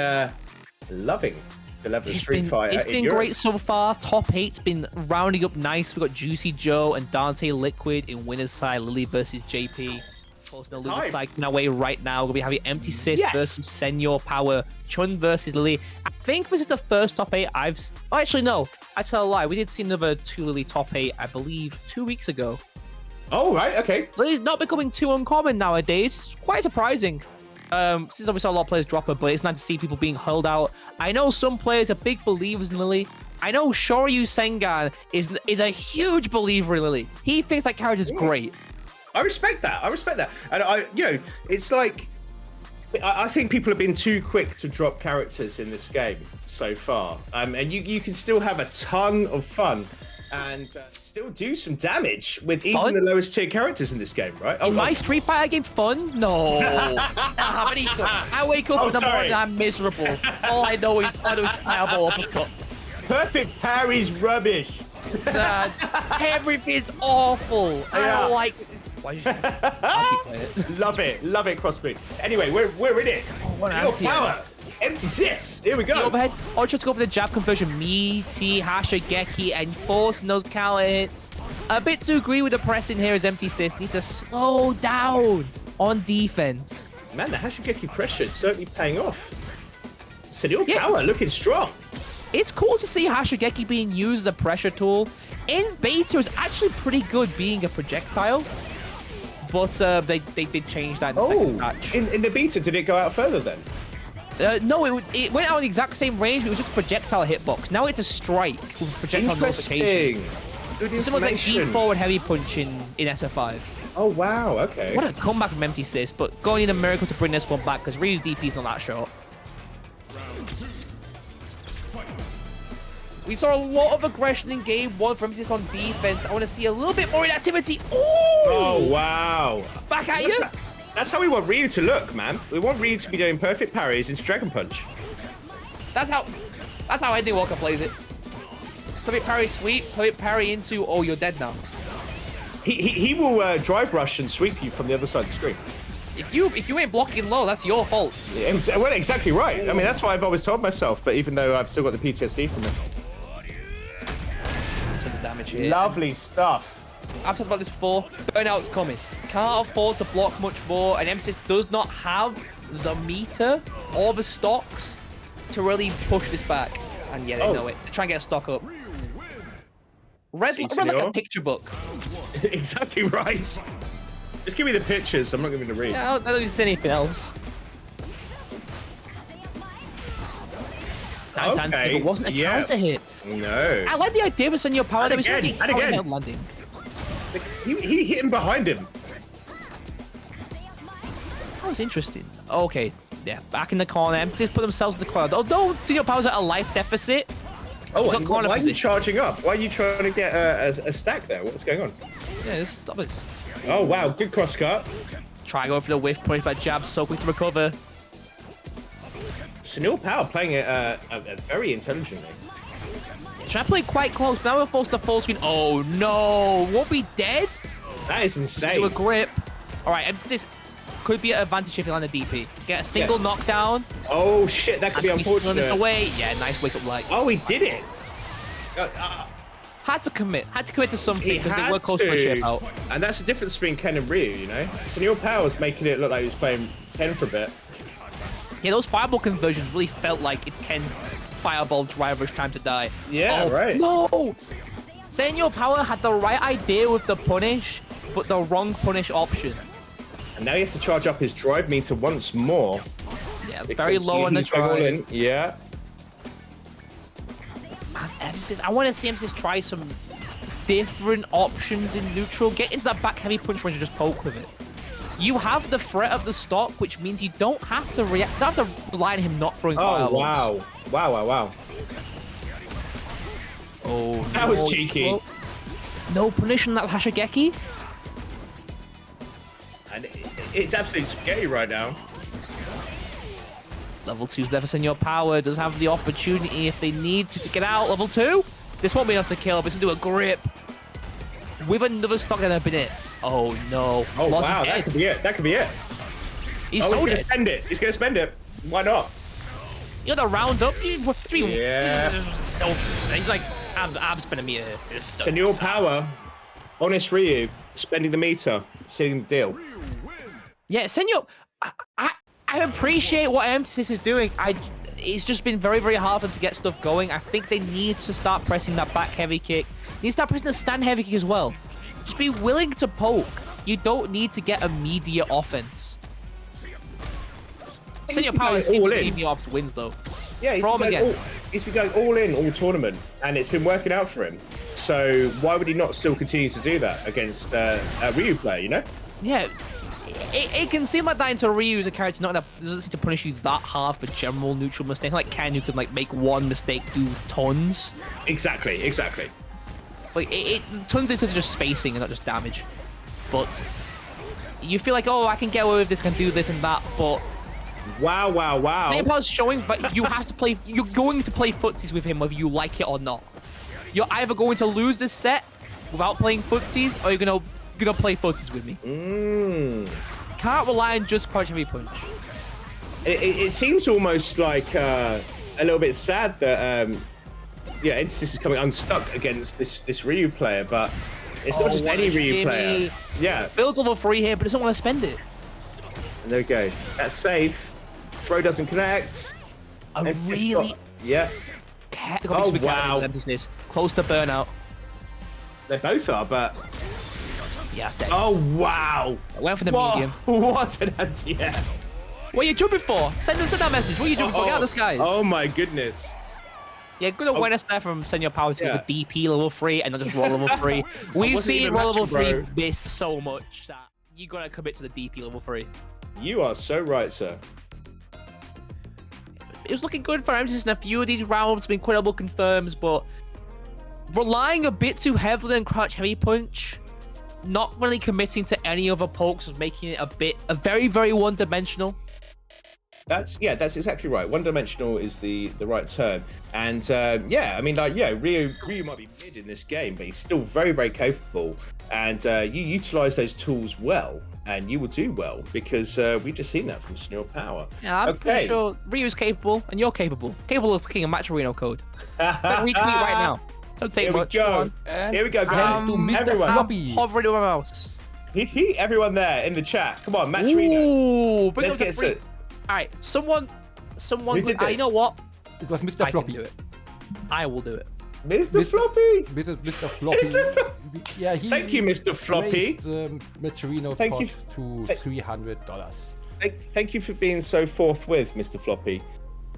loving the level of Street Fighter. It's been great so far. Top 8's been rounding up nice. We've got Juicyjoe and Dante Liquid in winner's side, Lily versus JP. Of course, the loser's side in our way right now. We'll be having emptysys versus Senor Power, Chun versus Lily. I think this is the first top 8 actually, no. I tell a lie. We did see another 2 Lily top 8, I believe, 2 weeks ago. Oh, right. Okay. Lily's not becoming too uncommon nowadays. It's quite surprising. Since obviously a lot of players drop her, but it's nice to see people being held out. I know some players are big believers in Lily. I know Shoryu Sengan is a huge believer in Lily. He thinks that character's great. I respect that. And it's like, I think people have been too quick to drop characters in this game so far. And you can still have a ton of fun and still do some damage with even the lowest tier characters in this game, right? In my Street Fighter game, fun? No. I wake up in the morning and I'm miserable. All I know is fireball uppercut. Perfect parry's rubbish. Everything's awful. I don't like it. Why did you? I'll keep playing it. Love it, Crossbreed. Anyway, we're in it. Senor Power. emptysys. Here we go. Overhead. Or just go for the jab conversion. Meaty, Hashigeki, and forcing those counter hits. A bit too greedy with the pressing here as emptysys. Needs to slow down on defense. Man, the Hashigeki pressure is certainly paying off. Senor Power looking strong. It's cool to see Hashigeki being used as a pressure tool. In beta, it's actually pretty good being a projectile. But they did change that in the second patch. In the beta, did it go out further then? No, it went out in the exact same range, but it was just a projectile hitbox. Now it's a strike with projectile notification. Good Similar like deep forward heavy punch in SF5. Oh, wow, okay. What a comeback from emptysys, but going in a miracle to bring this one back, because Ryu's DP's not that short. We saw a lot of aggression in game 1 from emptysys on defense. I want to see a little bit more inactivity. Ooh! Oh, wow. Back at you. That's how we want Ryu to look, man. We want Ryu to be doing perfect parries into Dragon Punch. That's how Andy Walker plays it. Perfect parry sweep, perfect parry into, oh, you're dead now. He will drive rush and sweep you from the other side of the screen. If you ain't blocking low, that's your fault. Yeah, well, exactly right. I mean, that's what I've always told myself. But even though I've still got the PTSD from it. Took the damage here. Lovely stuff. I've talked about this before. Burnout's coming. Can't afford to block much more, and emptysys does not have the meter or the stocks to really push this back. And yeah, they know it. They try and get a stock up. Read like a picture book. Exactly right. Just give me the pictures. I'm not going to read. Yeah, I don't need to see anything else. Nice answer, but it wasn't a counter hit. No. I like the idea of Senor Power. And again. Landing. He hit him behind him. That was interesting. Okay, yeah, back in the corner. emptysys put themselves in the corner. Although Senor Power's at a life deficit. Oh, why are you charging up? Why are you trying to get a stack there? What's going on? Yeah, stop this. Oh, wow. Good cross cut. Try going for the whiff, punish by jab, so quick to recover. Senor Power playing it very intelligently. Try to play quite close, but now we're forced to full screen. Oh, no. Won't be dead? That is insane. Do a grip. All right, emptysys could be an advantage if you land a DP. Get a single knockdown. Oh, shit. That could be unfortunate. Stealing this away. Yeah, nice wake-up light. Oh, he did it. Had to commit to something because they were close to a ship out. And that's the difference between Ken and Ryu, you know? Senor Power was making it look like he was playing Ken for a bit. Yeah, those fireball conversions really felt like it's Ken's fireball driver's time to die. Yeah, right. No! Senor Power had the right idea with the punish, but the wrong punish option. And now he has to charge up his drive meter once more. Yeah, very low on the drive. Yeah. Man, emptysys, I want to see emptysys try some different options in neutral. Get into that back heavy punch range and just poke with it. You have the threat of the stock, which means you don't have to react. You don't have to rely on him not throwing fireballs. Wow. Wow. Oh, that was cheeky. No punish on that Hashigeki. And it's absolute spaghetti right now. Level 2's there for Senor Power. Does have the opportunity if they need to get out. Level 2. This won't be enough to kill, but it's going to do a grip. With another stock that have been it. Oh, no. Oh, wow. That could be it. That could be it. He's going to spend it. He's going to spend it. Why not? You got to round up. Yeah. He's like, I'm spending me a Senor Power, honest Ryu, spending the meter, sealing the deal. Yeah, Senor, I appreciate what emptysys is doing. It's just been very, very hard for them to get stuff going. I think they need to start pressing that back heavy kick. They need to start pressing the stand heavy kick as well. Just be willing to poke. You don't need to get immediate offense. Senor Power seems to give off wins though. Yeah, he's been going all in all tournament, and it's been working out for him. So why would he not still continue to do that against a Ryu player, you know? Yeah. It can seem like that into Ryu as a character doesn't seem to punish you that hard for general neutral mistakes. Like Ken, who can like make one mistake do tons. Exactly. Like tons into just spacing and not just damage. But you feel like, oh, I can get away with this, I can do this and that. But wow. Mayapow's showing, but you have to play. You're going to play footsies with him whether you like it or not. You're either going to lose this set without playing footsies, or you're gonna play footsies with me. Can't rely on just crouch heavy punch. It seems almost like a little bit sad that emptysys is coming unstuck against this Ryu player, but it's not just any Ryu player. Yeah, builds level 3 here, but doesn't want to spend it. And there we go. That's safe. Throw doesn't connect. Really? Yeah. Oh wow. Close to burnout. They both are, but. Yeah, that's dead. Oh, wow. I went for the medium. What an answer, yeah. What are you jumping for? Send that message. What are you jumping for? Get out of the sky. Oh, my goodness. Yeah, good awareness there from Senor Power to go for DP level 3 and not just roll level 3. We've seen roll level 3 miss so much that you got to commit to the DP level 3. You are so right, sir. It was looking good for emptysys in a few of these rounds, been quitable confirms, but relying a bit too heavily on crouch heavy punch not really committing to any other pokes was making it a very, very one-dimensional. That's exactly right. One-dimensional is the right term. And yeah, I mean, like, yeah, Ryu might be mid in this game, but he's still very, very capable. And you utilize those tools well, and you will do well, because we've just seen that from Senor Power. Yeah, I'm pretty sure Ryu's capable, and you're capable of clicking a Match Arena code. Retweet right now. Don't take much. Here we go, guys. Everyone. Hovering over my mouse. Everyone there in the chat. Come on, Match Arena. Ooh, let's get it. All right, someone. You know what? It was Mr. Floppy. Do it. I will do it. Mr. Floppy. Mr. Floppy. Yeah, thank you, Mr. Floppy. Match Arena cost to $300. Thank you for being so forthwith, Mr. Floppy,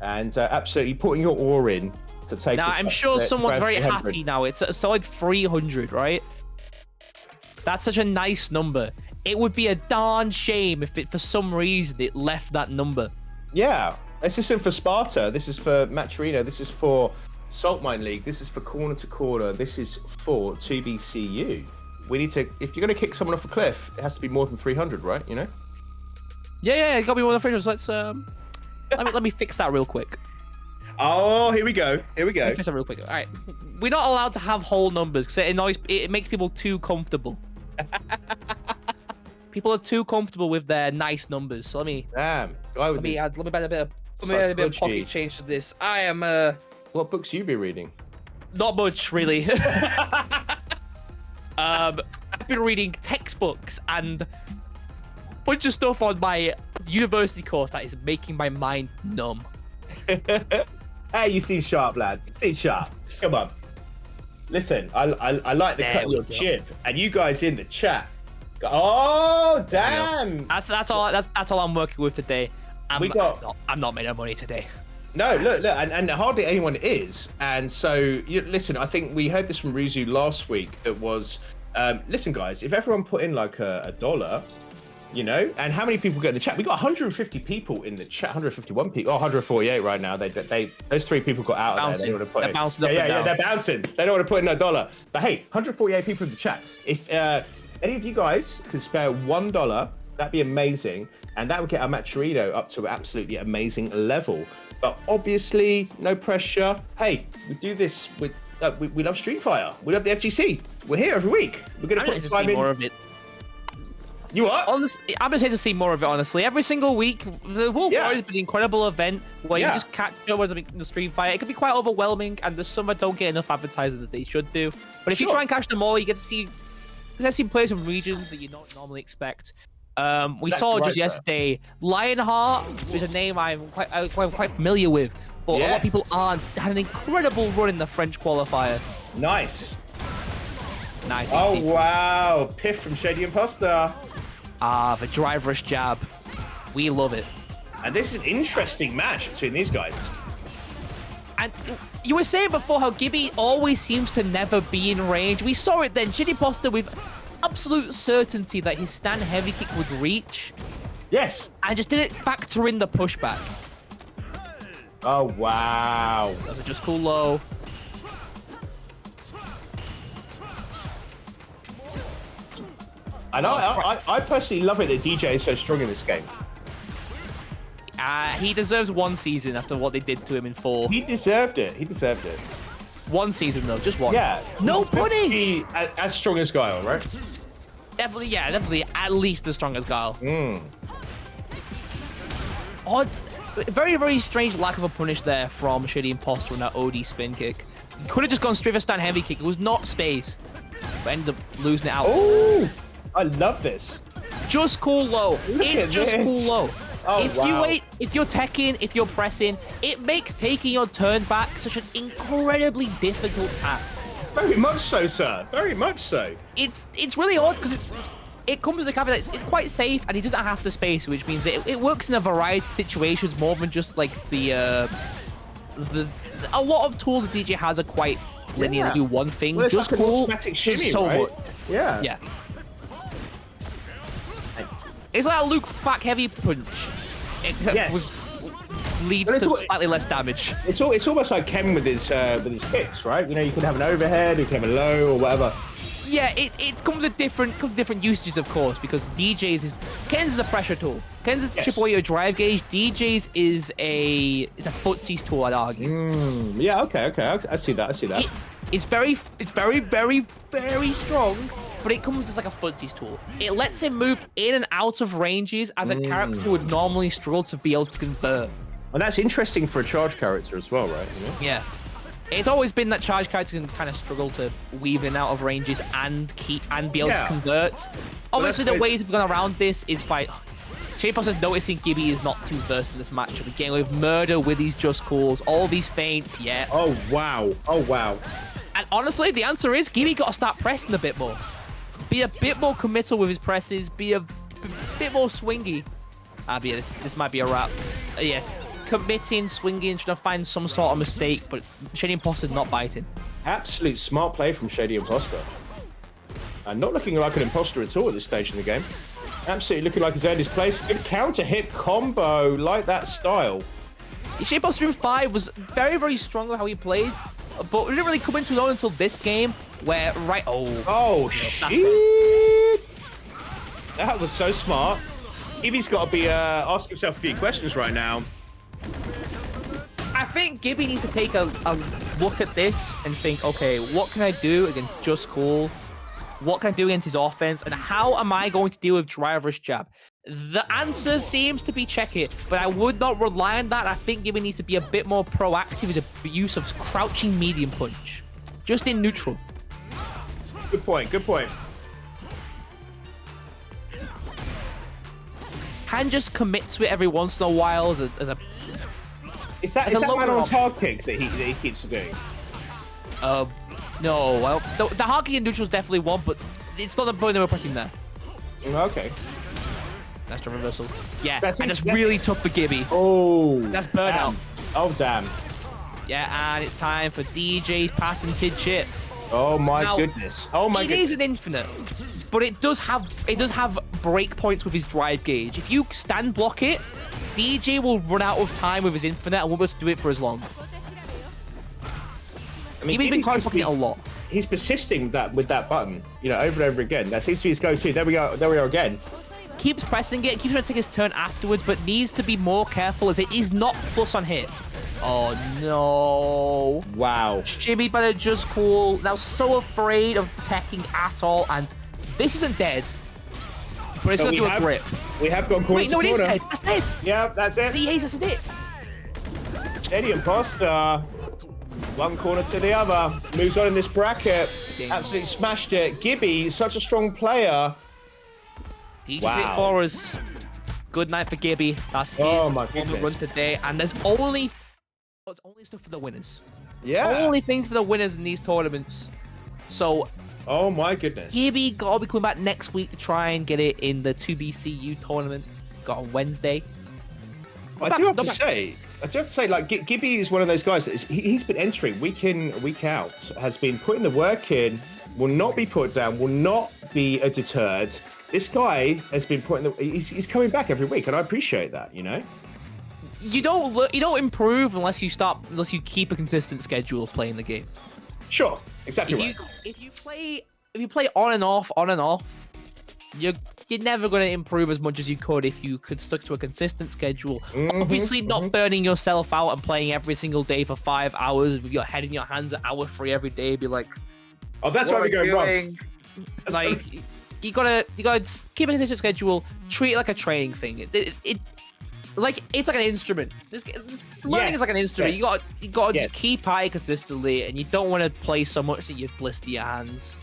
and absolutely putting your oar in to take. Now I'm sure someone's very happy now. It's a solid 300, right? That's such a nice number. It would be a darn shame if for some reason it left that number. Yeah, this isn't for Sparta. This is for Match Arena. This is for Salt Mine League. This is for Corner to Corner. This is for 2BCU. We need to. If you're going to kick someone off a cliff, it has to be more than 300, right? You know. Yeah, it got to be more than 300. So let's let me fix that real quick. Oh, here we go. Let me fix that real quick. All right, we're not allowed to have whole numbers because it makes people too comfortable. People are too comfortable with their nice numbers. So let me add a bit of pocket change to this. I am What books you be reading? Not much, really. I've been reading textbooks and a bunch of stuff on my university course that is making my mind numb. Hey, you seem sharp, lad. You seem sharp. Come on. Listen, I like the cut of your jib, and you guys in the chat. Oh, damn! That's all I'm working with today. I'm not made of money today. No, look, and hardly anyone is. And so, listen, I think we heard this from Rizu last week. That was, listen, guys, if everyone put in like a $1, you know, and how many people get in the chat? We got 150 people in the chat, 151 people, 148 right now. Those 3 people got out of there. They don't want to put they're bouncing up and down. They're bouncing. They don't want to put in a $1. But hey, 148 people in the chat. If any of you guys could spare $1, that'd be amazing, and that would get our Match Arena up to an absolutely amazing level. But obviously, no pressure. Hey, we do this with we love Street Fighter. We love the FGC. We're here every week. We're gonna put time in. More of it. You what? Honestly, I'm just here to see more of it. Honestly, every single week, the whole War has been an incredible event where you just catch up in the Street Fighter. It can be quite overwhelming, and there's some that don't get enough advertising that they should do. But if you try and catch them all, you get to see players from regions that you don't normally expect. We saw just yesterday, Lionheart, which is a name I'm quite familiar with, but a lot of people aren't. Had an incredible run in the French qualifier. Nice. Oh wow, Piff from ShadyImpostor. The driverless jab. We love it. And this is an interesting match between these guys. And you were saying before how Gibby always seems to never be in range. We saw it then. ShadyImpostor with absolute certainty that his stand heavy kick would reach. Yes. And just didn't factor in the pushback. Oh, wow. That was just cool low. And I personally love it that DJ is so strong in this game. He deserves 1 season after what they did to him in 4. He deserved it. 1 season though, just 1. Yeah. No punish. As strong as Guile, right? Definitely at least as strong as Guile. Odd, very, very strange lack of a punish there from ShadyImpostor on that OD spin kick. Could have just gone straight for stand heavy kick. It was not spaced, but ended up losing it out. Oh, I love this. Just cool low. It's just cool low. Oh, if you wait, if you're teching, if you're pressing, it makes taking your turn back such an incredibly difficult task. Very much so, sir. Very much so. It's really odd because it comes with the caveat that it's quite safe and he doesn't have to space, which means it works in a variety of situations more than just like a lot of tools that DJ has are quite linear. They do one thing. Well, just like cool. Automatic shimmy, so right? much. Yeah. It's like a Luke back heavy punch. Leads to slightly less damage. It's almost like Ken with his kicks, right? You know, you could have an overhead, you could have a low or whatever. Yeah, it comes with different usages, of course, because DJs is Ken's is a pressure tool. Ken's is chip away your drive gauge. DJs is a footsies tool, I'd argue. Yeah, okay, I see that. It's very, very strong, but it comes as like a footsies tool. It lets him move in and out of ranges as a character would normally struggle to be able to convert. And that's interesting for a charge character as well, right? Yeah. It's always been that charge character can kind of struggle to weave in and out of ranges and be able to convert. Obviously, the ways we've gone around this is by ShadyImpostor noticing Gibby is not too versed in this matchup. We're getting with murder with these just calls, all these feints, yeah. Oh wow. And honestly, the answer is Gibby got to start pressing a bit more. Be a bit more committal with his presses. Be a bit more swingy. But yeah, this might be a wrap. Yeah. Committing, swinging, trying to find some sort of mistake, but ShadyImpostor's not biting. Absolute smart play from ShadyImpostor. And not looking like an imposter at all at this stage in the game. Absolutely looking like he's earned his place. Good counter hit combo, like that style. ShadyImpostor in 5 was very, very strong with how he played, but we didn't really come into it until this game, where oh shit! That was so smart. Gibby's got to be asking himself a few questions right now. I think Gibby needs to take a look at this and think, okay, what can I do against Just Cool? What can I do against his offense? And how am I going to deal with drive rush jab? The answer seems to be check it, but I would not rely on that. I think Gibby needs to be a bit more proactive with the use of crouching medium punch. Just in neutral. Good point. Can just commit to it every once in a while as a Is that Manon's hard kick that he keeps doing? No. Well, the hard kick in neutral is definitely one, but it's not the point that we're pressing there. Okay. Nice jump reversal. Yeah, and just really took the Gibby. Oh. That's burnout. Oh, damn. Yeah, and it's time for DJ's patented chip. Oh my goodness. Oh my goodness. It is an infinite, but it does have break points with his drive gauge. If you stand block it, DJ will run out of time with his infinite and won't be able to do it for as long. I mean, he's been crouching it a lot. He's persisting with that button, over and over again. That seems to be his go-to. There we are again. Keeps pressing it, keeps trying to take his turn afterwards, but needs to be more careful as it is not plus on hit. Oh no. Wow. Jimmy better just cool. Now so afraid of attacking at all, and this isn't dead. But it's going to do a grip. We have gone corner to corner. Wait, no, it is dead. That's dead. Yeah, that's it. See, that's it. ShadyImpostor. One corner to the other. Moves on in this bracket. Absolutely smashed it. Gibby, such a strong player. DJ's hit for us. Good night for Gibby. That's his run today. And there's only stuff for the winners. Yeah. Only thing for the winners in these tournaments. So. Oh my goodness. Gibby gotta be coming back next week to try and get it in the 2BCU tournament. Got on Wednesday. I do have to say, like, Gibby is one of those guys that he's been entering week in, week out, has been putting the work in, will not be put down, will not be deterred. This guy has been he's coming back every week, and I appreciate that, You don't improve unless you keep a consistent schedule of playing the game. Sure, exactly right. If you play on and off, you're never going to improve as much as you could if you could stick to a consistent schedule. Obviously, not burning yourself out and playing every single day for 5 hours with your head in your hands at hour 3 every day. Be like, oh, that's why we're going wrong. Like, you gotta keep a consistent schedule. Treat it like a training thing. It's like an instrument. Learning is like an instrument. Yes. You gotta just keep high consistently, and you don't want to play so much that you blister your hands.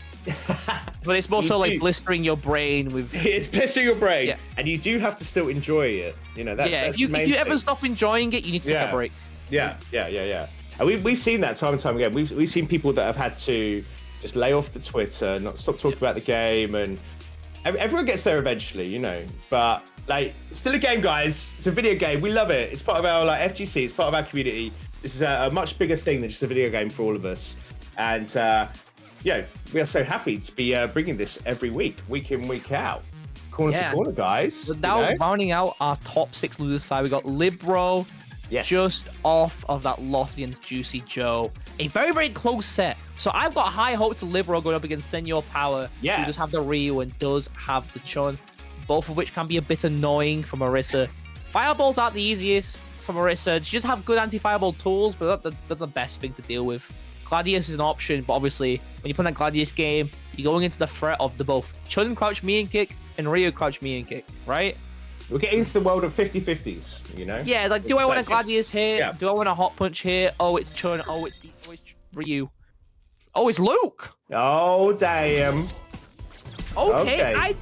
But it's more so like blistering your brain with. It's blistering your brain, and you do have to still enjoy it. That's if you ever stop enjoying it, you need to take a break. Yeah. And we've seen that time and time again. We've seen people that have had to just lay off the Twitter, not stop talking about the game, and everyone gets there eventually, But like, it's still a game, guys. It's a video game. We love it. It's part of our FGC. It's part of our community. This is a much bigger thing than just a video game for all of us. And we are so happy to be bringing this every week in, week out. Corner to corner, guys. So now rounding out our top 6 losers side, we got Libbro, Yes. Just off of that loss against Juicyjoe. A very, very close set. So I've got high hopes of Libbro going up against Senor Power, who does have the Ryu and does have the Chun, both of which can be a bit annoying for Marissa. Fireballs aren't the easiest for Marissa. She just have good anti-fireball tools, but that's the best thing to deal with. Gladius is an option, but obviously, when you play that Gladius game, you're going into the threat of the both Chun crouch me and kick and Ryu crouch me and kick, right? We're getting into the world of 50-50s, you know? Yeah, like, do I want a Gladius here? Yeah. Do I want a Hot Punch here? Oh, it's Chun. Oh, it's Ryu. Oh, it's Luke. Oh, damn. Okay. I'm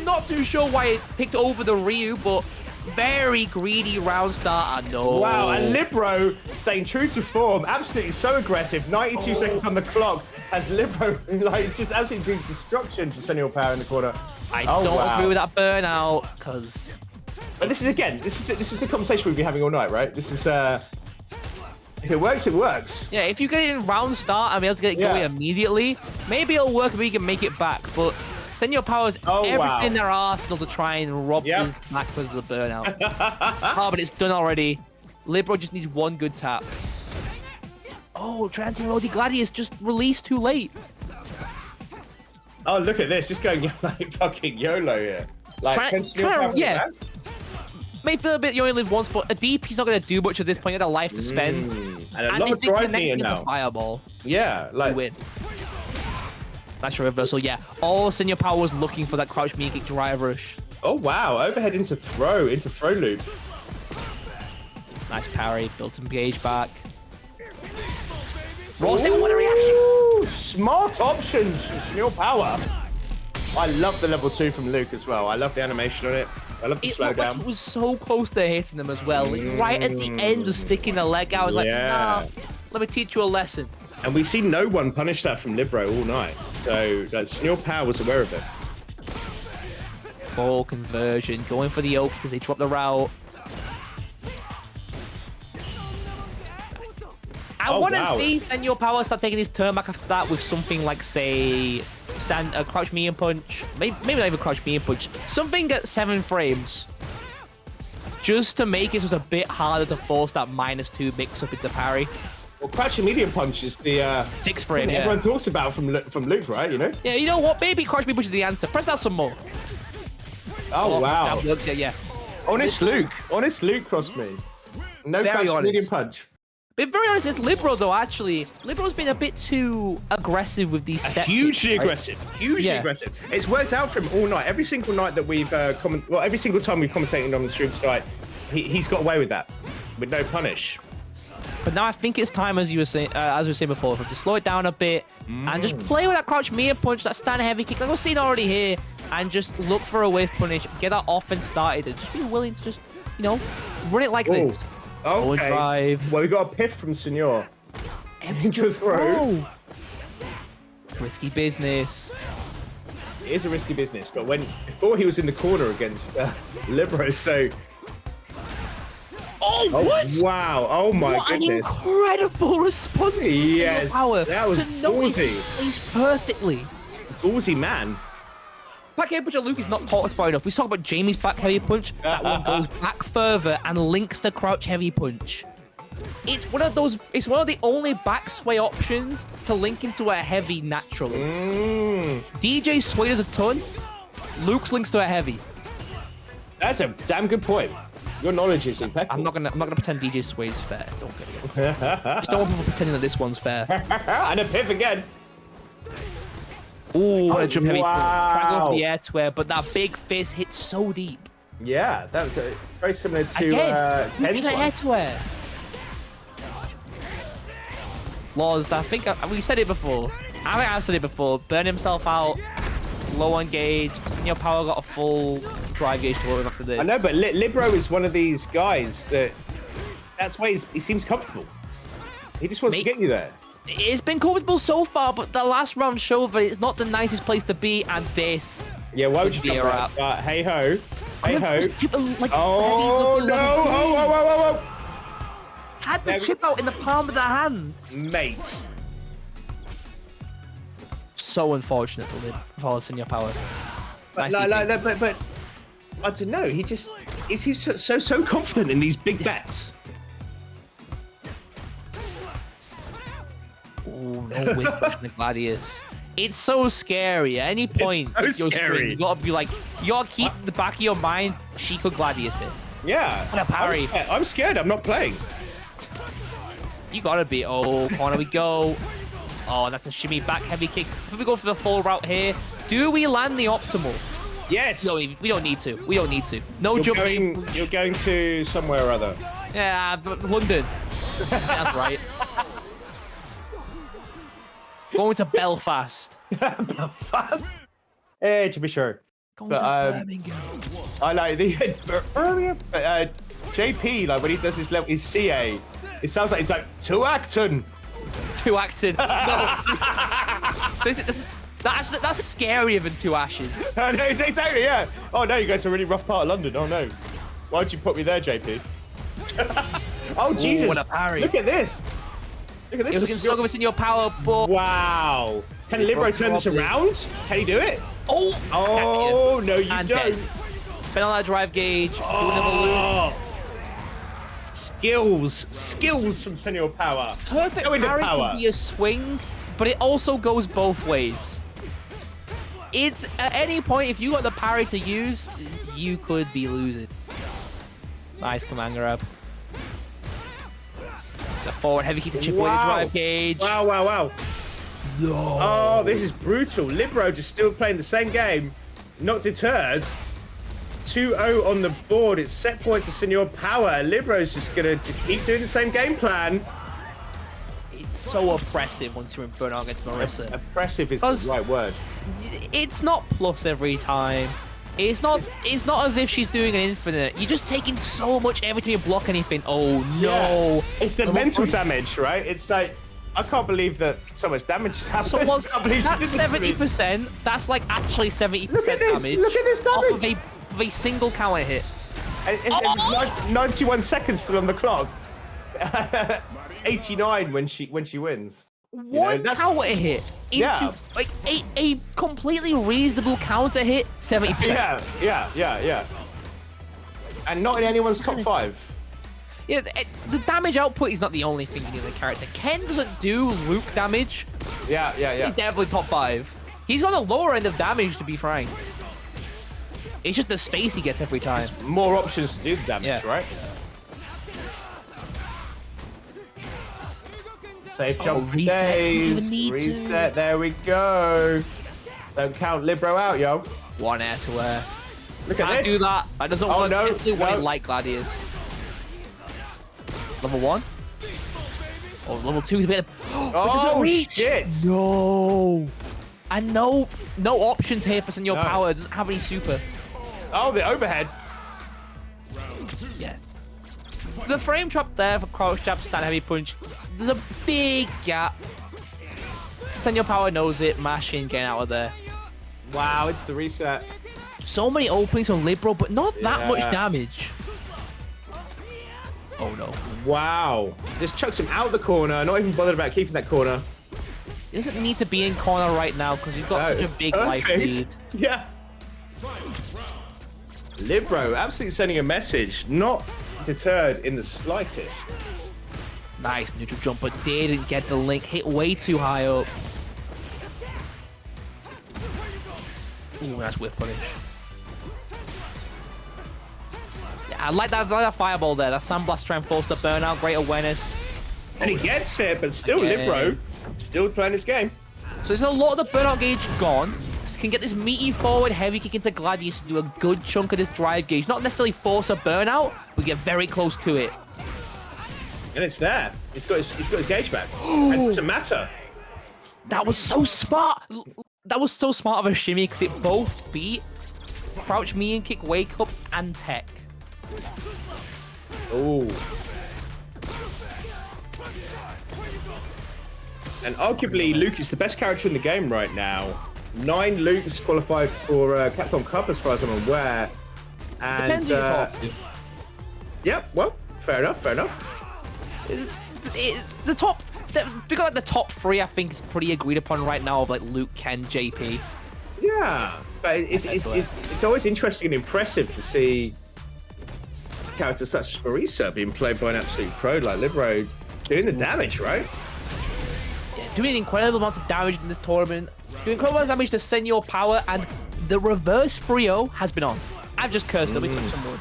not too sure why it picked over the Ryu, but very greedy round starter. No. Wow, and Libbro staying true to form. Absolutely so aggressive. 92 seconds on the clock as Libbro, like, it's just absolutely doing destruction to Senor Power in the corner. I don't agree with that burnout, because... But this is, again, this is the conversation we'll be having all night, right? This is, if it works, it works. Yeah, if you get it in round start and be able to get it going immediately, maybe it'll work if we can make it back, but Senor Power's everything in their arsenal to try and rob his back because of the burnout. But it's done already. Libbro just needs one good tap. Oh, Trantirodi Gladius just released too late. Oh, look at this. Just going like fucking YOLO here. Like, May feel a bit you only live once, but a DP's not going to do much at this point. You got a life to spend. And a lot of drive meter now. Fireball. Yeah, like... You win. Nice reversal, yeah. Oh, Senor Power was looking for that crouch me kick drive rush. Oh, wow. Overhead into throw loop. Nice parry. Built some gauge back. Raw stable, what a reaction! Smart options from Senor Power. I love the level 2 from Luke as well. I love the animation on it. I love the slowdown. Like it was so close to hitting them as well. Like right at the end of sticking the leg out, I was like, nah, let me teach you a lesson. And we see no one punish that from Libbro all night. So Senor Power was aware of it. Full conversion, going for the oak because they dropped the route. I want to see Senor Power start taking his turn back after that with something like, say, crouch me and punch. Maybe not even crouch me and punch. Something at 7 frames. Just to make it so it's a bit harder to force that -2 mix up into parry. Well, crouch and medium punch is the 6 frame. Everyone talks about from Luke, right? You know. Yeah, you know what? Maybe crouch me punch is the answer. Press that some more. Oh wow. That works, yeah. Honest Luke crossed me. No crouch medium punch. Being very honest, it's Libbro though. Actually, Libbro's been a bit too aggressive with these steps. Hugely aggressive. It's worked out for him all night. Every single night that we've every single time we've commentated on the stream tonight, he's got away with that, with no punish. But now I think it's time, as you were saying, before, to slow it down a bit and just play with that crouch me and punch, that stand heavy kick, like we've seen already here, and just look for a whiff punish, get that offense started, and just be willing to just, you know, run it like this. Okay. Drive. Well, we got a piff from Senor. Into throw. Risky business. It is a risky business, but before he was in the corner against Libbro, so. Oh, what? Wow! Oh my goodness! What an incredible response from Senor Power that was to know his space perfectly. Ballsy man. Back heavy punch Luke is not talked about enough. We talk about Jamie's back heavy punch. That one goes back further and links to crouch heavy punch. It's one of those. It's one of the only back sway options to link into a heavy naturally. DJ sways a ton. Luke's links to a heavy. That's a damn good point. Your knowledge is impeccable. I'm not gonna pretend DJ sways fair. Don't get it. Just don't want people pretending that this one's fair. And a piff again. Ooh, what a jump heavy. Trying to go for the air to air, but that big fist hit so deep. Yeah, that was very similar to Ken's one. Air to air. Laws, I think we said it before. I think I've said it before. Burn himself out. Low on gauge. Senor Power got a full drive gauge to work after this. I know, but Libbro is one of these guys that's why he seems comfortable. He just wants to get you there. It's been comfortable so far, but the last round showed that it's not the nicest place to be, and this. Yeah, why would you be around? Hey ho, hey ho. Like, oh no! Oh! Had the chip out in the palm of the hand, mate. So unfortunate for Senor Power. But, nice but I don't know. He seems so confident in these big bets. no whip pushing the Gladius. It's so scary. At any point, it's so scary. Screen, you gotta be like, you gotta keep the back of your mind. She could Gladius hit. Yeah. What a parry. I'm scared. I'm not playing. You gotta be. Oh, corner we go. Oh, that's a shimmy back heavy kick. If we go for the full route here, do we land the optimal? Yes. No, we don't need to. We don't need to. No jumping. You're going to somewhere or other. Yeah, London. That's right. Going to Belfast. Belfast? Hey, to be sure. Going to Birmingham. I like the JP, like when he does his level, his CA, it sounds like he's like to Acton. To Acton. No. That's scarier than Two Ashes. No, exactly, yeah. Oh no, you're going to a really rough part of London. Oh no. Why'd you put me there, JP? Oh Jesus! Ooh, what a parry. Look at this. Look at this. You're looking so good in your power, but... Wow. Can Libbro turn this around? Can he do it? Oh! Oh, no, you and don't. Been on that drive gauge. Oh. Skills from Senor Power. Perfect parry can be a swing, but it also goes both ways. It's at any point, if you got the parry to use, you could be losing. Nice command grab. The forward heavy kick to chip away the drive gauge. Wow. No. Oh, this is brutal. Libbro just still playing the same game. Not deterred. 2-0 on the board. It's set point to Senor Power. Libbro's just going to keep doing the same game plan. It's so oppressive once you're in burnout against Marissa. Oppressive is the right word. It's not plus every time. It's not as if she's doing an infinite. You're just taking so much every time you block anything. Oh no. Yeah. It's the mental damage, right? It's like, I can't believe that so much damage has happened. So that's 70%. That's like actually 70% damage. Look at this damage. Off of a single counter hit. And 91 seconds still on the clock. 89 when she wins. One counter hit into like a completely reasonable counter hit, 70%. Yeah. And not in anyone's top 5. Yeah, the damage output is not the only thing you need in the character. Ken doesn't do Luke damage. Yeah. He's definitely top 5. He's got a lower end of damage, to be frank. It's just the space he gets every time. There's more options to do the damage, right? Safe jump for days. Reset. There we go. Don't count Libbro out, yo. One air to air. Look at this. Do that. That doesn't work. Definitely like Gladius. Level 1. Oh, level 2 is a bit. Oh shit! No. And no options here for Senor Power. Doesn't have any super. Oh, the overhead. Yeah. The frame trap there for crouch jab, stand heavy punch. There's a big gap. Senor Power knows it. Mashing, getting out of there. Wow, it's the reset. So many openings on Libbro, but not that much damage. Oh no. Wow. Just chucks him out the corner. Not even bothered about keeping that corner. He doesn't need to be in corner right now because he's got such a big life lead. Yeah. Libbro absolutely sending a message. Not deterred in the slightest. Nice neutral jump, but didn't get the link. Hit way too high up. Ooh, nice whip punish. Yeah, I like that fireball there. That Sandblast trying to force the burnout. Great awareness. And he gets it, but still Libbro still playing this game. So there's a lot of the burnout gauge gone. Can get this meaty forward heavy kick into Gladius to do a good chunk of this drive gauge. Not necessarily force a burnout, but get very close to it. And it's there. He's got his gauge back. And it doesn't matter. That was so smart. That was so smart of a shimmy because it both beat crouch me and kick wake up and tech. Oh. And arguably, Luke is the best character in the game right now. 9 Lukes qualified for Capcom Cup, as far as I'm aware. And, depends who you talk to. Yep, well, fair enough. The top, because like the top 3, I think is pretty agreed upon right now of like Luke, Ken, JP. Yeah, but it's always interesting and impressive to see characters such as Marisa being played by an absolute pro like Libbro doing the damage, right? Yeah, doing incredible amounts of damage in this tournament, doing incredible amounts of damage to Senor Power, and the reverse 3-0 has been on. I've just cursed. Let me touch someone.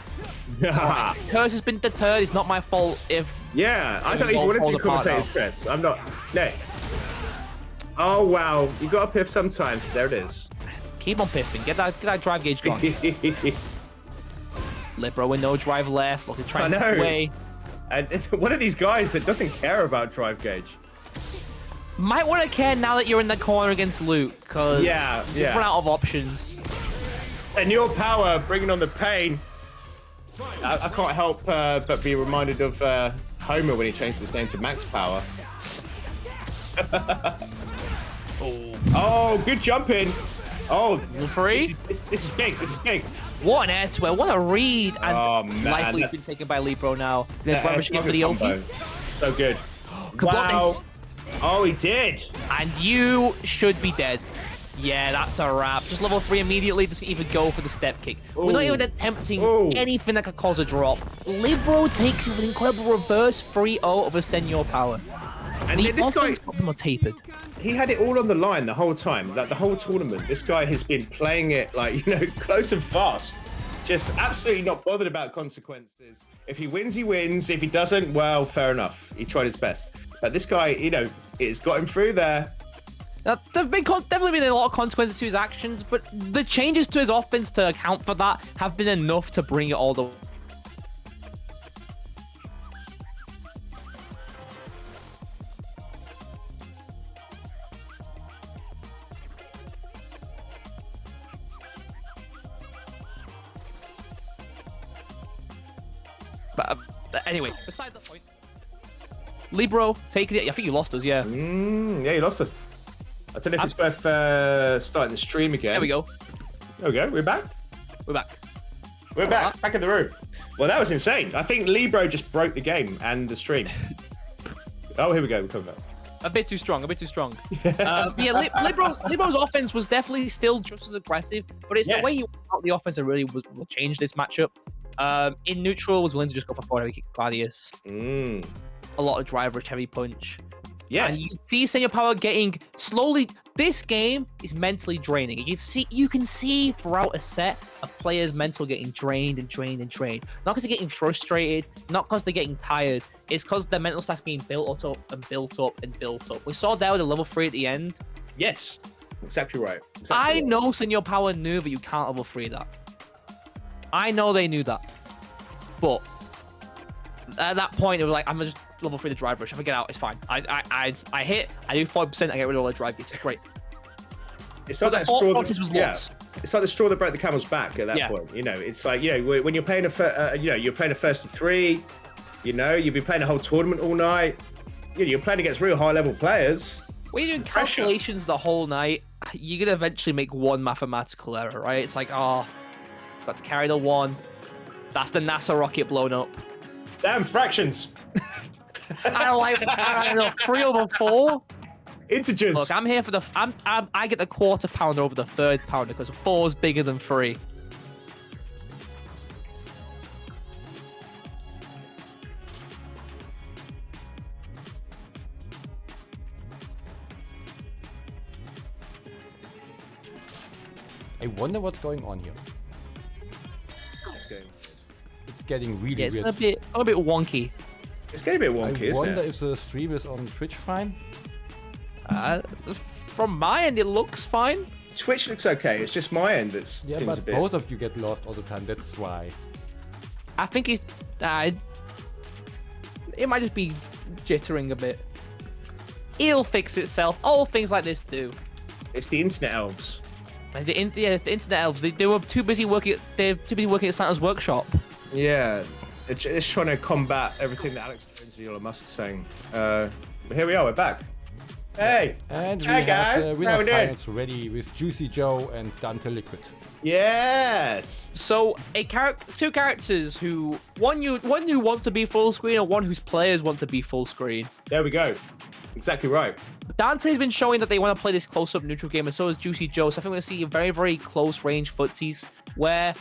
Right. Curse has been deterred. It's not my fault if... Yeah, I don't even want to do commentator's curse. I'm not... No. Oh, wow. You got to piff sometimes. There it is. Keep on piffing. Get that drive gauge gone. Libbro with no drive left. Look, trying to get away. And one of these guys that doesn't care about drive gauge. Might want to care now that you're in the corner against Luke, because you've run out of options. And your power, bringing on the pain. I can't help but be reminded of Homer when he changed his name to Max Power. Oh, good jumping. Oh, free. This is big. This is big. What an air to air. What a read. And likely been taken by Libbro now. For the Oki. So good. Wow. Oh, he did. And you should be dead. Yeah, that's a wrap. Just level 3 immediately. Doesn't even go for the step kick. We're not even attempting anything that could cause a drop. Libbro takes with an incredible reverse 3-0 over Senor Power. And this guy got him tapered. He had it all on the line the whole time, like the whole tournament. This guy has been playing it like, you know, close and fast. Just absolutely not bothered about consequences. If he wins, he wins. If he doesn't, well, fair enough. He tried his best. But this guy, you know, it's got him through there. Now, there've definitely been a lot of consequences to his actions, but the changes to his offense to account for that have been enough to bring it all the way. But anyway, besides the point, Libbro taking it. I think you lost us, yeah. Yeah, you lost us. I don't know if it's worth starting the stream again. There we go. There we go. We're back. We're back. We're back. Back in the room. Well, that was insane. I think Libbro just broke the game and the stream. Oh, here we go. We're coming back. A bit too strong. A bit too strong. Libbro's offense was definitely still just as aggressive, but it's the way you out the offense that really will change this matchup. In neutral, was willing to just go for forward heavy kick Gladius. A lot of drive rush heavy punch. Yes. And you see Senor Power getting slowly. This game is mentally draining. You can see throughout a set a player's mental getting drained and drained and drained. Not because they're getting frustrated, not because they're getting tired. It's because their mental stack's being built up and built up and built up. We saw that with the level 3 at the end. Yes. Exactly right. I know Senor Power knew that you can't level 3 that. I know they knew that. But at that point, it was like, I'm just level 3 the drive rush. If I get out, it's fine. I hit, I do 5%, I get rid of all the drive kicks. It's great. It's like that straw it's like the straw that broke the camel's back at that point. You know, it's like, you know, when you're playing you're playing a first to 3, you know, you've been playing a whole tournament all night. You know, you're playing against real high-level players. When you're doing calculations the whole night, you're going to eventually make one mathematical error, right? It's like, oh, forgot to carry the 1. That's the NASA rocket blown up. Damn, fractions. I don't know, 3 over 4? Integers. Look, I'm here for the... I get the quarter pounder over the third pounder because 4 is bigger than 3. I wonder what's going on here. It's getting really weird. It's a bit wonky. It's getting a bit wonky, isn't it? I wonder if the stream is on Twitch fine? From my end, it looks fine. Twitch looks okay. It's just my end that seems a bit... both of you get lost all the time. That's why. I think it's... it might just be jittering a bit. It'll fix itself. All things like this do. It's the internet elves. It's the internet elves. They were too busy working. They're too busy working at Santa's workshop. Yeah, they're just trying to combat everything that Alex Jones and Elon Musk is saying. But here we are. We're back. Hey, and we hey guys, have winner finals ready with Juicyjoe and Dante Liquid. Yes. So two characters who one who wants to be full screen and one whose players want to be full screen. There we go. Exactly right. Dante's been showing that they want to play this close-up neutral game, and so is Juicyjoe. So I think we're going to see very, very close-range footsies where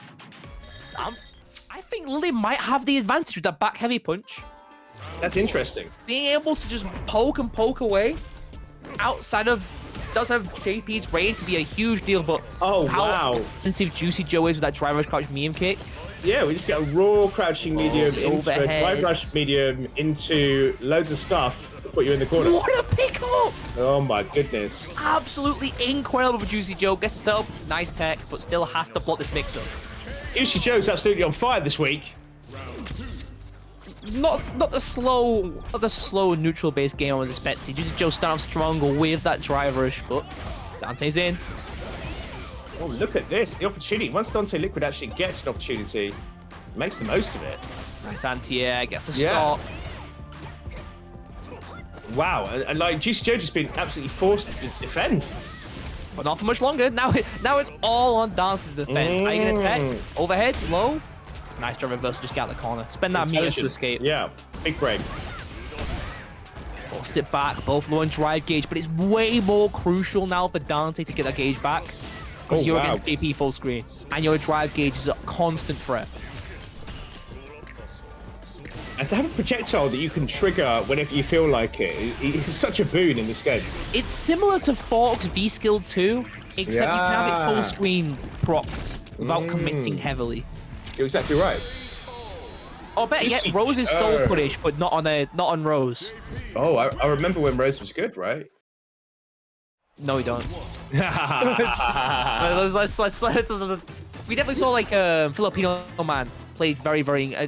I think Lib might have the advantage with that back-heavy punch. That's interesting. Being able to just poke and poke away. outside of JP's range could be a huge deal, but how offensive Juicyjoe is with that drive rush crouch medium kick. Yeah, we just get a raw crouching medium into a drive rush medium into loads of stuff to put you in the corner. What a pickup! Oh my goodness. Absolutely incredible for Juicyjoe. Gets himself nice tech, but still has to block this mix-up. Juicyjoe's absolutely on fire this week. Not the slow neutral based game I was expecting. Juicyjoe starting off stronger with that drive rush, but Dante's in. Oh, look at this. The opportunity. Once Dante Liquid actually gets an opportunity, makes the most of it. Nice anti-air, gets the stop. Wow, and like Juicyjoe just been absolutely forced to defend. But not for much longer. Now it's all on Dante's defense. Are you gonna attack? Overhead, low. Nice drive reversal, just get out the corner. Spend that meter to escape. Yeah, big break. Both sit back, both low on drive gauge, but it's way more crucial now for Dante to get that gauge back. Because you're against JP full screen, and your drive gauge is a constant threat. And to have a projectile that you can trigger whenever you feel like it is such a boon in this game. It's similar to Fork's V-Skill 2, except you can have it full screen procced without committing heavily. You're exactly right. Oh, better yet, Rose is soul punish, but not on Rose. Oh, I remember when Rose was good, right? No, we don't. let's we definitely saw like a Filipino man played very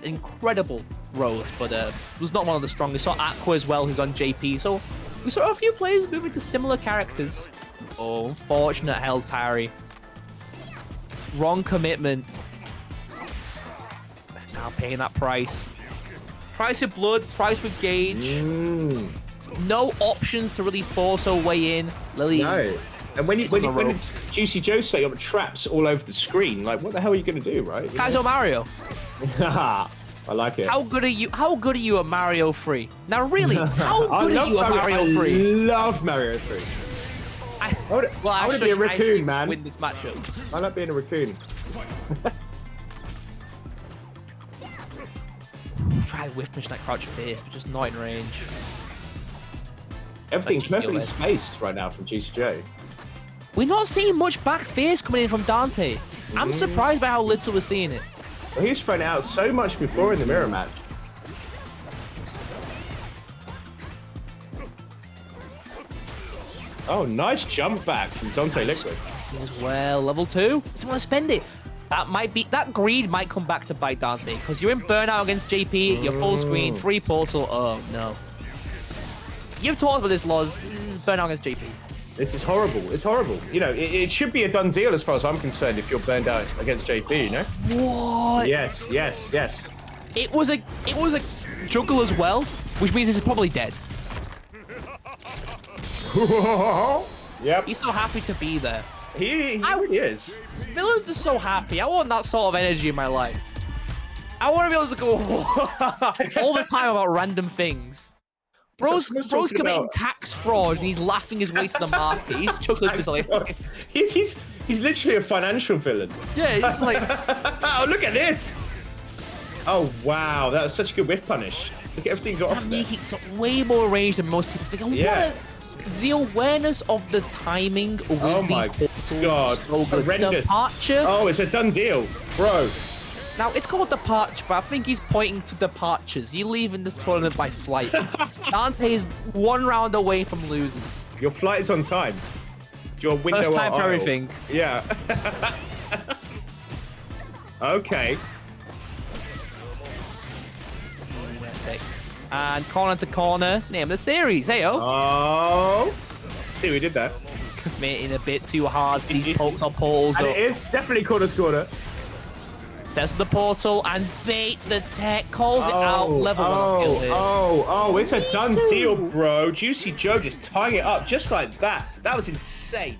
incredible Rose, but was not one of the strongest. We saw Aqua as well, who's on JP. So we saw a few players moving to similar characters. Oh, unfortunate held parry. Wrong commitment. Now paying that price. Price with blood, price with gauge. No options to really force her way in. Lily. No. And when Juicyjoe set up traps all over the screen, like what the hell are you gonna do, right? Kaizo Mario. I like it. How good are you? How good are you at Mario 3? Now, really, how good are you at Mario 3? I love Mario 3. I want to be a raccoon, man. Win this matchup. I like being a raccoon. Try whiff punch that crouch face, but just not in range. Everything's perfectly spaced right now from Juicyjoe. We're not seeing much back face coming in from Dante. I'm surprised by how little we're seeing it. Well, he's thrown it out so much before in the mirror match. Oh, nice jump back from Dante Liquid. As well, level 2. Doesn't want to spend it. That greed might come back to bite Dante because you're in burnout against JP. You're full screen, free portal. Oh no. You've talked about this, Loz. This is burnout against JP. This is horrible. It's horrible. You know, it should be a done deal as far as I'm concerned if you're burned out against JP, you know? What? Yes. It was a juggle as well, which means this is probably dead. Yep. He's so happy to be there. He really is. Villains are so happy. I want that sort of energy in my life. I want to be able to go all the time about random things. Bro's committing tax fraud and he's laughing his way to the market. He's chuckling just like... He's literally a financial villain. Yeah, he's like... Oh, look at this! Oh, wow. That was such a good whiff punish. Look at everything got off there. He's got way more range than most people think. The awareness of the timing with these portals. So good. Departure. Oh, it's a done deal, bro. Now, it's called Departure, but I think he's pointing to departures. You're leaving this tournament by flight. Dante is one round away from losers. Your flight is on time. Your window First time for everything. Yeah. Okay. And Corner2Corner, name of the series. Hey-oh. Oh. See, we did that. Committing a bit too hard. These pokes on portals. And it is definitely Corner2Corner. Sets the portal and baits the tech, calls it out, level 1 kill here. Oh, it's a done deal, bro. Juicyjoe just tying it up just like that. That was insane.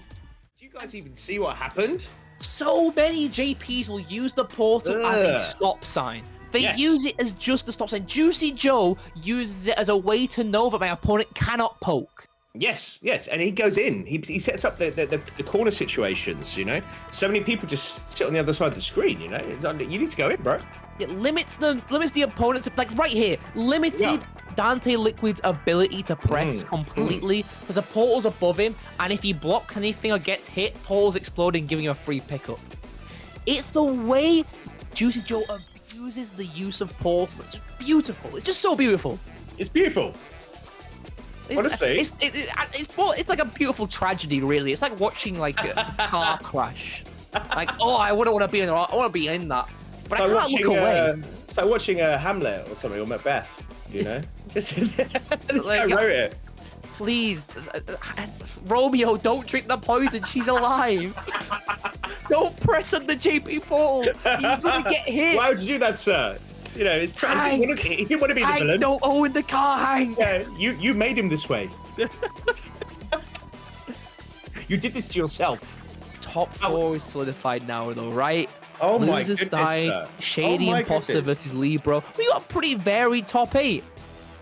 Do you guys even see what happened? So many JPs will use the portal as a stop sign. They use it as just a stop sign. Juicyjoe uses it as a way to know that my opponent cannot poke. Yes, yes, and he goes in. He sets up the corner situations. You know, so many people just sit on the other side of the screen. You know, it's like, you need to go in, bro. It limits the opponents, like right here, limited Dante Liquid's ability to press completely because the portal's above him, and if he blocks anything or gets hit, portal's exploding, giving him a free pickup. It's the way Juicyjoe abuses the use of portals. It's beautiful. It's just so beautiful. It's beautiful. Honestly, it's like a beautiful tragedy, really. It's like watching like a car crash. Like, oh, I wouldn't want to be in. I want to be in that, but I can't look away. It's like watching Hamlet or something, or Macbeth. You know, just this like, guy wrote it. Please, Romeo, don't drink the poison. She's alive. Don't press on the JP portal. You're gonna get hit. Why would you do that, sir? You know, it's tragic. He didn't want to be the villain. Don't own the car, Hank. Yeah, you made him this way. You did this to yourself. Top 4 is solidified now, though, right? Oh my Losers goodness, sir. ShadyImpostor Vs Libbro. We got a pretty varied top 8.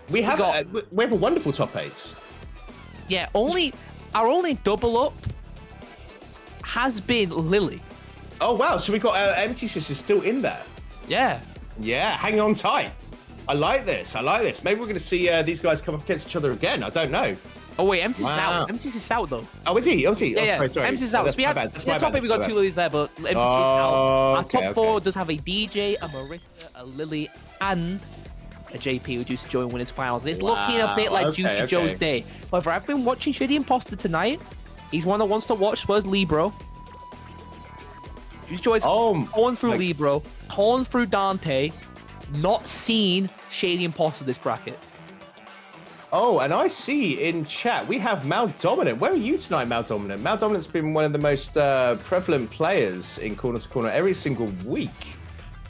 We have a wonderful top 8. Yeah, our only double up has been Lily. Oh wow, so we got emptysys is still in there. Yeah. Yeah, hang on tight. I like this. Maybe we're going to see these guys come up against each other again. I don't know. Oh wait, emptysys is out. Emptysys is out though. Oh, is he? Yeah, sorry. emptysys is out. So we have top 8. We got 2 Lilies there, but emptysys is out. Our top 4 does have a DJ, a Marissa, a Lily, and a JP with Juicyjoe in winners finals. And it's looking a bit like Juicyjoe's day. However, I've been watching ShadyImpostor tonight. He's one of the ones to watch, so is Libbro. Juicyjoe is torn through Libbro, torn through Dante, not seen ShadyImpostor this bracket. Oh, and I see in chat we have Maldominant. Where are you tonight, Maldominant? Maldominant's been one of the most prevalent players in Corner2Corner every single week.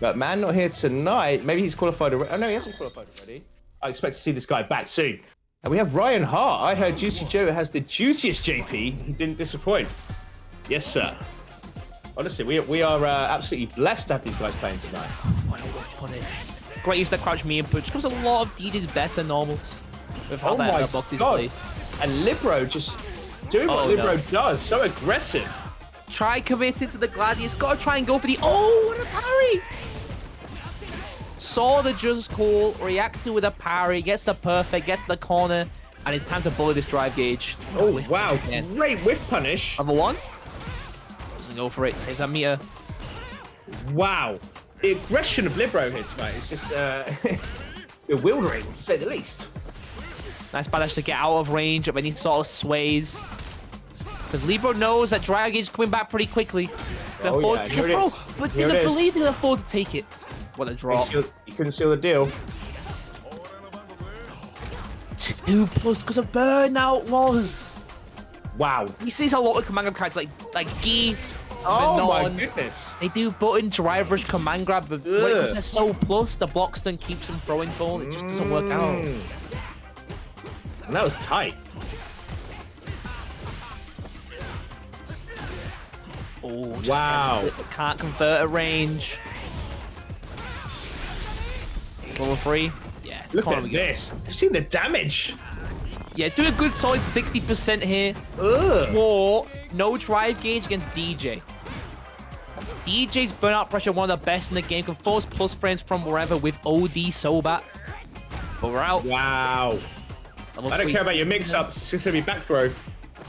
But man, not here tonight. Maybe he's qualified already. Oh no, he hasn't qualified already. I expect to see this guy back soon. And we have Ryan Hart. I heard Juicyjoe has the juiciest JP. He didn't disappoint. Yes, sir. Honestly, we are absolutely blessed to have these guys playing tonight. What a whip punish. Great use to crouch me and punch. Because a lot of DJs better normals with how that box is placed. And Libbro just doing what Libbro does. So aggressive. Try committing to the Gladius. Gotta try and go for the... Oh, what a parry! Saw the just call, reacted with a parry, gets the perfect, gets the corner, and it's time to bully this drive gauge. Oh, wow. Great whiff punish. Number 1. Doesn't go for it. Saves that meter. Wow. The aggression of Libbro here tonight is just bewildering, to say the least. Nice balance to get out of range of any sort of sways. Because Libbro knows that drive gauge is coming back pretty quickly. But didn't believe they could afford to take it. What a drop. You couldn't seal the deal. 2+ because of burnout was. Wow. He sees a lot of command grab cards like G. Oh my goodness. They do button drive rush command grab, but because they're so plus, the block stun keeps them throwing ball. It just doesn't work out. And that was tight. Oh, wow. Can't convert a range. Level 3. Yeah. Look at this. You've seen the damage. Yeah, do a good solid 60% here. Or no drive gauge against DJ. DJ's burnout pressure, one of the best in the game, can force plus frames from wherever with OD so bad. But we're out. Wow. I don't care about your mix-ups. It's just gonna be back throw.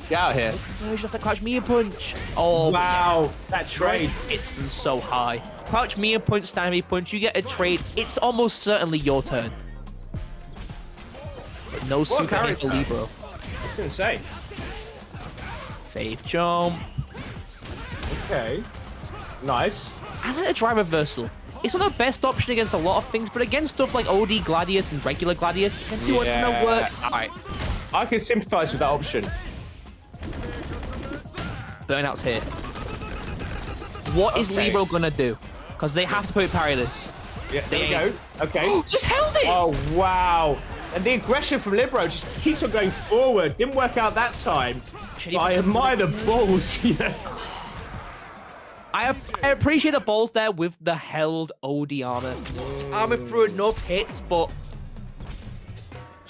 Get out of here. You have to crouch me and punch. Oh, wow. Yeah. That trade. It's so high. Crouch me and punch, stand me punch. You get a trade. It's almost certainly your turn. But no super hit for Libbro. That's insane. Safe jump. Okay. Nice. I like a drive reversal. It's not the best option against a lot of things, but against stuff like OD Gladius and regular Gladius, it can do a ton of work. Alright. I can sympathize with that option. Burnout's here. What is Libbro gonna do? Because they have to put parry this. Yeah, there we go. Okay. Just held it! Oh, wow. And the aggression from Libbro just keeps on going forward. Didn't work out that time. But I admire the balls. I appreciate the balls there with the held OD armor. Armor through enough hits, but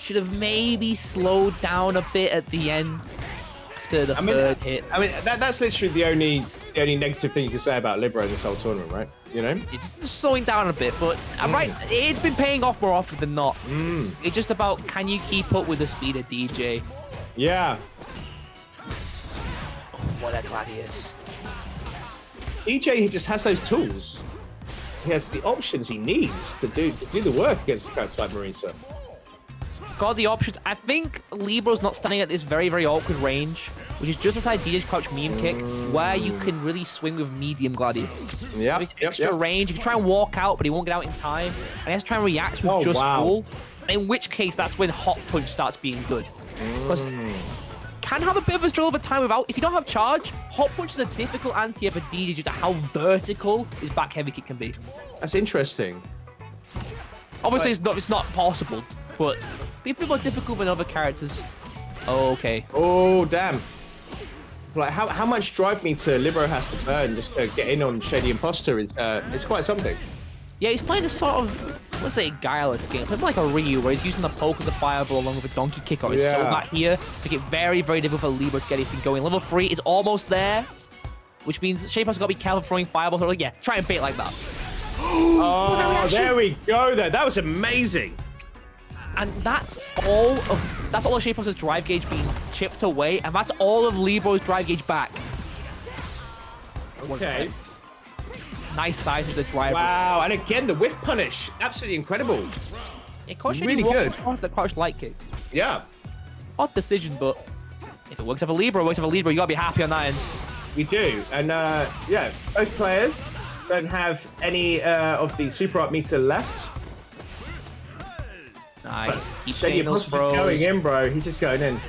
should have maybe slowed down a bit at the end after the third hit. I mean, that's literally the only negative thing you can say about Libbro in this whole tournament, right? You know? It's just slowing down a bit, but I'm right. It's been paying off more often than not. It's just about, can you keep up with the speed of DJ? Yeah. Oh, what a gladius. DJ, he just has those tools. He has the options he needs to do the work against the like Marisa. Got the options. I think Libbro's not standing at this very, very awkward range, which is just inside DJ's crouch meme kick, where you can really swing with medium gladius. Yeah. Extra range. You can try and walk out, but he won't get out in time. And he has to try and react with just cool. In which case, that's when hot punch starts being good. Because can have a bit of a struggle of a time without. If you don't have charge, hot punch is a difficult anti for DJ due to how vertical his back heavy kick can be. That's interesting. Obviously, it's not possible, but people are difficult with other characters. Oh, okay. Oh, damn. Like, how much drive meter Libbro has to burn just to get in on ShadyImpostor is it's quite something. Yeah, he's playing a sort of, let's say, guileless game. Playing like a Ryu, where he's using the poke of the fireball along with a donkey kick or his soul back here to make it very, very difficult for Libbro to get anything going. Level 3 is almost there, which means ShadyImpostor's got to be careful throwing fireballs. So, like, yeah, try and bait like that. Oh, there we go. That was amazing. And that's all of ShadyImpostor's drive gauge being chipped away, and that's all of Libbro's drive gauge back. Okay. Nice size with the drive. Wow, and again, the whiff punish. Absolutely incredible. Yeah, Kaution really good. The crouch light kick. Yeah. Odd decision, but if it works for Libbro, you gotta be happy on that end. We do. And yeah, both players don't have any of the super art meter left. Nice. He's just going in, bro. He's just going in.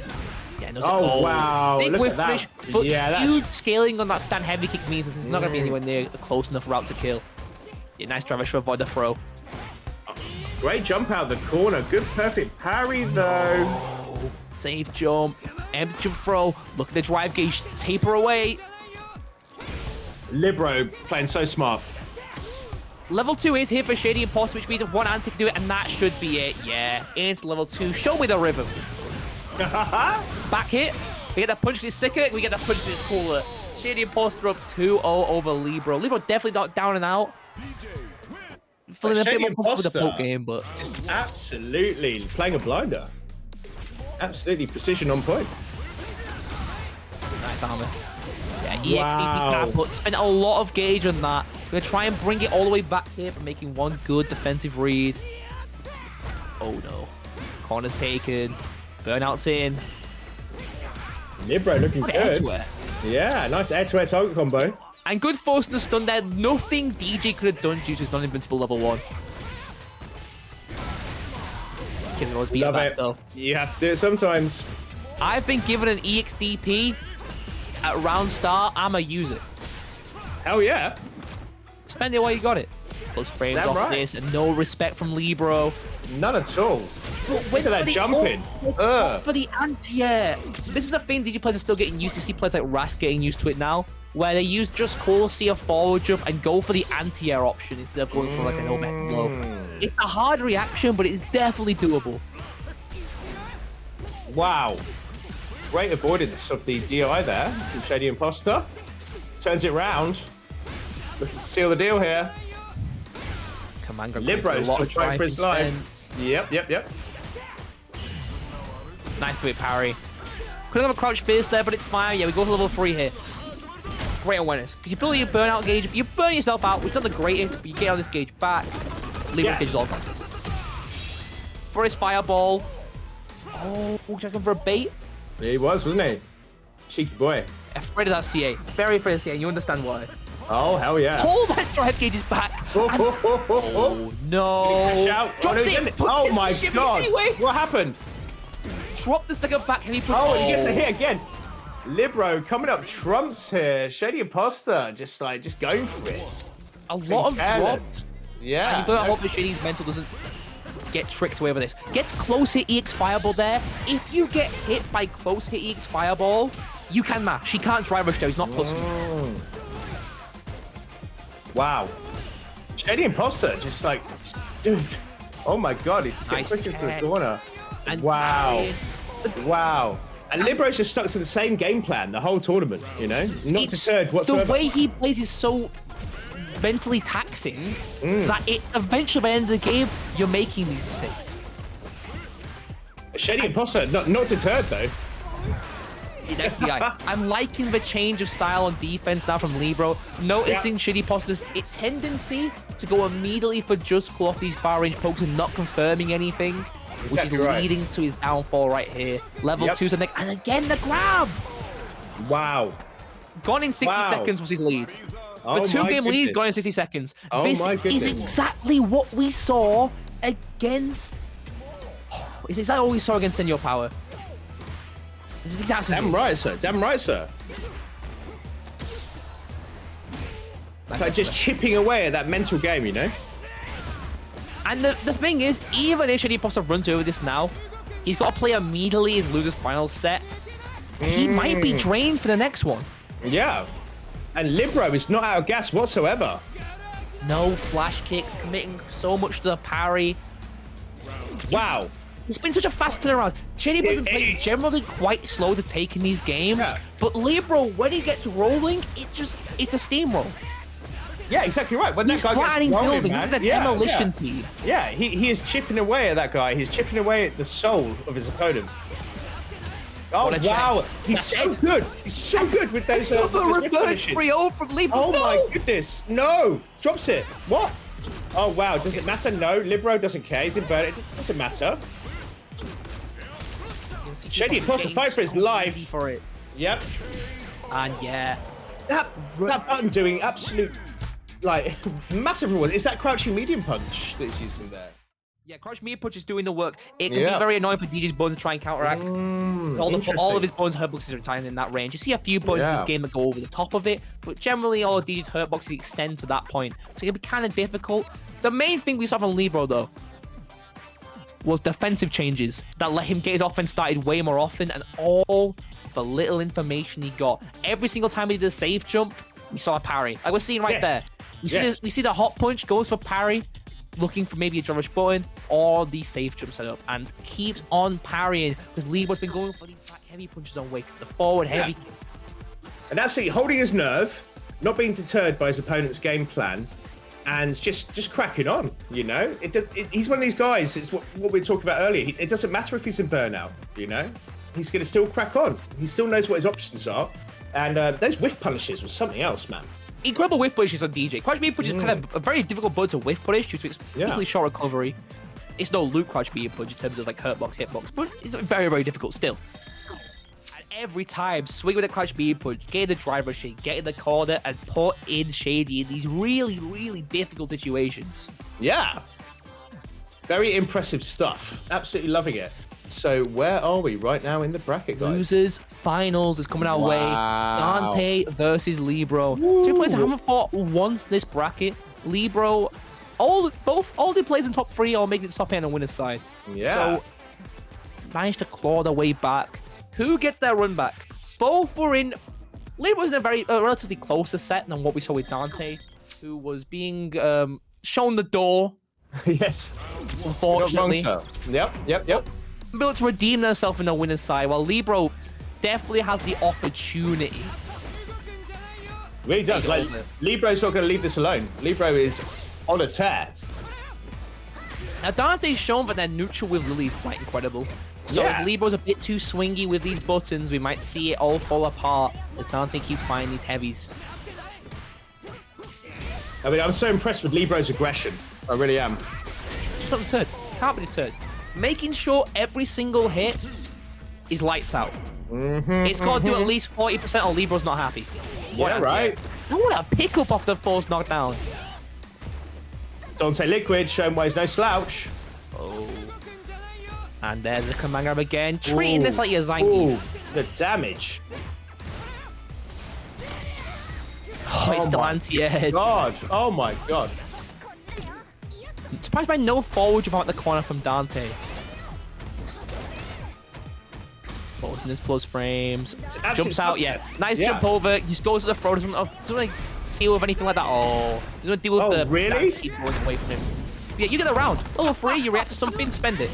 Yeah, oh, wow. Big Look at that. finish, but yeah, huge scaling on that stand heavy kick means this is not going to be anywhere near a close enough route to kill. Yeah, nice driver to avoid the throw. Great jump out of the corner. Good, perfect parry, though. Oh, safe jump. Empty jump throw. Look at the drive gauge taper away. Libbro playing so smart. Level 2 is here for ShadyImpostor, which means if one anti can do it, and that should be it. Yeah, into level 2. Show me the rhythm. Back hit. We get that punch that's sicker. We get that punch that's cooler. ShadyImpostor up 2-0 over Libbro. Libbro definitely not down and out. Feeling a bit more comfortable with the poke game, but just absolutely playing a blinder. Absolutely precision on point. Nice armor. Yeah, EXDP's gonna spent a lot of gauge on that. We're gonna try and bring it all the way back here for making one good defensive read. Oh no. Corner's taken. Burnout's in. Libbro looking good. Yeah, nice air-to-air target combo. And good force in the stun there. Nothing DJ could have done due to his non-invincible level 1. Can always beat back though. You have to do it sometimes. I've been given an EXDP at round start. I'ma use it. Hell yeah. Spend it while you got it. Plus frames off this and no respect from Libbro. None at all. Look at that jumping. For the anti-air. This is a thing DJ players are still getting used to. See players like Ras getting used to it now, where they use just cool, see a forward jump, and go for the anti-air option instead of going for like an overhead blow. It's a hard reaction, but it's definitely doable. Wow. Great avoidance of the DI there from ShadyImpostor. Turns it round. Looking to seal the deal here. Libbro still trying for his life. Yep. Nice bit parry. Couldn't have a crouch fierce there, but it's fine. Yeah, we go for level 3 here. Great awareness. Because you build your burnout gauge, you burn yourself out, which is not the greatest, but you get on this gauge back. Libbro gauge is all gone. For his fireball. Oh, checking for a bait. He was, wasn't he? Cheeky boy. Afraid of that CA. Very afraid of CA, and you understand why. Oh, hell yeah. Oh, my drive gauge is back. Oh, no. Oh, my God. Anyway. What happened? Drop the second back heavy push. Oh, he gets a hit again. Libbro coming up trumps here. ShadyImpostor just going for it. A lot of drops. Yeah. And you better hope that Shady's mental doesn't get tricked away with this. Gets close hit EX Fireball there. If you get hit by close hit EX Fireball, you can mash. He can't drive rush though. He's not plus. Wow. ShadyImpostor just like, dude. Oh my God, he's just getting pushed into the corner. And wow. Wow. And Libbro's just stuck to the same game plan the whole tournament, you know? Not deterred whatsoever. The way he plays is so mentally taxing that it eventually by the end of the game, you're making these mistakes. ShadyImpostor, not deterred though. XDI. I'm liking the change of style on defense now from Libbro. Noticing ShadyImpostor's tendency to go immediately for just pull off these far range pokes and not confirming anything, which is leading to his downfall right here. Level 2's the neck, and again the grab. Wow. Gone in 60 seconds was his lead. The 2-game lead gone in 60 seconds. This is exactly what we saw against. Is exactly what we saw against Senor Power. Damn right, sir. Damn right, sir. It's like just chipping away at that mental game, you know? And the thing is, even if ShadyImpostor runs over this now, he's got to play immediately and lose his final set. He might be drained for the next one. Yeah. And Libbro is not out of gas whatsoever. No flash kicks, committing so much to the parry. Wow. It's been such a fast turnaround. ShadyImpostor been playing generally quite slow to take in these games, but Libbro, when he gets rolling, it's a steamroll. Yeah, exactly right. When he's that guy flattening gets rolling, buildings. This is a demolition team. Yeah, he is chipping away at that guy. He's chipping away at the soul of his opponent. Oh, wow. He's so good. He's so good with those reverse 3-0 from Libbro. Oh, my goodness. No. Drops it. What? Oh, wow. Does it matter? No. Libbro doesn't care. He's in burn. It doesn't matter. ShadyImpostor fight for his life. For it. Yep. And yeah. That button doing absolute, like, massive reward. Is that crouching medium punch that he's using there? Yeah, crouch medium punch is doing the work. It can be very annoying for DJ's buttons to try and counteract. All of his buttons hurt boxes are retiring in that range. You see a few buttons in this game that go over the top of it, but generally all of DJ's hurt boxes extend to that point. So it can be kind of difficult. The main thing we saw from Libbro, though, was defensive changes that let him get his offense started way more often, and all the little information he got. Every single time he did a safe jump, we saw a parry. Like we're seeing right there. We see the hot punch, goes for parry, looking for maybe a jump rush button or the safe jump setup, and keeps on parrying because Libbro's been going for these back heavy punches on Wake, the forward heavy kicks. And absolutely holding his nerve, not being deterred by his opponent's game plan, and just cracking on, you know? He's one of these guys, it's what we were talking about earlier. It doesn't matter if he's in burnout, you know? He's going to still crack on. He still knows what his options are. And those whiff punishes was something else, man. Incredible whiff punishes on DJ. Crouch medium punch is kind of a very difficult button to whiff punish due to its easily short recovery. It's no loot crouch medium punch in terms of like hurt box, hit box, but it's very, very difficult still. Every time, swing with a crouch medium punch, get in the driver shake, get in the corner, and put in Shady in these really, really difficult situations. Yeah. Very impressive stuff. Absolutely loving it. So where are we right now in the bracket, guys? Losers finals is coming our way. Dante versus Libbro. Two players who haven't fought once in this bracket. Libbro, all the players in top 3 are making it to top 8 on the winner's side. Yeah. So managed to claw their way back. Who gets their run back? Both were in. Libbro was in a relatively closer set than what we saw with Dante, who was being shown the door. Yes. Unfortunately. Yep. Built to redeem themselves in the winner's side, while Libbro definitely has the opportunity. Really does. Like, Libbro's not going to leave this alone. Libbro is on a tear. Now, Dante's shown that their neutral with Lily is quite incredible. So if Libbro's a bit too swingy with these buttons, we might see it all fall apart as Dante keeps finding these heavies. I mean, I'm so impressed with Libbro's aggression. I really am. Just not deterred. Can't be deterred. Making sure every single hit is lights out. It's got to do at least 40% or Libbro's not happy. Yeah, right. What a pickup off the force knockdown. Dante Liquid, showing why he's no slouch. Oh. And there's the command grab again, treating this like a Zangi. Ooh, the damage. Oh, it's still anti-edge. Oh my god. Surprised by no forward jump out the corner from Dante. Closing his plus frames. Jumps out, nice jump over. Just goes to the throw. Doesn't like deal with anything like that. Oh, doesn't deal with the really? Keep going away from him. Yeah, you get the round. Level 3, you react to something, spend it.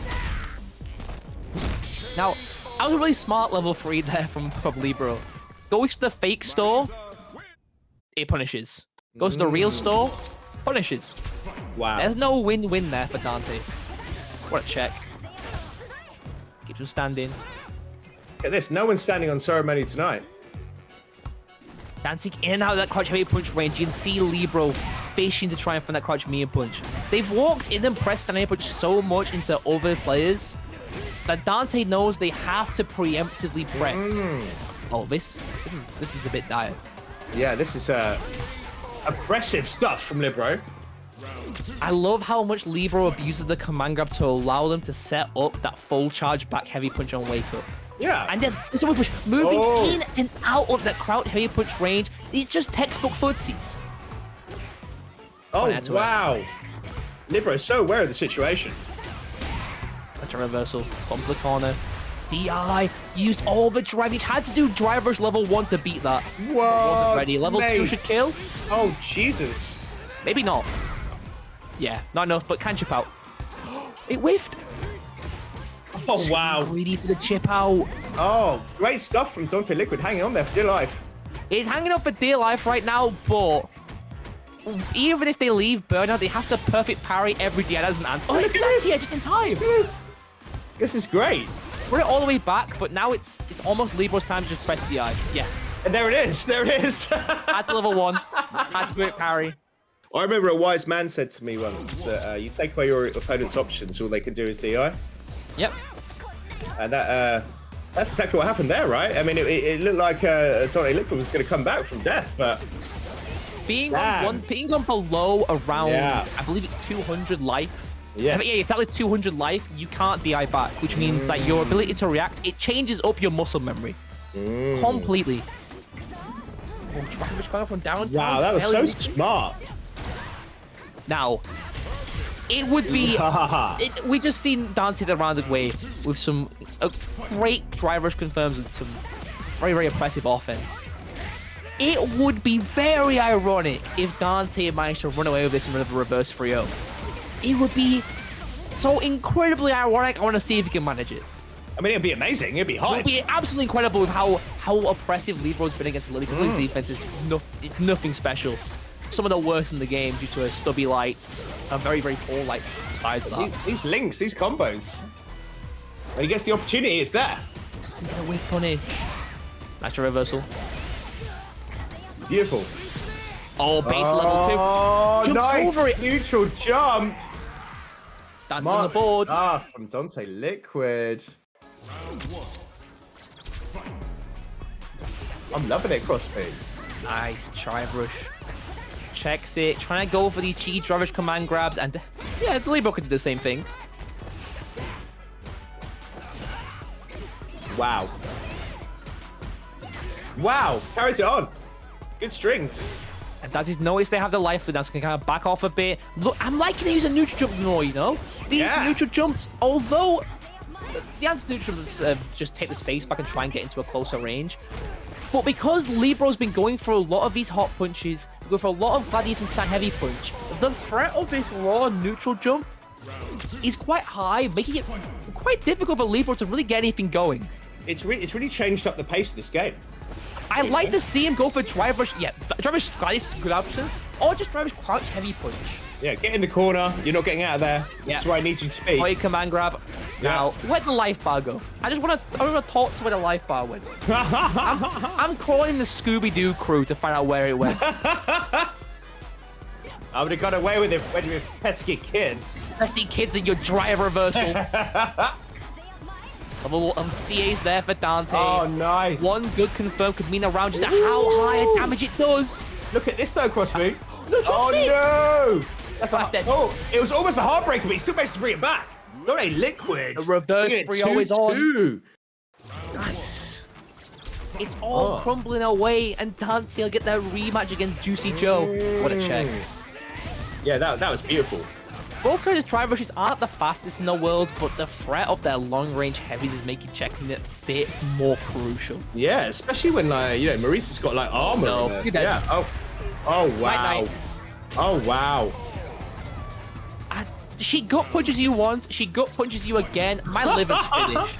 Now, that was a really smart level 3 there from Libbro. Go to the fake store, it punishes. Goes to the real store, punishes. Wow. There's no win-win there for Dante. What a check. Keeps him standing. Look at this, no one's standing on ceremony tonight. Dancing in and out of that crouch heavy punch range. You can see Libbro fishing to try and find that crouch medium punch. They've walked in and pressed an heavy punch so much into other players that Dante knows they have to preemptively press. Oh, this is a bit dire. Yeah, this is oppressive stuff from Libbro. I love how much Libbro abuses the command grab to allow them to set up that full charge back heavy punch on wake up. Yeah. And then this push moving in and out of that crouch heavy punch range. It's just textbook footsies. Oh, wow. Libbro is so aware of the situation. That's a reversal. Comes to the corner. DI used all the drive. He had to do drivers level 1 to beat that. Whoa. Wasn't ready. Level 2 should kill. Oh, Jesus. Maybe not. Yeah, not enough, but can chip out. It whiffed. Oh, wow. Greedy for the chip out. Oh, great stuff from Dante Liquid. Hanging on there for dear life. He's hanging on for dear life right now, but even if they leave burnout, they have to perfect parry every DI. That doesn't answer. Oh, look at this. Yeah, just in time. This is great. We're all the way back, but now it's almost Libbro's time to just press DI. Yeah. And there it is. There it is. That's level 1. Had to perfect parry. I remember a wise man said to me once that you take away your opponent's options, all they can do is DI. Yep. And that's exactly what happened there, right? I mean, it looked like Dante Liquid was going to come back from death, but being on below around, I believe it's 200 life. Yes. I mean, yeah, it's actually 200 life. You can't DI back, which means that your ability to react, it changes up your muscle memory completely. Wow, that was so smart. Now, it would be... we just seen Dante the rounded way with some great drivers confirms and some very, very impressive offense. It would be very ironic if Dante managed to run away with this and run a reverse 3-0. It would be so incredibly ironic. I want to see if he can manage it. I mean, it'd be amazing. It'd be hard. It'd be absolutely incredible with how oppressive Libbro's been against Lily. His defense is it's nothing special. Some of the worst in the game due to stubby lights and very, very poor lights besides that. These links, these combos. When he gets the opportunity, it's there. Isn't that a whiff punish? Nice reversal. Beautiful. Oh, base level 2. Jumps nice over it. Neutral jump. That's on the board. From Dante Liquid. I'm loving it, crossfit. Nice try brush. Checks it. Trying to go for these cheeky drivers command grabs, and yeah, Libbro could do the same thing. Wow. Wow. Carries it on. Good strings. And that is notice they have the life with us, can kind of back off a bit. Look, I'm liking to use a neutral jump more, you know? These neutral jumps, although the answer to neutral jumps just take the space back and try and get into a closer range. But because Libbro's been going for a lot of these hot punches, going for a lot of Gladius and stand heavy punch, the threat of this raw neutral jump is quite high, making it quite difficult for Libbro to really get anything going. It's really changed up the pace of this game. I like to see him go for drivers. Yeah, drivers Gladius is a good option, or just drivers crouch heavy punch. Yeah, get in the corner. You're not getting out of there. That's where I need you to be. Point command grab. Now, where'd the life bar go? I want to talk to where the life bar went. I'm calling the Scooby-Doo crew to find out where it went. I would have got away with it when we were pesky kids. Pesky kids and your drive reversal. Level CA's there for Dante. Oh, nice. One good confirm could mean a round just how high a damage it does. Look at this though, crossfit. Oh no! Oh, it was almost a heartbreaker, but he still managed to bring it back. Not a Liquid. The reverse 3-0 is on. Nice. It's all crumbling away, and Dante will get that rematch against Juicyjoe. What a check. Yeah, that was beautiful. Both kinds of tri-rushes aren't the fastest in the world, but the threat of their long-range heavies is making checking it a bit more crucial. Yeah, especially when, Maurice has got, armor. No, you're dead. Yeah. Oh, wow. Night. Oh, wow. She gut punches you once, she gut punches you again. My liver's finished.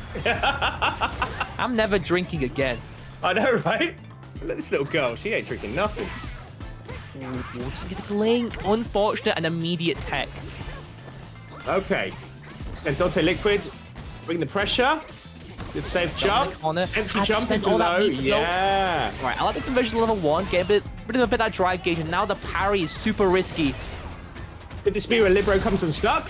I'm never drinking again. I know, right? Look at this little girl. She ain't drinking nothing. Ooh, just get the link. Unfortunate and immediate tech. Okay. And Dante Liquid, bring the pressure. Good safe jump. Empty jump into low. Yeah. Right, I like the conversion level 1. Get rid of a bit of that drive gauge, and now the parry is super risky. Could this be where Libbro comes unstuck?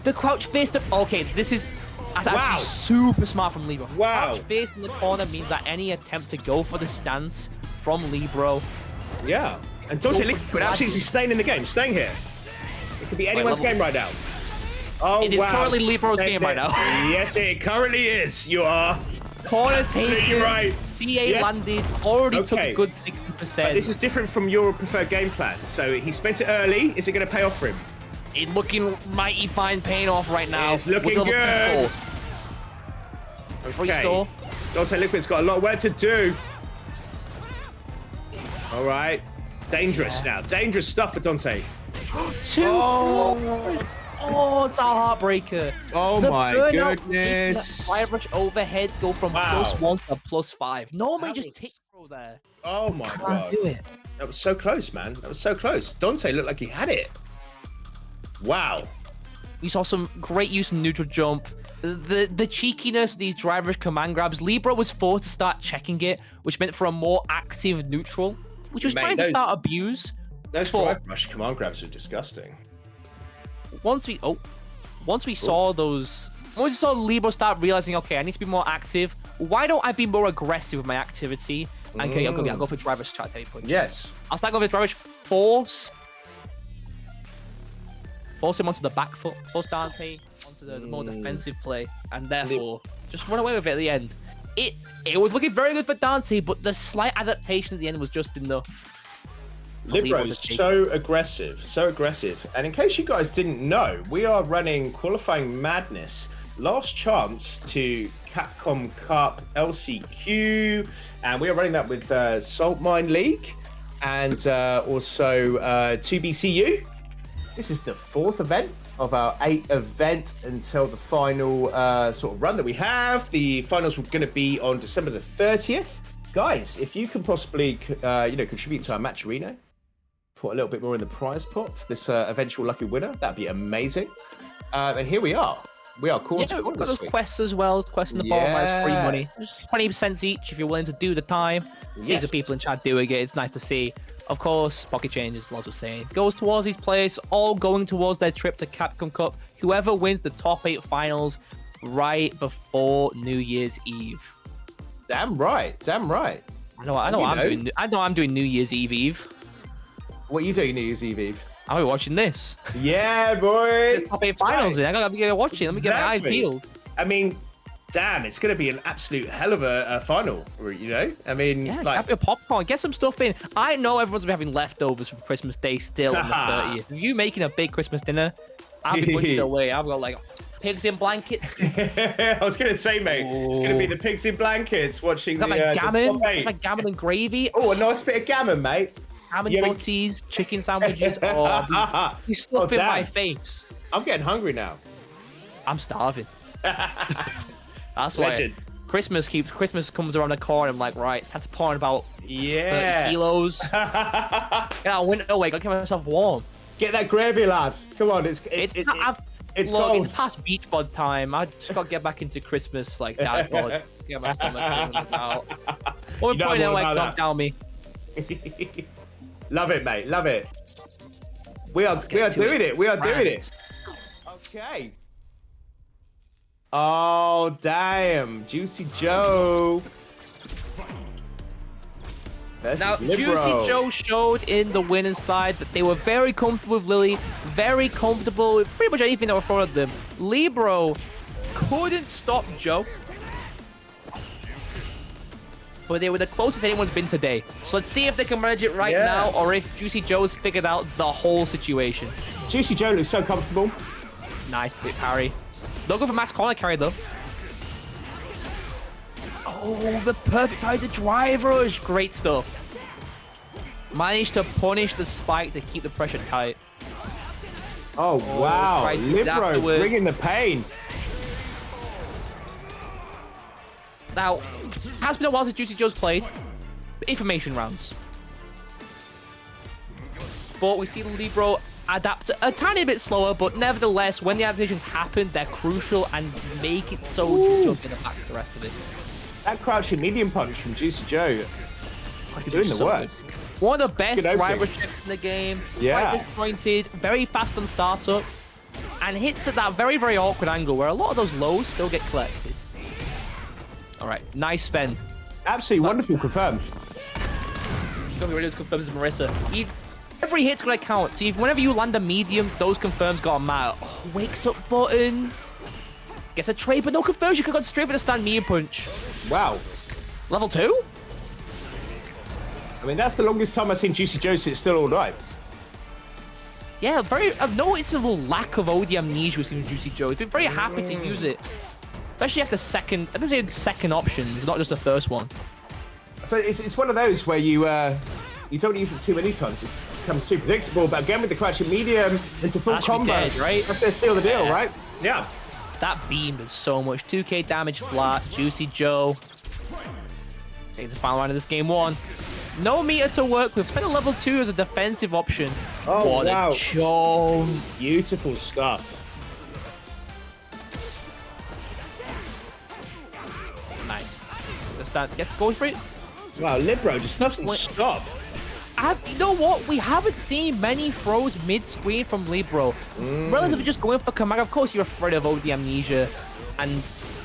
The crouch fist. Okay, this is actually super smart from Libbro. Wow. Crouch fist in the corner means that any attempt to go for the stance from Libbro. Yeah. And Dante Liquid absolutely staying in the game, staying here. It could be anyone's game right now. Oh, it is currently Libbro's game right now. Yes, it currently is. You are. Corner taken. Right. CA landed. Already took a good 60%. But this is different from your preferred game plan. So he spent it early. Is it going to pay off for him? It's looking mighty fine, paying off right now. It's looking good. Okay. Dante Liquid's got a lot of work to do. All right. Dangerous now. Dangerous stuff for Dante. Oh, it's a heartbreaker. Oh my goodness. Fire rush overhead go from +1 to +5. Normally just tick through there. Oh my god. Do it. That was so close, man. That was so close. Dante looked like he had it. Wow. We saw some great use of neutral jump. The cheekiness of these drivers command grabs. Libbro was forced to start checking it, which meant for a more active neutral, which was trying to start abuse. Those drive rush command grabs are disgusting. Once we saw Libbro start realizing, okay, I need to be more active. Why don't I be more aggressive with my activity? And okay, I'll go for driver strat heavy punch. Yes. I'll start going for driver force him onto the back foot, force Dante onto the more defensive play, and therefore just run away with it at the end. It was looking very good for Dante, but the slight adaptation at the end was just enough. Libbro is so aggressive. And in case you guys didn't know, we are running Qualifying Madness. Last chance to Capcom Cup LCQ. And we are running that with Salt Mine League and also 2BCU. This is the 4th event of our 8 event until the final sort of run that we have. The finals were going to be on December the 30th. Guys, if you can possibly contribute to our match arena, put a little bit more in the prize pot for this eventual lucky winner, that'd be amazing. And here we are. We are Corner2Corner. Yeah, we've got those quests as well. Quest in the bottom has free money. Just 20% each if you're willing to do the time. See the people in chat doing it. It's nice to see. Of course, pocket change, as Loz was saying, goes towards these players, all going towards their trip to Capcom Cup. Whoever wins the top 8 finals right before New Year's Eve. Damn right. Damn right. I know I'm doing New Year's Eve. What are you doing New Year's Eve? I'll be watching this. Yeah, boy. There's top 8 finals in. I gotta be watching. Let me get my eye peeled. I mean, damn, it's gonna be an absolute hell of a final, you know? I mean, yeah, grab your popcorn, get some stuff in. I know everyone's gonna be having leftovers from Christmas Day still on the 30th. If you making a big Christmas dinner, I'll be punching away. I've got like pigs in blankets. I was gonna say, mate, it's gonna be the pigs in blankets watching the gammon. My gammon and gravy. Oh, a nice bit of gammon, mate. Gammon butties, chicken sandwiches. Oh, he's stuff in my face. I'm getting hungry now. I'm starving. That's why Christmas comes around the corner. I'm like, right, it's time to pour in about 30 kilos. Get out winter weight. Gotta keep myself warm. Get that gravy, lad. Come on, it's cold. It's past beach bod time. I just gotta get back into Christmas like dad bod. Get my stomach out. What point out like knock down me. Love it, mate. Love it. We are doing it. We are doing it. Okay. Oh, damn. Juicyjoe. Now, Juicyjoe showed in the winner's side that they were very comfortable with Lily, very comfortable with pretty much anything that was thrown at them. Libbro couldn't stop Joe, but they were the closest anyone's been today. So let's see if they can manage it right now, or if Juicyjoe's figured out the whole situation. Juicyjoe looks so comfortable. Nice parry. Don't go for mass corner carry, though. Oh, the perfect parry to drive rush. Great stuff. Managed to punish the spike to keep the pressure tight. Oh, wow. Libbro bringing the pain. Now, it has been a while since Juicyjoe's played. Information rounds. But we see Libbro adapt a tiny bit slower, but nevertheless, when the adaptations happen, they're crucial and make it so Juicyjoe can back the rest of it. That crouching medium punch from Juicyjoe. Doing the work. One of the best driver checks in the game. Yeah. Quite disjointed, very fast on startup, and hits at that very, very awkward angle where a lot of those lows still get collected. All right, nice spend. Absolutely wonderful confirm. Got me ready to confirm as Marissa. Every hit's gonna count. So whenever you land a medium, those confirms got a matter. Oh, wakes up buttons. Gets a trade, but no confirms. You could have gone straight for the stand medium punch. Wow. Level 2? I mean, that's the longest time I've seen Juicyjoe sit still all night. Yeah, a noticeable lack of OD amnesia with Juicyjoe. He's been very happy to use it. Especially after second options, not just the first one. So it's one of those where you don't use it too many times. It becomes too predictable. But again, with the crouching medium into full combo, right? That's going to seal the deal, right? Yeah. That beam does so much. 2k damage flat. Juicyjoe takes the final round of this game 1. No meter to work with. Spent a level 2 as a defensive option. Oh, what wow. a chomp. Beautiful stuff. Nice. Gets going for it. Wow, Libbro just doesn't stop. You know what? We haven't seen many throws mid-screen from Libbro. Relatively just going for command. Of course, you're afraid of OD amnesia, and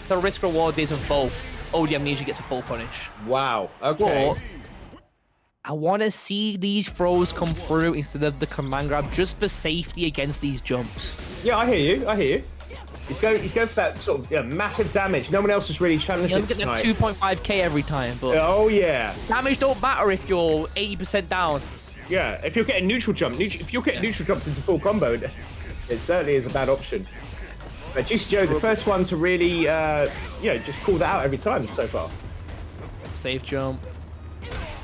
the risk-reward isn't full. OD amnesia gets a full punish. Wow. Okay. But I want to see these throws come through instead of the command grab, just for safety against these jumps. Yeah, I hear you. I hear you. He's going for that sort of massive damage. No one else has really challenged it tonight. He's getting 2.5k every time, but oh yeah, damage don't matter if you're 80% down. Yeah, if you're getting neutral jump, if you're getting neutral jumps into full combo, it certainly is a bad option. But Juicyjoe, the first one to really, just call that out every time so far. Safe jump.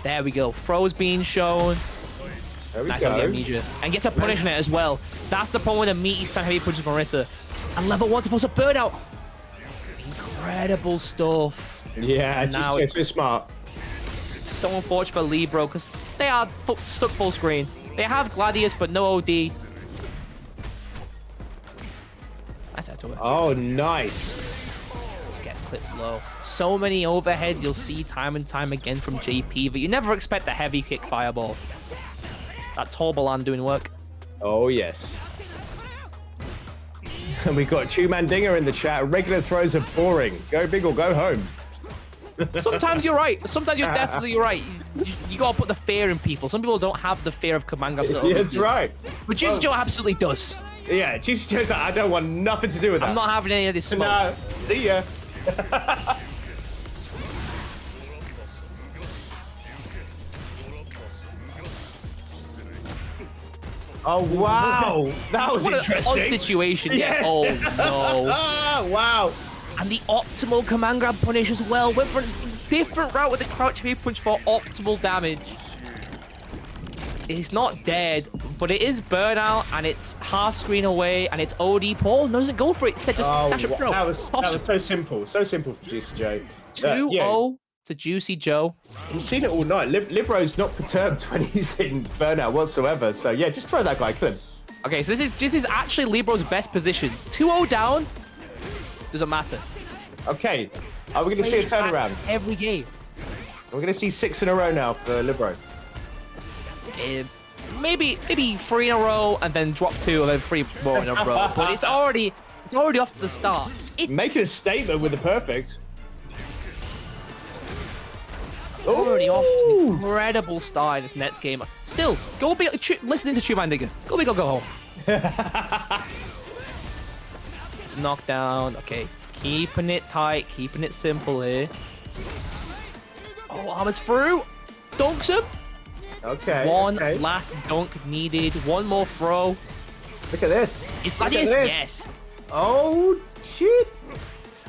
There we go. Throws being shown. There we nice go. Amnesia. And gets a punish on it as well. That's the point with the meaty stand heavy punches Marissa. And level 1's supposed to burn out. Incredible stuff. Yeah, now it's too smart. So unfortunate for Libbro because they are stuck full screen. They have Gladius, but no OD. Nice to it. Oh, nice. Gets clipped low. So many overheads you'll see time and time again from JP, but you never expect the heavy kick fireball. That's Torbalan doing work. Oh, yes. And we got Chumandinger in the chat. Regular throws are boring. Go big or go home. Sometimes you're right. Sometimes you're definitely right. You gotta put the fear in people. Some people don't have the fear of command grabs. Yeah, that's right. But Juicyjoe absolutely does. Yeah, Juicyjoe's like, I don't want nothing to do with that. I'm not having any of this smoke. No, see ya. Oh, wow. That was interesting. Odd situation, yes. Yeah. Oh, no. Oh, wow. And the optimal command grab punish as well. Went for a different route with the crouch heavy punch for optimal damage. It's not dead, but it is burnout, and it's half screen away, and it's OD. Paul doesn't go for it. Instead, just dash it through. That was so simple. So simple for Juicyjoe. 2-0 to Juicyjoe. He's seen it all night. Libbro's not perturbed when he's in burnout whatsoever. So yeah, just throw that guy, kill him. Okay, so this is actually Libbro's best position. 2-0 down, doesn't matter. Okay, are we going to see a turnaround? Every game. We're going to see 6 in a row now for Libbro. Maybe 3 in a row, and then drop 2, and then 3 more in a row. But it's already off to the start. Making a statement with the perfect. Already off to an incredible start in this next game. Still, go big. Listening to Chumandinger. Go big or go home. It's knocked down. Okay, keeping it tight, keeping it simple here. Oh, armor's through. Dunks him. Okay. One last dunk needed. One more throw. Look at this. It's Gladius. Yes. Oh, shit.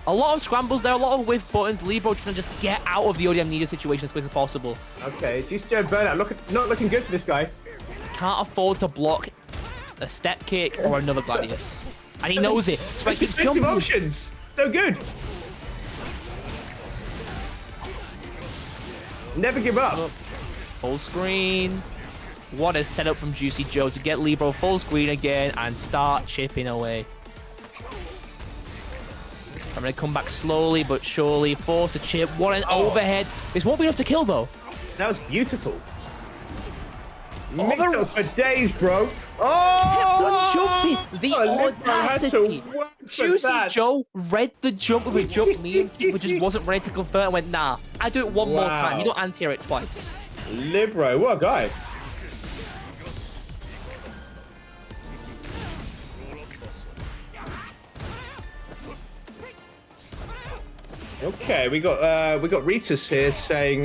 A lot of scrambles there, a lot of whiff buttons. Libbro trying to just get out of the OD amnesia situation as quick as possible. Okay, Juicyjoe burnout. Not looking good for this guy. Can't afford to block. a step kick or another Gladius. And he knows it. So he keeps jumping. Emotions. So good. Never give up. Full screen. What a setup from Juicyjoe to get Libbro full screen again and start chipping away. I'm going to come back slowly but surely. Force a chip. What an overhead. This won't be enough to kill, though. That was beautiful. Mix-ups for days, bro. Oh! The audacity. Juicyjoe read the jump with a jump knee but just wasn't ready to convert and went, nah, I do it one more time. You don't anti-air it twice. Libbro, what a guy. Okay, we got Ritus here saying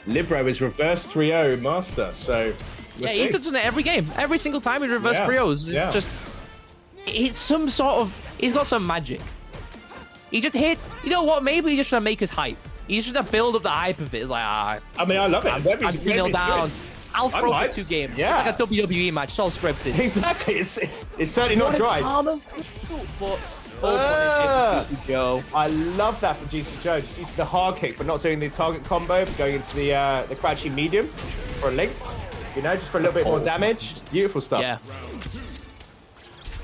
Libbro is reverse 3-0 master, so yeah, he's done it every game. Every single time he reverse 3-0s. It's just it's some sort of he's got some magic. He just hit, you know what, maybe he's just trying to make us hype. He's just trying to build up the hype of it. It's like, I mean, I love it. I'm 3-0 down. I'll throw for 2 games. Yeah. It's like a WWE match. It's all scripted. Exactly. It's certainly not dry. Juicyjoe. I love that for Juicyjoe. Just using the hard kick, but not doing the target combo, but going into the crouching medium for a link. You know, just for a little bit more damage. Beautiful stuff. Yeah.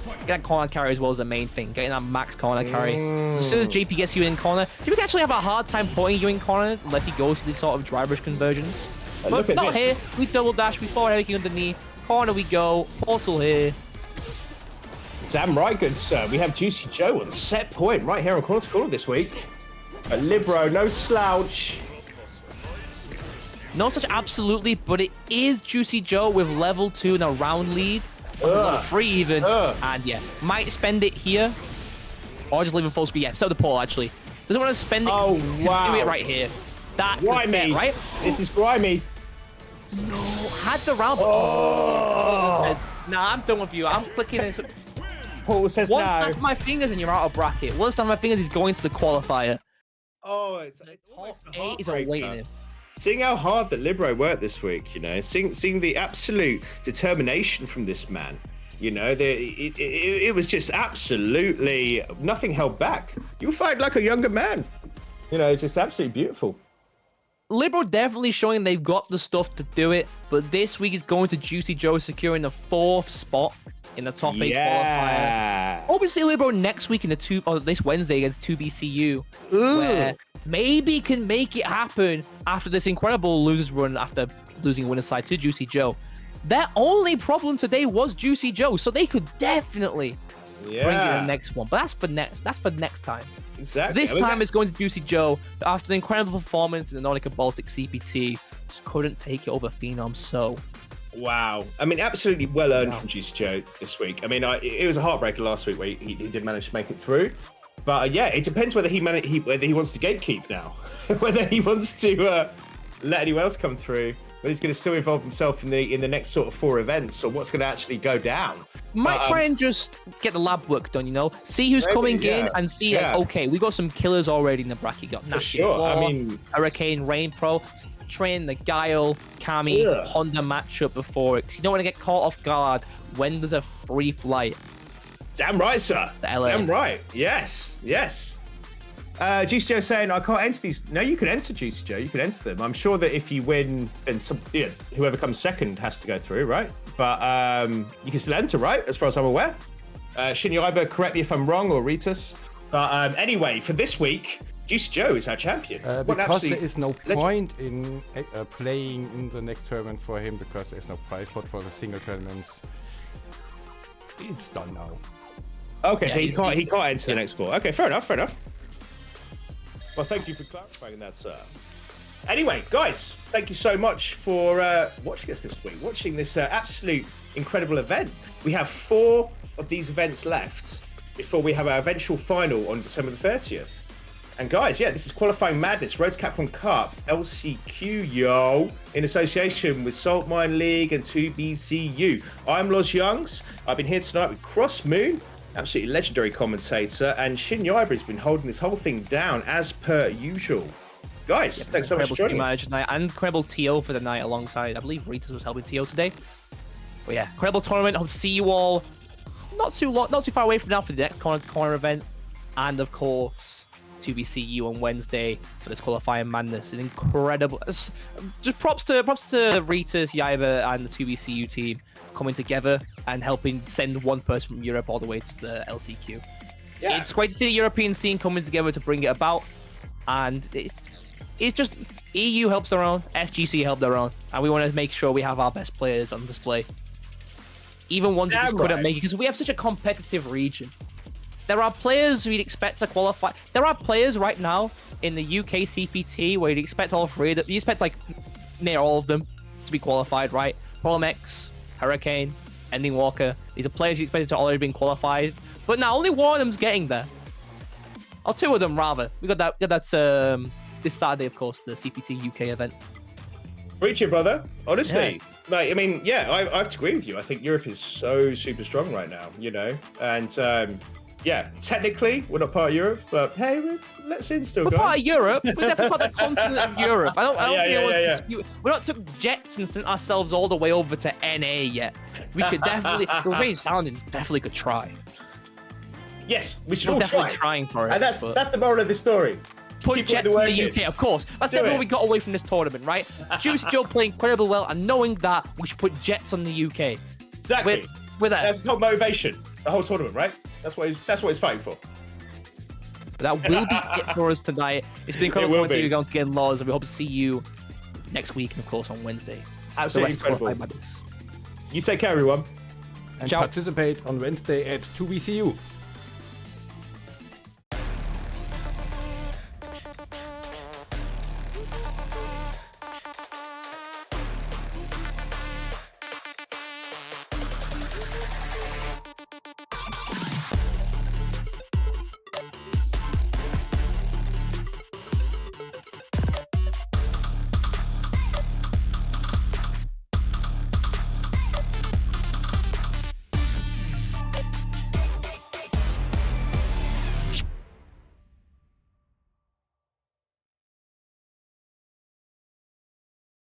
Get that corner carry as well as the main thing. Getting that max corner carry. As soon as JP gets you in corner, JP can actually have a hard time putting you in corner unless he goes to these sort of dry brush conversions. But not here. We double dash. We forward everything underneath. Corner we go. Portal here. Damn right, good sir. We have Juicyjoe on set point right here on Corner2Corner this week. Libbro, no slouch. No such absolutely, but it is Juicyjoe with level 2 and a round lead. Level 3 even. And yeah, might spend it here. Or just leave him full speed. Yeah, so the portal actually. Doesn't want to spend it. Oh, wow. Do it right here. That's grimy. The set, right? This is grimy. No, had the round, but says, nah, I'm done with you. I'm clicking this. Paul says one snap of my fingers and you're out of bracket. One snap of my fingers, he's going to the qualifier. Oh, it's top 8 is awaiting him. Seeing how hard that Libbro worked this week, you know, seeing the absolute determination from this man, you know, it was just absolutely nothing held back. You fight like a younger man, you know, just absolutely beautiful. Libbro definitely showing they've got the stuff to do it, but this week is going to Juicyjoe securing the 4th spot in the top 8 qualifier. Obviously, Libbro next week in the this Wednesday against 2BCU, where maybe can make it happen after this incredible losers run after losing winner's side to Juicyjoe. Their only problem today was Juicyjoe, so they could definitely bring it in the next one. But that's for next. That's for next time. Exactly. This time it's going to Juicyjoe after the incredible performance in the Nordic and Baltic CPT. Just couldn't take it over Phenom. So. Wow. I mean, absolutely well earned from Juicyjoe this week. I mean, it was a heartbreaker last week where he did manage to make it through. But yeah, it depends whether whether he wants to gatekeep now, whether he wants to let anyone else come through, whether he's going to still involve himself in the next sort of 4 events, or what's going to actually go down. Might try and just get the lab work done, you know, see who's coming in and see, like, okay, we got some killers already in the bracket. Got Nasty Claw, I mean, Hurricane, Rain Pro, train the Guile, Kami, Honda matchup before it, because you don't want to get caught off guard when there's a free flight. Damn right, sir. Damn right. Yes, yes. Juicyjoe saying, I can't enter these. No, you can enter, Juicyjoe. You can enter them. I'm sure that if you win, then whoever comes second has to go through, right? But you can still enter, right? As far as I'm aware. ShinYaiba, correct me if I'm wrong, or Ritus. But anyway, for this week, Juicyjoe is our champion. Because there is no point in playing in the next tournament for him, because there's no prize pot for the single tournaments. It's done now. Okay, so he can't enter the next 4. Okay, fair enough, fair enough. Well, thank you for clarifying that, sir. Anyway, guys, thank you so much for watching us this week, watching this absolute incredible event. We have 4 of these events left before we have our eventual final on December the 30th. And guys, yeah, this is Qualifying Madness, Road to Capcom Cup, LCQ, yo, in association with Salt Mine League and 2BCU. I'm Los Youngs. I've been here tonight with Cross Moon, absolutely legendary commentator, and ShinYaiba has been holding this whole thing down as per usual. Guys, thanks so much for joining us. Tonight, and incredible TO for the night alongside, I believe Ritus was helping TO today. But yeah, incredible tournament. Hope to see you all not too far away from now for the next Corner2Corner event, and of course 2BCU on Wednesday for this qualifying madness. An incredible, just props to Ritas, Yaiba, and the 2BCU team coming together and helping send one person from Europe all the way to the LCQ. Yeah. It's great to see the European scene coming together to bring it about, and it's just EU helps their own, FGC help their own, and we want to make sure we have our best players on display. Even ones that just couldn't make it, because we have such a competitive region. There are players we'd expect to qualify. There are players right now in the UK CPT where you'd expect all three. You expect like near all of them to be qualified, right? Prolemex, Hurricane, Ending Walker. These are players you expected to already been qualified, but now only one of them's getting there. Or two of them rather. We got that. That's this Saturday, of course, the CPT UK event. Preach it, brother. Honestly. Yeah. Like, I mean, yeah, I have to agree with you. I think Europe is so super strong right now, you know, and yeah, technically we're not part of Europe, but hey, let's in still. We're part of Europe. We're definitely part of the continent of Europe. I don't dispute. We're not took jets and sent ourselves all the way over to NA yet. We could definitely. We're very sounding. Definitely could try. Yes, we should all definitely trying for it. And that's the moral of the story. Put jets in the UK, of course. That's definitely what we got away from this tournament, right? Juicyjoe playing incredibly well, and knowing that we should put jets on the UK. Exactly. We're there. That's his whole motivation. The whole tournament, right? That's what he's fighting for. That will be it for us tonight. It's been incredible to see you guys again, Laws, and we hope to see you next week, and of course on Wednesday. Absolutely incredible. You take care, everyone. And participate on Wednesday at 2BCU.